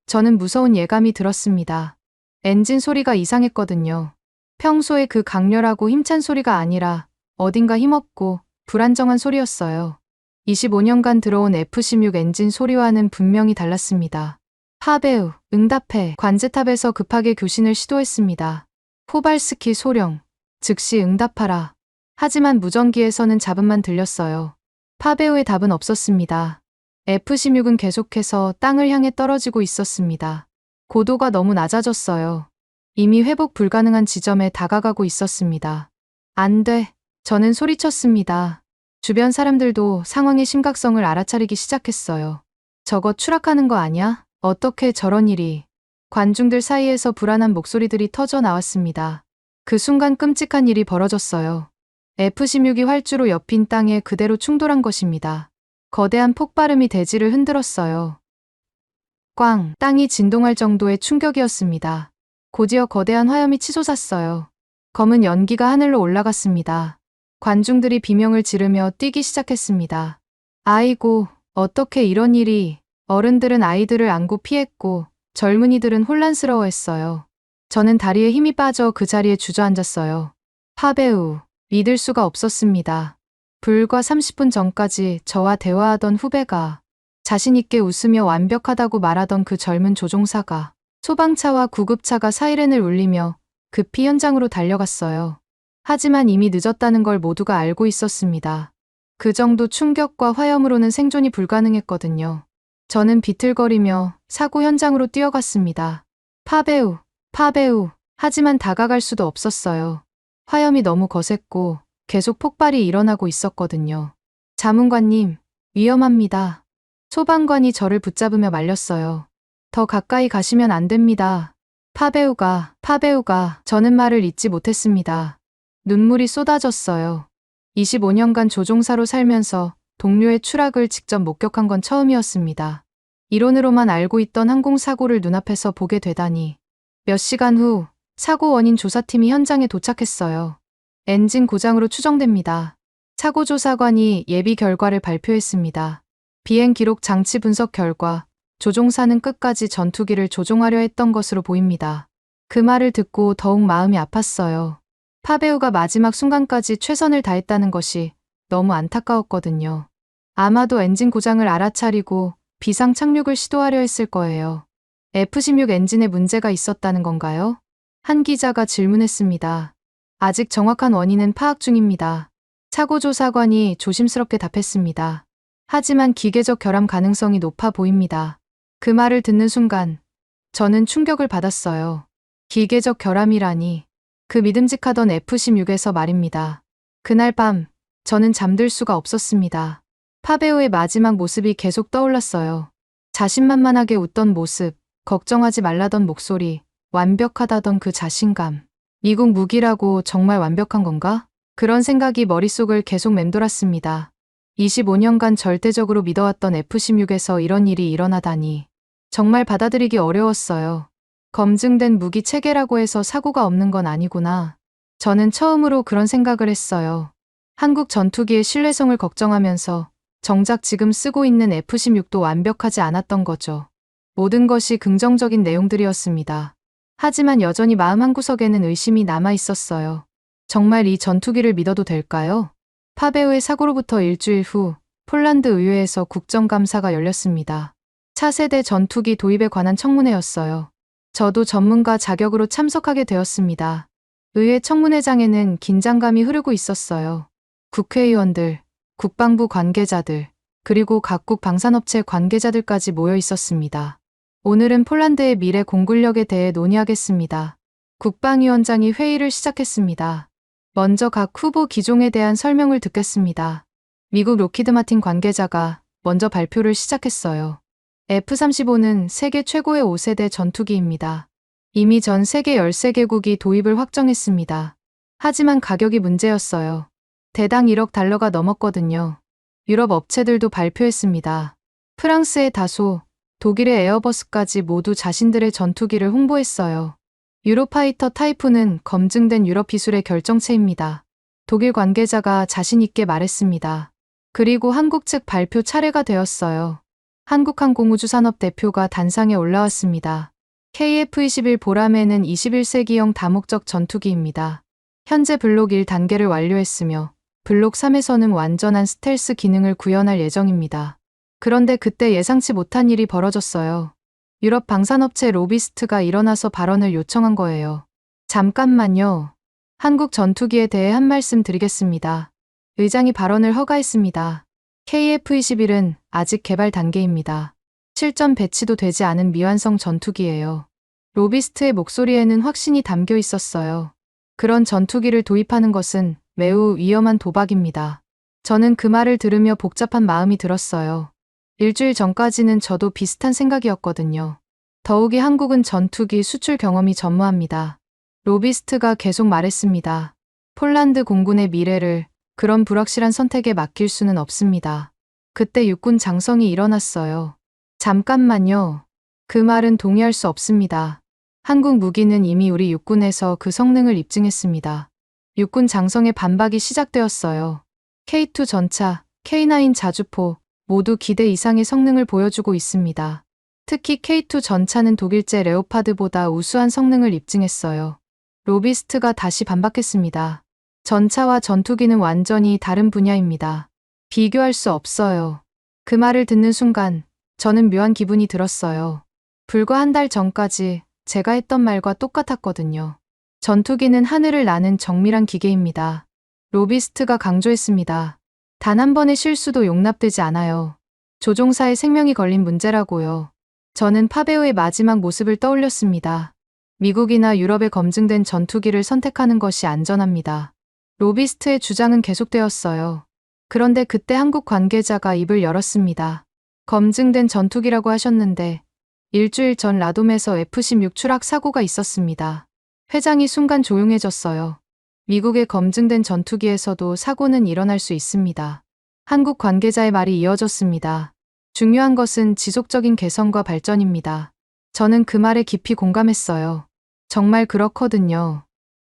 B: 저는 무서운 예감이 들었습니다. 엔진 소리가 이상했거든요. 평소에 그 강렬하고 힘찬 소리가 아니라 어딘가 힘없고 불안정한 소리였어요. 25년간 들어온 F-16 엔진 소리와는 분명히 달랐습니다. 파베우, 응답해. 관제탑에서 급하게 교신을 시도했습니다. 포발스키 소령, 즉시 응답하라. 하지만 무전기에서는 잡음만 들렸어요. 파베우의 답은 없었습니다. F-16은 계속해서 땅을 향해 떨어지고 있었습니다. 고도가 너무 낮아졌어요. 이미 회복 불가능한 지점에 다가가고 있었습니다. 안 돼. 저는 소리쳤습니다. 주변 사람들도 상황의 심각성을 알아차리기 시작했어요. 저거 추락하는 거 아니야? 어떻게 저런 일이? 관중들 사이에서 불안한 목소리들이 터져 나왔습니다. 그 순간 끔찍한 일이 벌어졌어요. F-16이 활주로 옆인 땅에 그대로 충돌한 것입니다. 거대한 폭발음이 대지를 흔들었어요. 꽝! 땅이 진동할 정도의 충격이었습니다. 곧이어 거대한 화염이 치솟았어요. 검은 연기가 하늘로 올라갔습니다. 관중들이 비명을 지르며 뛰기 시작했습니다. 아이고, 어떻게 이런 일이... 어른들은 아이들을 안고 피했고 젊은이들은 혼란스러워했어요. 저는 다리에 힘이 빠져 그 자리에 주저앉았어요. 파베우, 믿을 수가 없었습니다. 불과 30분 전까지 저와 대화하던 후배가 자신있게 웃으며 완벽하다고 말하던 그 젊은 조종사가 소방차와 구급차가 사이렌을 울리며 급히 현장으로 달려갔어요. 하지만 이미 늦었다는 걸 모두가 알고 있었습니다. 그 정도 충격과 화염으로는 생존이 불가능했거든요. 저는 비틀거리며 사고 현장으로 뛰어갔습니다. 파베우, 파베우. 하지만 다가갈 수도 없었어요. 화염이 너무 거셌고 계속 폭발이 일어나고 있었거든요. 자문관님, 위험합니다. 소방관이 저를 붙잡으며 말렸어요. 더 가까이 가시면 안 됩니다. 파베우가, 저는 말을 잇지 못했습니다. 눈물이 쏟아졌어요. 25년간 조종사로 살면서 동료의 추락을 직접 목격한 건 처음이었습니다. 이론으로만 알고 있던 항공사고를 눈앞에서 보게 되다니. 몇 시간 후 사고 원인 조사팀이 현장에 도착했어요. 엔진 고장으로 추정됩니다. 사고조사관이 예비 결과를 발표했습니다. 비행 기록 장치 분석 결과 조종사는 끝까지 전투기를 조종하려 했던 것으로 보입니다. 그 말을 듣고 더욱 마음이 아팠어요. 파베우가 마지막 순간까지 최선을 다했다는 것이 너무 안타까웠거든요. 아마도 엔진 고장을 알아차리고 비상 착륙을 시도하려 했을 거예요. F-16 엔진에 문제가 있었다는 건가요? 한 기자가 질문했습니다. 아직 정확한 원인은 파악 중입니다. 사고조사관이 조심스럽게 답했습니다. 하지만 기계적 결함 가능성이 높아 보입니다. 그 말을 듣는 순간 저는 충격을 받았어요. 기계적 결함이라니. 그 믿음직하던 F-16에서 말입니다. 그날 밤 저는 잠들 수가 없었습니다. 파베우의 마지막 모습이 계속 떠올랐어요. 자신만만하게 웃던 모습, 걱정하지 말라던 목소리, 완벽하다던 그 자신감. 미국 무기라고 정말 완벽한 건가? 그런 생각이 머릿속을 계속 맴돌았습니다. 25년간 절대적으로 믿어왔던 F-16에서 이런 일이 일어나다니. 정말 받아들이기 어려웠어요. 검증된 무기 체계라고 해서 사고가 없는 건 아니구나. 저는 처음으로 그런 생각을 했어요. 한국 전투기의 신뢰성을 걱정하면서 정작 지금 쓰고 있는 F-16도 완벽하지 않았던 거죠. 모든 것이 긍정적인 내용들이었습니다. 하지만 여전히 마음 한구석에는 의심이 남아 있었어요. 정말 이 전투기를 믿어도 될까요? 파베우의 사고로부터 일주일 후 폴란드 의회에서 국정감사가 열렸습니다. 차세대 전투기 도입에 관한 청문회였어요. 저도 전문가 자격으로 참석하게 되었습니다. 의회 청문회장에는 긴장감이 흐르고 있었어요. 국회의원들, 국방부 관계자들, 그리고 각국 방산업체 관계자들까지 모여 있었습니다. 오늘은 폴란드의 미래 공군력에 대해 논의하겠습니다. 국방위원장이 회의를 시작했습니다. 먼저 각 후보 기종에 대한 설명을 듣겠습니다. 미국 로키드 마틴 관계자가 먼저 발표를 시작했어요. F-35는 세계 최고의 5세대 전투기입니다. 이미 전 세계 13개국이 도입을 확정했습니다. 하지만 가격이 문제였어요. 대당 1억 달러가 넘었거든요. 유럽 업체들도 발표했습니다. 프랑스의 다소, 독일의 에어버스까지 모두 자신들의 전투기를 홍보했어요. 유로파이터 타이푼은 검증된 유럽 기술의 결정체입니다. 독일 관계자가 자신 있게 말했습니다. 그리고 한국 측 발표 차례가 되었어요. 한국항공우주산업 대표가 단상에 올라왔습니다. KF-21 보라매는 21세기형 다목적 전투기입니다. 현재 블록 1단계를 완료했으며 블록 3에서는 완전한 스텔스 기능을 구현할 예정입니다. 그런데 그때 예상치 못한 일이 벌어졌어요. 유럽 방산업체 로비스트가 일어나서 발언을 요청한 거예요. 잠깐만요. 한국 전투기에 대해 한 말씀 드리겠습니다. 의장이 발언을 허가했습니다. KF-21은 아직 개발 단계입니다. 실전 배치도 되지 않은 미완성 전투기예요. 로비스트의 목소리에는 확신이 담겨 있었어요. 그런 전투기를 도입하는 것은 매우 위험한 도박입니다. 저는 그 말을 들으며 복잡한 마음이 들었어요. 일주일 전까지는 저도 비슷한 생각이었거든요. 더욱이 한국은 전투기 수출 경험이 전무합니다. 로비스트가 계속 말했습니다. 폴란드 공군의 미래를 그런 불확실한 선택에 맡길 수는 없습니다. 그때 육군 장성이 일어났어요. 잠깐만요. 그 말은 동의할 수 없습니다. 한국 무기는 이미 우리 육군에서 그 성능을 입증했습니다. 육군 장성의 반박이 시작되었어요. K2 전차, K9 자주포 모두 기대 이상의 성능을 보여주고 있습니다. 특히 K2 전차는 독일제 레오파드보다 우수한 성능을 입증했어요. 로비스트가 다시 반박했습니다. 전차와 전투기는 완전히 다른 분야입니다. 비교할 수 없어요. 그 말을 듣는 순간 저는 묘한 기분이 들었어요. 불과 한 달 전까지 제가 했던 말과 똑같았거든요. 전투기는 하늘을 나는 정밀한 기계입니다. 로비스트가 강조했습니다. 단 한 번의 실수도 용납되지 않아요. 조종사의 생명이 걸린 문제라고요. 저는 파베오의 마지막 모습을 떠올렸습니다. 미국이나 유럽에 검증된 전투기를 선택하는 것이 안전합니다. 로비스트의 주장은 계속되었어요. 그런데 그때 한국 관계자가 입을 열었습니다. 검증된 전투기라고 하셨는데 일주일 전 라돔에서 F-16 추락 사고가 있었습니다. 회장이 순간 조용해졌어요. 미국의 검증된 전투기에서도 사고는 일어날 수 있습니다. 한국 관계자의 말이 이어졌습니다. 중요한 것은 지속적인 개선과 발전입니다. 저는 그 말에 깊이 공감했어요. 정말 그렇거든요.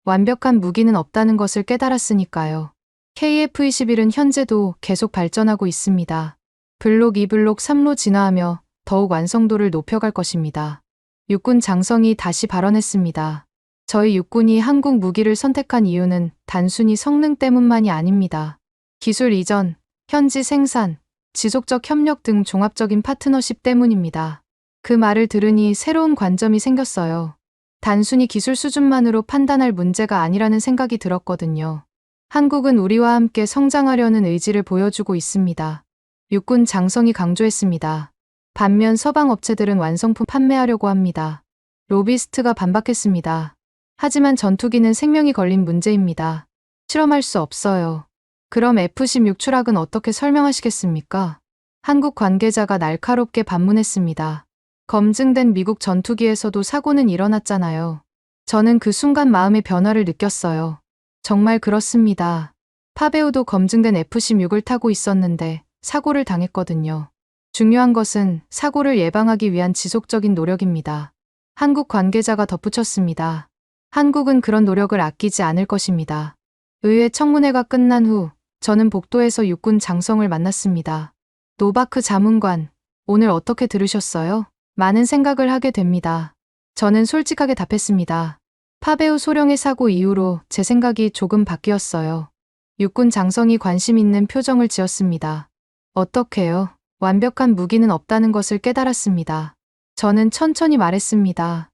B: 완벽한 무기는 없다는 것을 깨달았으니까요. KF-21은 현재도 계속 발전하고 있습니다. 블록 2, 블록 3로 진화하며 더욱 완성도를 높여갈 것입니다. 육군 장성이 다시 발언했습니다. 저희 육군이 한국 무기를 선택한 이유는 단순히 성능 때문만이 아닙니다. 기술 이전, 현지 생산, 지속적 협력 등 종합적인 파트너십 때문입니다. 그 말을 들으니 새로운 관점이 생겼어요. 단순히 기술 수준만으로 판단할 문제가 아니라는 생각이 들었거든요. 한국은 우리와 함께 성장하려는 의지를 보여주고 있습니다. 육군 장성이 강조했습니다. 반면 서방 업체들은 완성품 판매하려고 합니다. 로비스트가 반박했습니다. 하지만 전투기는 생명이 걸린 문제입니다. 실험할 수 없어요. 그럼 F-16 추락은 어떻게 설명하시겠습니까? 한국 관계자가 날카롭게 반문했습니다. 검증된 미국 전투기에서도 사고는 일어났잖아요. 저는 그 순간 마음의 변화를 느꼈어요. 정말 그렇습니다. 파베오도 검증된 F-16을 타고 있었는데 사고를 당했거든요. 중요한 것은 사고를 예방하기 위한 지속적인 노력입니다. 한국 관계자가 덧붙였습니다. 한국은 그런 노력을 아끼지 않을 것입니다. 의회 청문회가 끝난 후 저는 복도에서 육군 장성을 만났습니다. 노바크 자문관, 오늘 어떻게 들으셨어요? 많은 생각을 하게 됩니다. 저는 솔직하게 답했습니다. 파베오 소령의 사고 이후로 제 생각이 조금 바뀌었어요. 육군 장성이 관심 있는 표정을 지었습니다. 어떻게요? 완벽한 무기는 없다는 것을 깨달았습니다. 저는 천천히 말했습니다.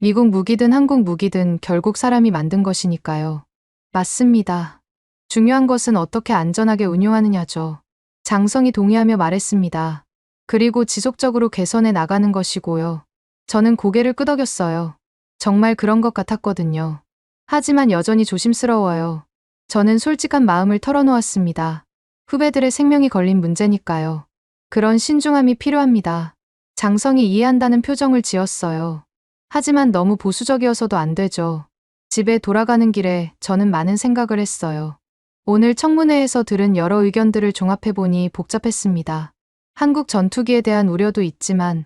B: 미국 무기든 한국 무기든 결국 사람이 만든 것이니까요. 맞습니다. 중요한 것은 어떻게 안전하게 운용하느냐죠. 장성이 동의하며 말했습니다. 그리고 지속적으로 개선해 나가는 것이고요. 저는 고개를 끄덕였어요. 정말 그런 것 같았거든요. 하지만 여전히 조심스러워요. 저는 솔직한 마음을 털어놓았습니다. 후배들의 생명이 걸린 문제니까요. 그런 신중함이 필요합니다. 장성이 이해한다는 표정을 지었어요. 하지만 너무 보수적이어서도 안 되죠. 집에 돌아가는 길에 저는 많은 생각을 했어요. 오늘 청문회에서 들은 여러 의견들을 종합해보니 복잡했습니다. 한국 전투기에 대한 우려도 있지만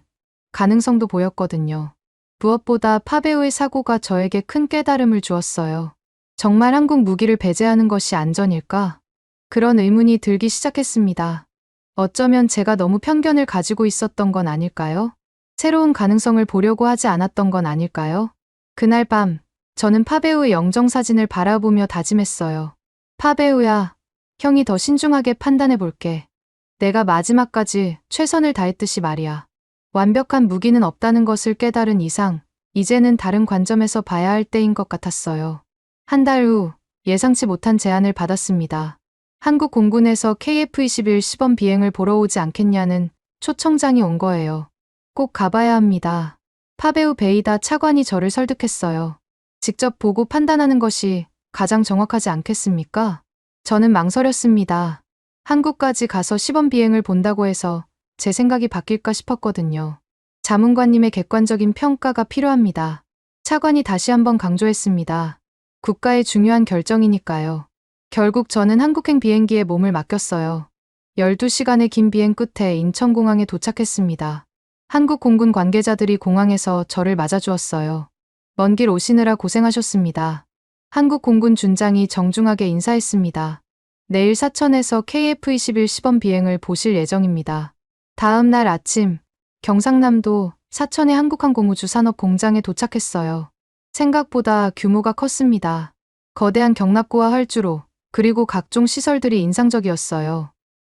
B: 가능성도 보였거든요. 무엇보다 파베오의 사고가 저에게 큰 깨달음을 주었어요. 정말 한국 무기를 배제하는 것이 안전일까? 그런 의문이 들기 시작했습니다. 어쩌면 제가 너무 편견을 가지고 있었던 건 아닐까요? 새로운 가능성을 보려고 하지 않았던 건 아닐까요? 그날 밤, 저는 파베오의 영정사진을 바라보며 다짐했어요. 파베오야, 형이 더 신중하게 판단해 볼게. 내가 마지막까지 최선을 다했듯이 말이야. 완벽한 무기는 없다는 것을 깨달은 이상, 이제는 다른 관점에서 봐야 할 때인 것 같았어요. 한 달 후, 예상치 못한 제안을 받았습니다. 한국 공군에서 KF-21 시범 비행을 보러 오지 않겠냐는 초청장이 온 거예요. 꼭 가봐야 합니다. 파베오 베이다 차관이 저를 설득했어요. 직접 보고 판단하는 것이 가장 정확하지 않겠습니까? 저는 망설였습니다. 한국까지 가서 시범 비행을 본다고 해서 제 생각이 바뀔까 싶었거든요. 자문관님의 객관적인 평가가 필요합니다. 차관이 다시 한번 강조했습니다. 국가의 중요한 결정이니까요. 결국 저는 한국행 비행기에 몸을 맡겼어요. 12시간의 긴 비행 끝에 인천공항에 도착했습니다. 한국 공군 관계자들이 공항에서 저를 맞아주었어요. 먼 길 오시느라 고생하셨습니다. 한국 공군 준장이 정중하게 인사했습니다. 내일 사천에서 KF-21 시범 비행을 보실 예정입니다. 다음 날 아침, 경상남도 사천의 한국항공우주 산업공장에 도착했어요. 생각보다 규모가 컸습니다. 거대한 경납고와 활주로, 그리고 각종 시설들이 인상적이었어요.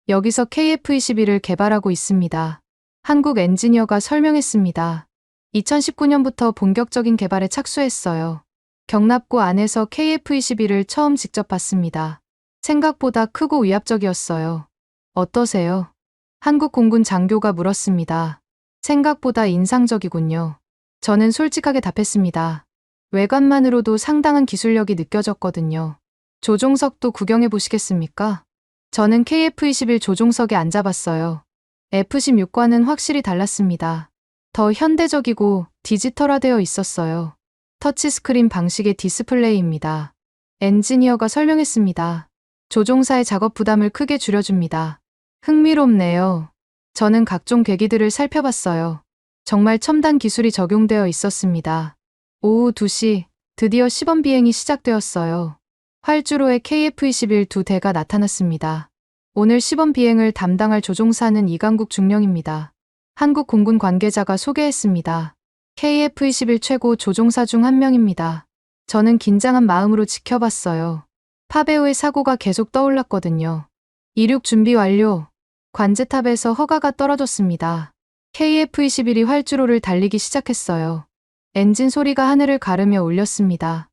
B: 여기서 KF-21을 개발하고 있습니다. 한국 엔지니어가 설명했습니다. 2019년부터 본격적인 개발에 착수했어요. 경납고 안에서 KF-21을 처음 직접 봤습니다. 생각보다 크고 위압적이었어요. 어떠세요? 한국 공군 장교가 물었습니다. 생각보다 인상적이군요. 저는 솔직하게 답했습니다. 외관만으로도 상당한 기술력이 느껴졌거든요. 조종석도 구경해 보시겠습니까? 저는 KF-21 조종석에 앉아봤어요. F-16과는 확실히 달랐습니다. 더 현대적이고 디지털화되어 있었어요. 터치스크린 방식의 디스플레이입니다. 엔지니어가 설명했습니다. 조종사의 작업 부담을 크게 줄여줍니다. 흥미롭네요. 저는 각종 계기들을 살펴봤어요. 정말 첨단 기술이 적용되어 있었습니다. 오후 2시, 드디어 시범 비행이 시작되었어요. 활주로에 KF-21 두 대가 나타났습니다. 오늘 시범 비행을 담당할 조종사는 이강국 중령입니다. 한국 공군 관계자가 소개했습니다. KF-21 최고 조종사 중 한 명입니다. 저는 긴장한 마음으로 지켜봤어요. 파베오의 사고가 계속 떠올랐거든요. 이륙 준비 완료. 관제탑에서 허가가 떨어졌습니다. KF-21이 활주로를 달리기 시작했어요. 엔진 소리가 하늘을 가르며 울렸습니다.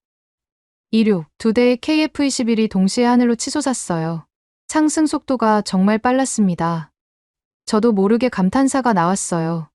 B: 이륙, 두 대의 KF-21이 동시에 하늘로 치솟았어요. 상승 속도가 정말 빨랐습니다. 저도 모르게 감탄사가 나왔어요.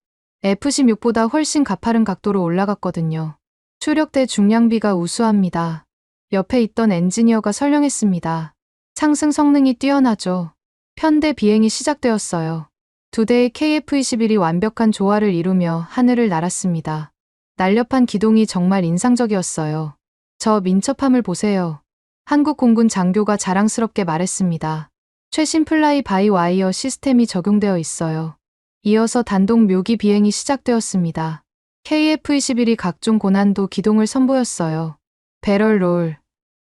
B: F-16보다 훨씬 가파른 각도로 올라갔거든요. 추력대 중량비가 우수합니다. 옆에 있던 엔지니어가 설명했습니다. 상승 성능이 뛰어나죠. 편대 비행이 시작되었어요. 두 대의 KF-21이 완벽한 조화를 이루며 하늘을 날았습니다. 날렵한 기동이 정말 인상적이었어요. 저 민첩함을 보세요. 한국 공군 장교가 자랑스럽게 말했습니다. 최신 플라이 바이 와이어 시스템이 적용되어 있어요. 이어서 단독 묘기 비행이 시작되었습니다. KF-21이 각종 고난도 기동을 선보였어요. 배럴 롤,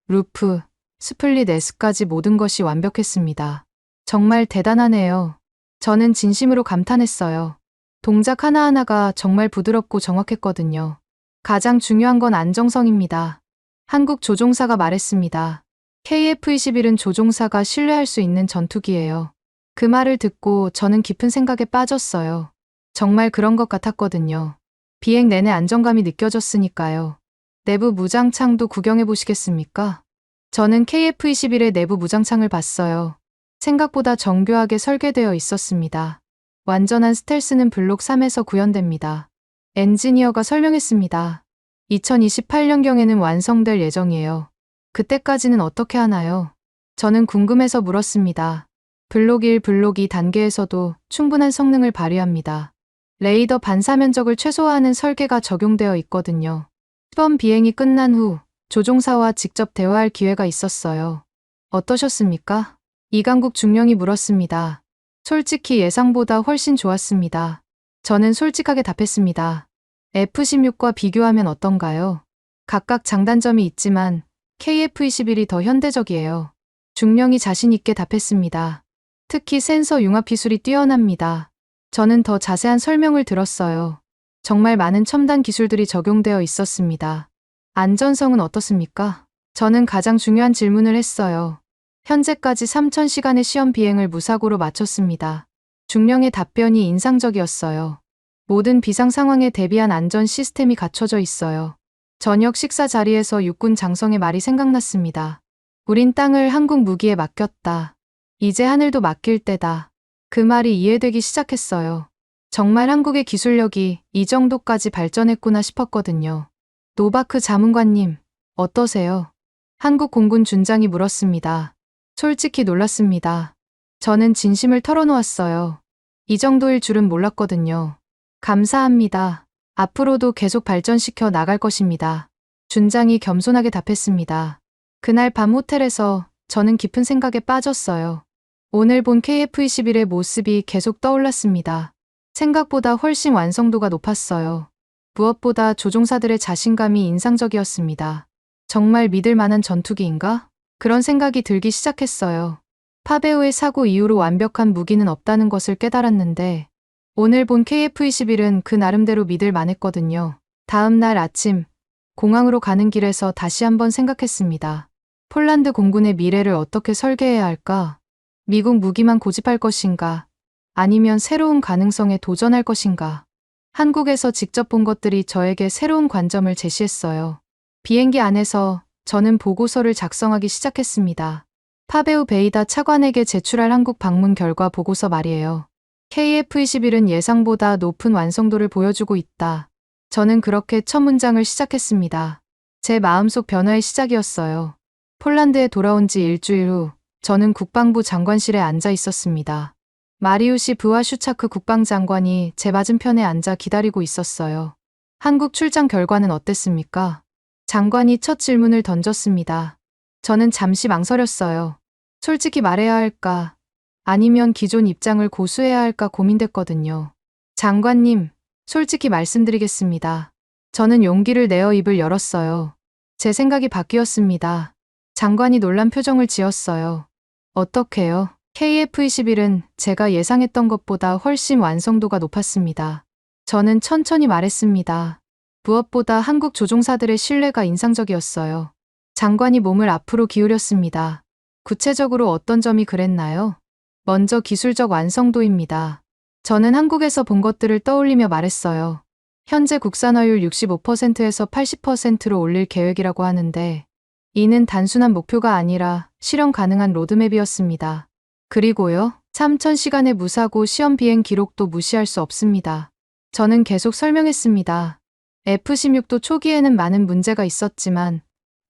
B: 루프, 스플릿 S까지 모든 것이 완벽했습니다. 정말 대단하네요. 저는 진심으로 감탄했어요. 동작 하나하나가 정말 부드럽고 정확했거든요. 가장 중요한 건 안정성입니다. 한국 조종사가 말했습니다. KF-21은 조종사가 신뢰할 수 있는 전투기예요. 그 말을 듣고 저는 깊은 생각에 빠졌어요. 정말 그런 것 같았거든요. 비행 내내 안정감이 느껴졌으니까요. 내부 무장창도 구경해 보시겠습니까? 저는 KF-21의 내부 무장창을 봤어요. 생각보다 정교하게 설계되어 있었습니다. 완전한 스텔스는 블록 3에서 구현됩니다. 엔지니어가 설명했습니다. 2028년경에는 완성될 예정이에요. 그때까지는 어떻게 하나요? 저는 궁금해서 물었습니다. 블록 1, 블록 2 단계에서도 충분한 성능을 발휘합니다. 레이더 반사 면적을 최소화하는 설계가 적용되어 있거든요. 시범 비행이 끝난 후 조종사와 직접 대화할 기회가 있었어요. 어떠셨습니까? 이강국 중령이 물었습니다. 솔직히 예상보다 훨씬 좋았습니다. 저는 솔직하게 답했습니다. F-16과 비교하면 어떤가요? 각각 장단점이 있지만 KF-21이 더 현대적이에요. 중령이 자신 있게 답했습니다. 특히 센서 융합 기술이 뛰어납니다. 저는 더 자세한 설명을 들었어요. 정말 많은 첨단 기술들이 적용되어 있었습니다. 안전성은 어떻습니까? 저는 가장 중요한 질문을 했어요. 현재까지 3000시간의 시험 비행을 무사고로 마쳤습니다. 중령의 답변이 인상적이었어요. 모든 비상 상황에 대비한 안전 시스템이 갖춰져 있어요. 저녁 식사 자리에서 육군 장성의 말이 생각났습니다. 우린 땅을 한국 무기에 맡겼다. 이제 하늘도 맡길 때다. 그 말이 이해되기 시작했어요. 정말 한국의 기술력이 이 정도까지 발전했구나 싶었거든요. 노바크 자문관님, 어떠세요? 한국 공군 준장이 물었습니다. 솔직히 놀랐습니다. 저는 진심을 털어놓았어요. 이 정도일 줄은 몰랐거든요. 감사합니다. 앞으로도 계속 발전시켜 나갈 것입니다. 준장이 겸손하게 답했습니다. 그날 밤 호텔에서 저는 깊은 생각에 빠졌어요. 오늘 본 KF-21의 모습이 계속 떠올랐습니다. 생각보다 훨씬 완성도가 높았어요. 무엇보다 조종사들의 자신감이 인상적이었습니다. 정말 믿을 만한 전투기인가? 그런 생각이 들기 시작했어요. 파베오의 사고 이후로 완벽한 무기는 없다는 것을 깨달았는데 오늘 본 KF-21은 그 나름대로 믿을 만했거든요. 다음 날 아침 공항으로 가는 길에서 다시 한번 생각했습니다. 폴란드 공군의 미래를 어떻게 설계해야 할까? 미국 무기만 고집할 것인가? 아니면 새로운 가능성에 도전할 것인가? 한국에서 직접 본 것들이 저에게 새로운 관점을 제시했어요. 비행기 안에서 저는 보고서를 작성하기 시작했습니다. 파베우 베이다 차관에게 제출할 한국 방문 결과 보고서 말이에요. KF-21은 예상보다 높은 완성도를 보여주고 있다. 저는 그렇게 첫 문장을 시작했습니다. 제 마음속 변화의 시작이었어요. 폴란드에 돌아온 지 일주일 후 저는 국방부 장관실에 앉아 있었습니다. 마리우시 브와슈차크 국방장관이 제 맞은편에 앉아 기다리고 있었어요. 한국 출장 결과는 어땠습니까? 장관이 첫 질문을 던졌습니다. 저는 잠시 망설였어요. 솔직히 말해야 할까? 아니면 기존 입장을 고수해야 할까 고민됐거든요. 장관님, 솔직히 말씀드리겠습니다. 저는 용기를 내어 입을 열었어요. 제 생각이 바뀌었습니다. 장관이 놀란 표정을 지었어요. 어떻게요? KF-21은 제가 예상했던 것보다 훨씬 완성도가 높았습니다. 저는 천천히 말했습니다. 무엇보다 한국 조종사들의 신뢰가 인상적이었어요. 장관이 몸을 앞으로 기울였습니다. 구체적으로 어떤 점이 그랬나요? 먼저 기술적 완성도입니다. 저는 한국에서 본 것들을 떠올리며 말했어요. 현재 국산화율 65%에서 80%로 올릴 계획이라고 하는데 이는 단순한 목표가 아니라 실현 가능한 로드맵이었습니다. 그리고요, 3000시간의 무사고 시험 비행 기록도 무시할 수 없습니다. 저는 계속 설명했습니다. F-16도 초기에는 많은 문제가 있었지만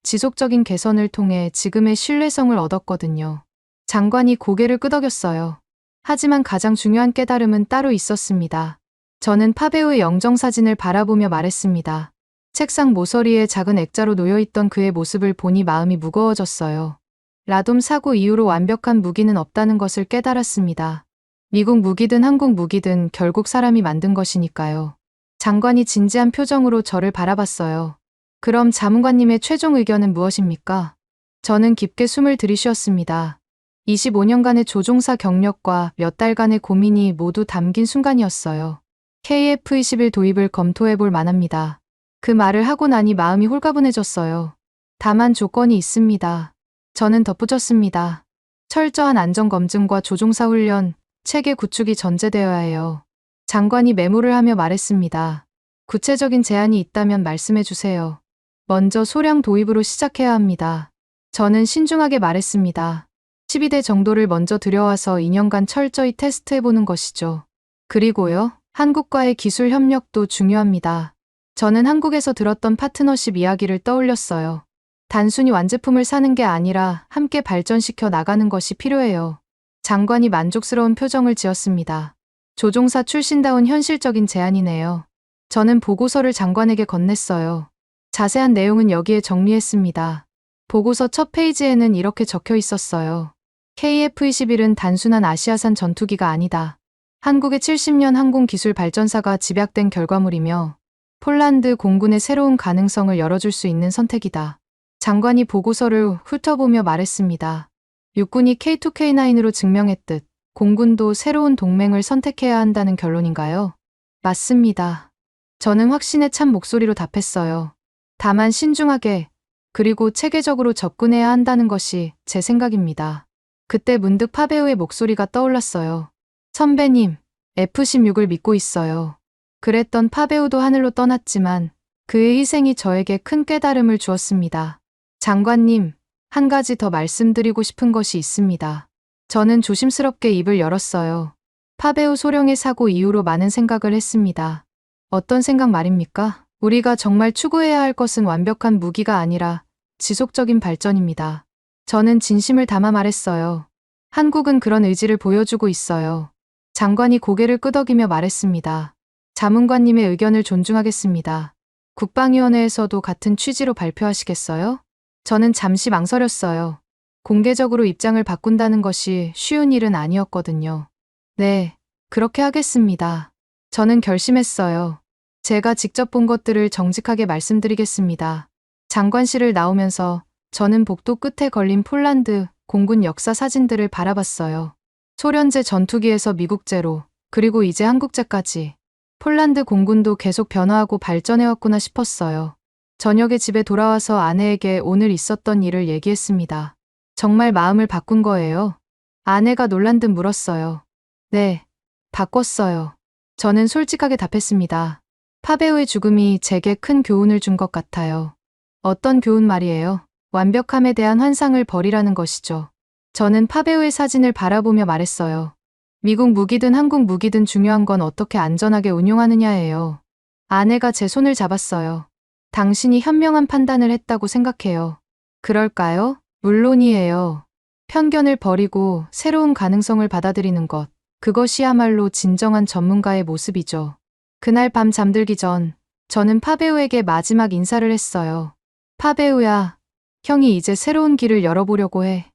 B: 지속적인 개선을 통해 지금의 신뢰성을 얻었거든요. 장관이 고개를 끄덕였어요. 하지만 가장 중요한 깨달음은 따로 있었습니다. 저는 파베오의 영정사진을 바라보며 말했습니다. 책상 모서리에 작은 액자로 놓여있던 그의 모습을 보니 마음이 무거워졌어요. 라돔 사고 이후로 완벽한 무기는 없다는 것을 깨달았습니다. 미국 무기든 한국 무기든 결국 사람이 만든 것이니까요. 장관이 진지한 표정으로 저를 바라봤어요. 그럼 자문관님의 최종 의견은 무엇입니까? 저는 깊게 숨을 들이쉬었습니다. 25년간의 조종사 경력과 몇 달간의 고민이 모두 담긴 순간이었어요. KF-21 도입을 검토해볼 만합니다. 그 말을 하고 나니 마음이 홀가분해졌어요. 다만 조건이 있습니다. 저는 덧붙였습니다. 철저한 안전검증과 조종사 훈련, 체계 구축이 전제되어야 해요. 장관이 메모를 하며 말했습니다. 구체적인 제안이 있다면 말씀해 주세요. 먼저 소량 도입으로 시작해야 합니다. 저는 신중하게 말했습니다. 12대 정도를 먼저 들여와서 2년간 철저히 테스트해보는 것이죠. 그리고요, 한국과의 기술 협력도 중요합니다. 저는 한국에서 들었던 파트너십 이야기를 떠올렸어요. 단순히 완제품을 사는 게 아니라 함께 발전시켜 나가는 것이 필요해요. 장관이 만족스러운 표정을 지었습니다. 조종사 출신다운 현실적인 제안이네요. 저는 보고서를 장관에게 건넸어요. 자세한 내용은 여기에 정리했습니다. 보고서 첫 페이지에는 이렇게 적혀 있었어요. KF-21은 단순한 아시아산 전투기가 아니다. 한국의 70년 항공기술 발전사가 집약된 결과물이며 폴란드 공군의 새로운 가능성을 열어줄 수 있는 선택이다. 장관이 보고서를 훑어보며 말했습니다. 육군이 K2K9으로 증명했듯 공군도 새로운 동맹을 선택해야 한다는 결론인가요? 맞습니다. 저는 확신에 찬 목소리로 답했어요. 다만 신중하게 그리고 체계적으로 접근해야 한다는 것이 제 생각입니다. 그때 문득 파베오의 목소리가 떠올랐어요. 선배님, F-16을 믿고 있어요. 그랬던 파베오도 하늘로 떠났지만 그의 희생이 저에게 큰 깨달음을 주었습니다. 장관님, 한 가지 더 말씀드리고 싶은 것이 있습니다. 저는 조심스럽게 입을 열었어요. 파베오 소령의 사고 이후로 많은 생각을 했습니다. 어떤 생각 말입니까? 우리가 정말 추구해야 할 것은 완벽한 무기가 아니라 지속적인 발전입니다. 저는 진심을 담아 말했어요. 한국은 그런 의지를 보여주고 있어요. 장관이 고개를 끄덕이며 말했습니다. 자문관님의 의견을 존중하겠습니다. 국방위원회에서도 같은 취지로 발표하시겠어요? 저는 잠시 망설였어요. 공개적으로 입장을 바꾼다는 것이 쉬운 일은 아니었거든요. 네, 그렇게 하겠습니다. 저는 결심했어요. 제가 직접 본 것들을 정직하게 말씀드리겠습니다. 장관실을 나오면서 저는 복도 끝에 걸린 폴란드 공군 역사 사진들을 바라봤어요. 소련제 전투기에서 미국제로, 그리고 이제 한국제까지. 폴란드 공군도 계속 변화하고 발전해왔구나 싶었어요. 저녁에 집에 돌아와서 아내에게 오늘 있었던 일을 얘기했습니다. 정말 마음을 바꾼 거예요? 아내가 놀란 듯 물었어요. 네, 바꿨어요. 저는 솔직하게 답했습니다. 파베오의 죽음이 제게 큰 교훈을 준 것 같아요. 어떤 교훈 말이에요? 완벽함에 대한 환상을 버리라는 것이죠. 저는 파베오의 사진을 바라보며 말했어요. 미국 무기든 한국 무기든 중요한 건 어떻게 안전하게 운용하느냐예요. 아내가 제 손을 잡았어요. 당신이 현명한 판단을 했다고 생각해요. 그럴까요? 물론이에요. 편견을 버리고 새로운 가능성을 받아들이는 것. 그것이야말로 진정한 전문가의 모습이죠. 그날 밤 잠들기 전 저는 파베오에게 마지막 인사를 했어요. 파베오야, 형이 이제 새로운 길을 열어보려고 해.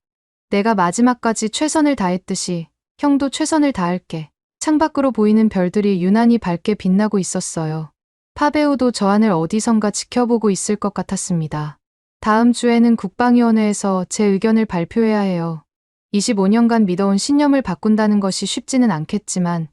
B: 내가 마지막까지 최선을 다했듯이 형도 최선을 다할게. 창밖으로 보이는 별들이 유난히 밝게 빛나고 있었어요. 파베오도 저 하늘 어디선가 지켜보고 있을 것 같았습니다. 다음 주에는 국방위원회에서 제 의견을 발표해야 해요. 25년간 믿어온 신념을 바꾼다는 것이 쉽지는 않겠지만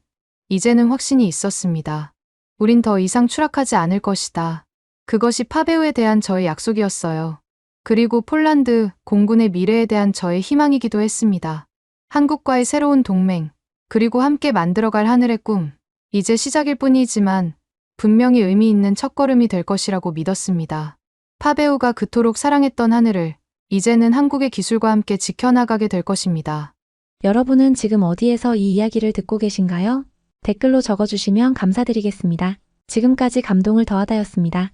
B: 이제는 확신이 있었습니다. 우린 더 이상 추락하지 않을 것이다. 그것이 파베오에 대한 저의 약속이었어요. 그리고 폴란드 공군의 미래에 대한 저의 희망이기도 했습니다. 한국과의 새로운 동맹, 그리고 함께 만들어갈 하늘의 꿈. 이제 시작일 뿐이지만 분명히 의미 있는 첫걸음이 될 것이라고 믿었습니다. 파베오가 그토록 사랑했던 하늘을 이제는 한국의 기술과 함께 지켜나가게 될 것입니다.
C: 여러분은 지금 어디에서 이 이야기를 듣고 계신가요? 댓글로 적어주시면 감사드리겠습니다. 지금까지 감동을 더하다였습니다.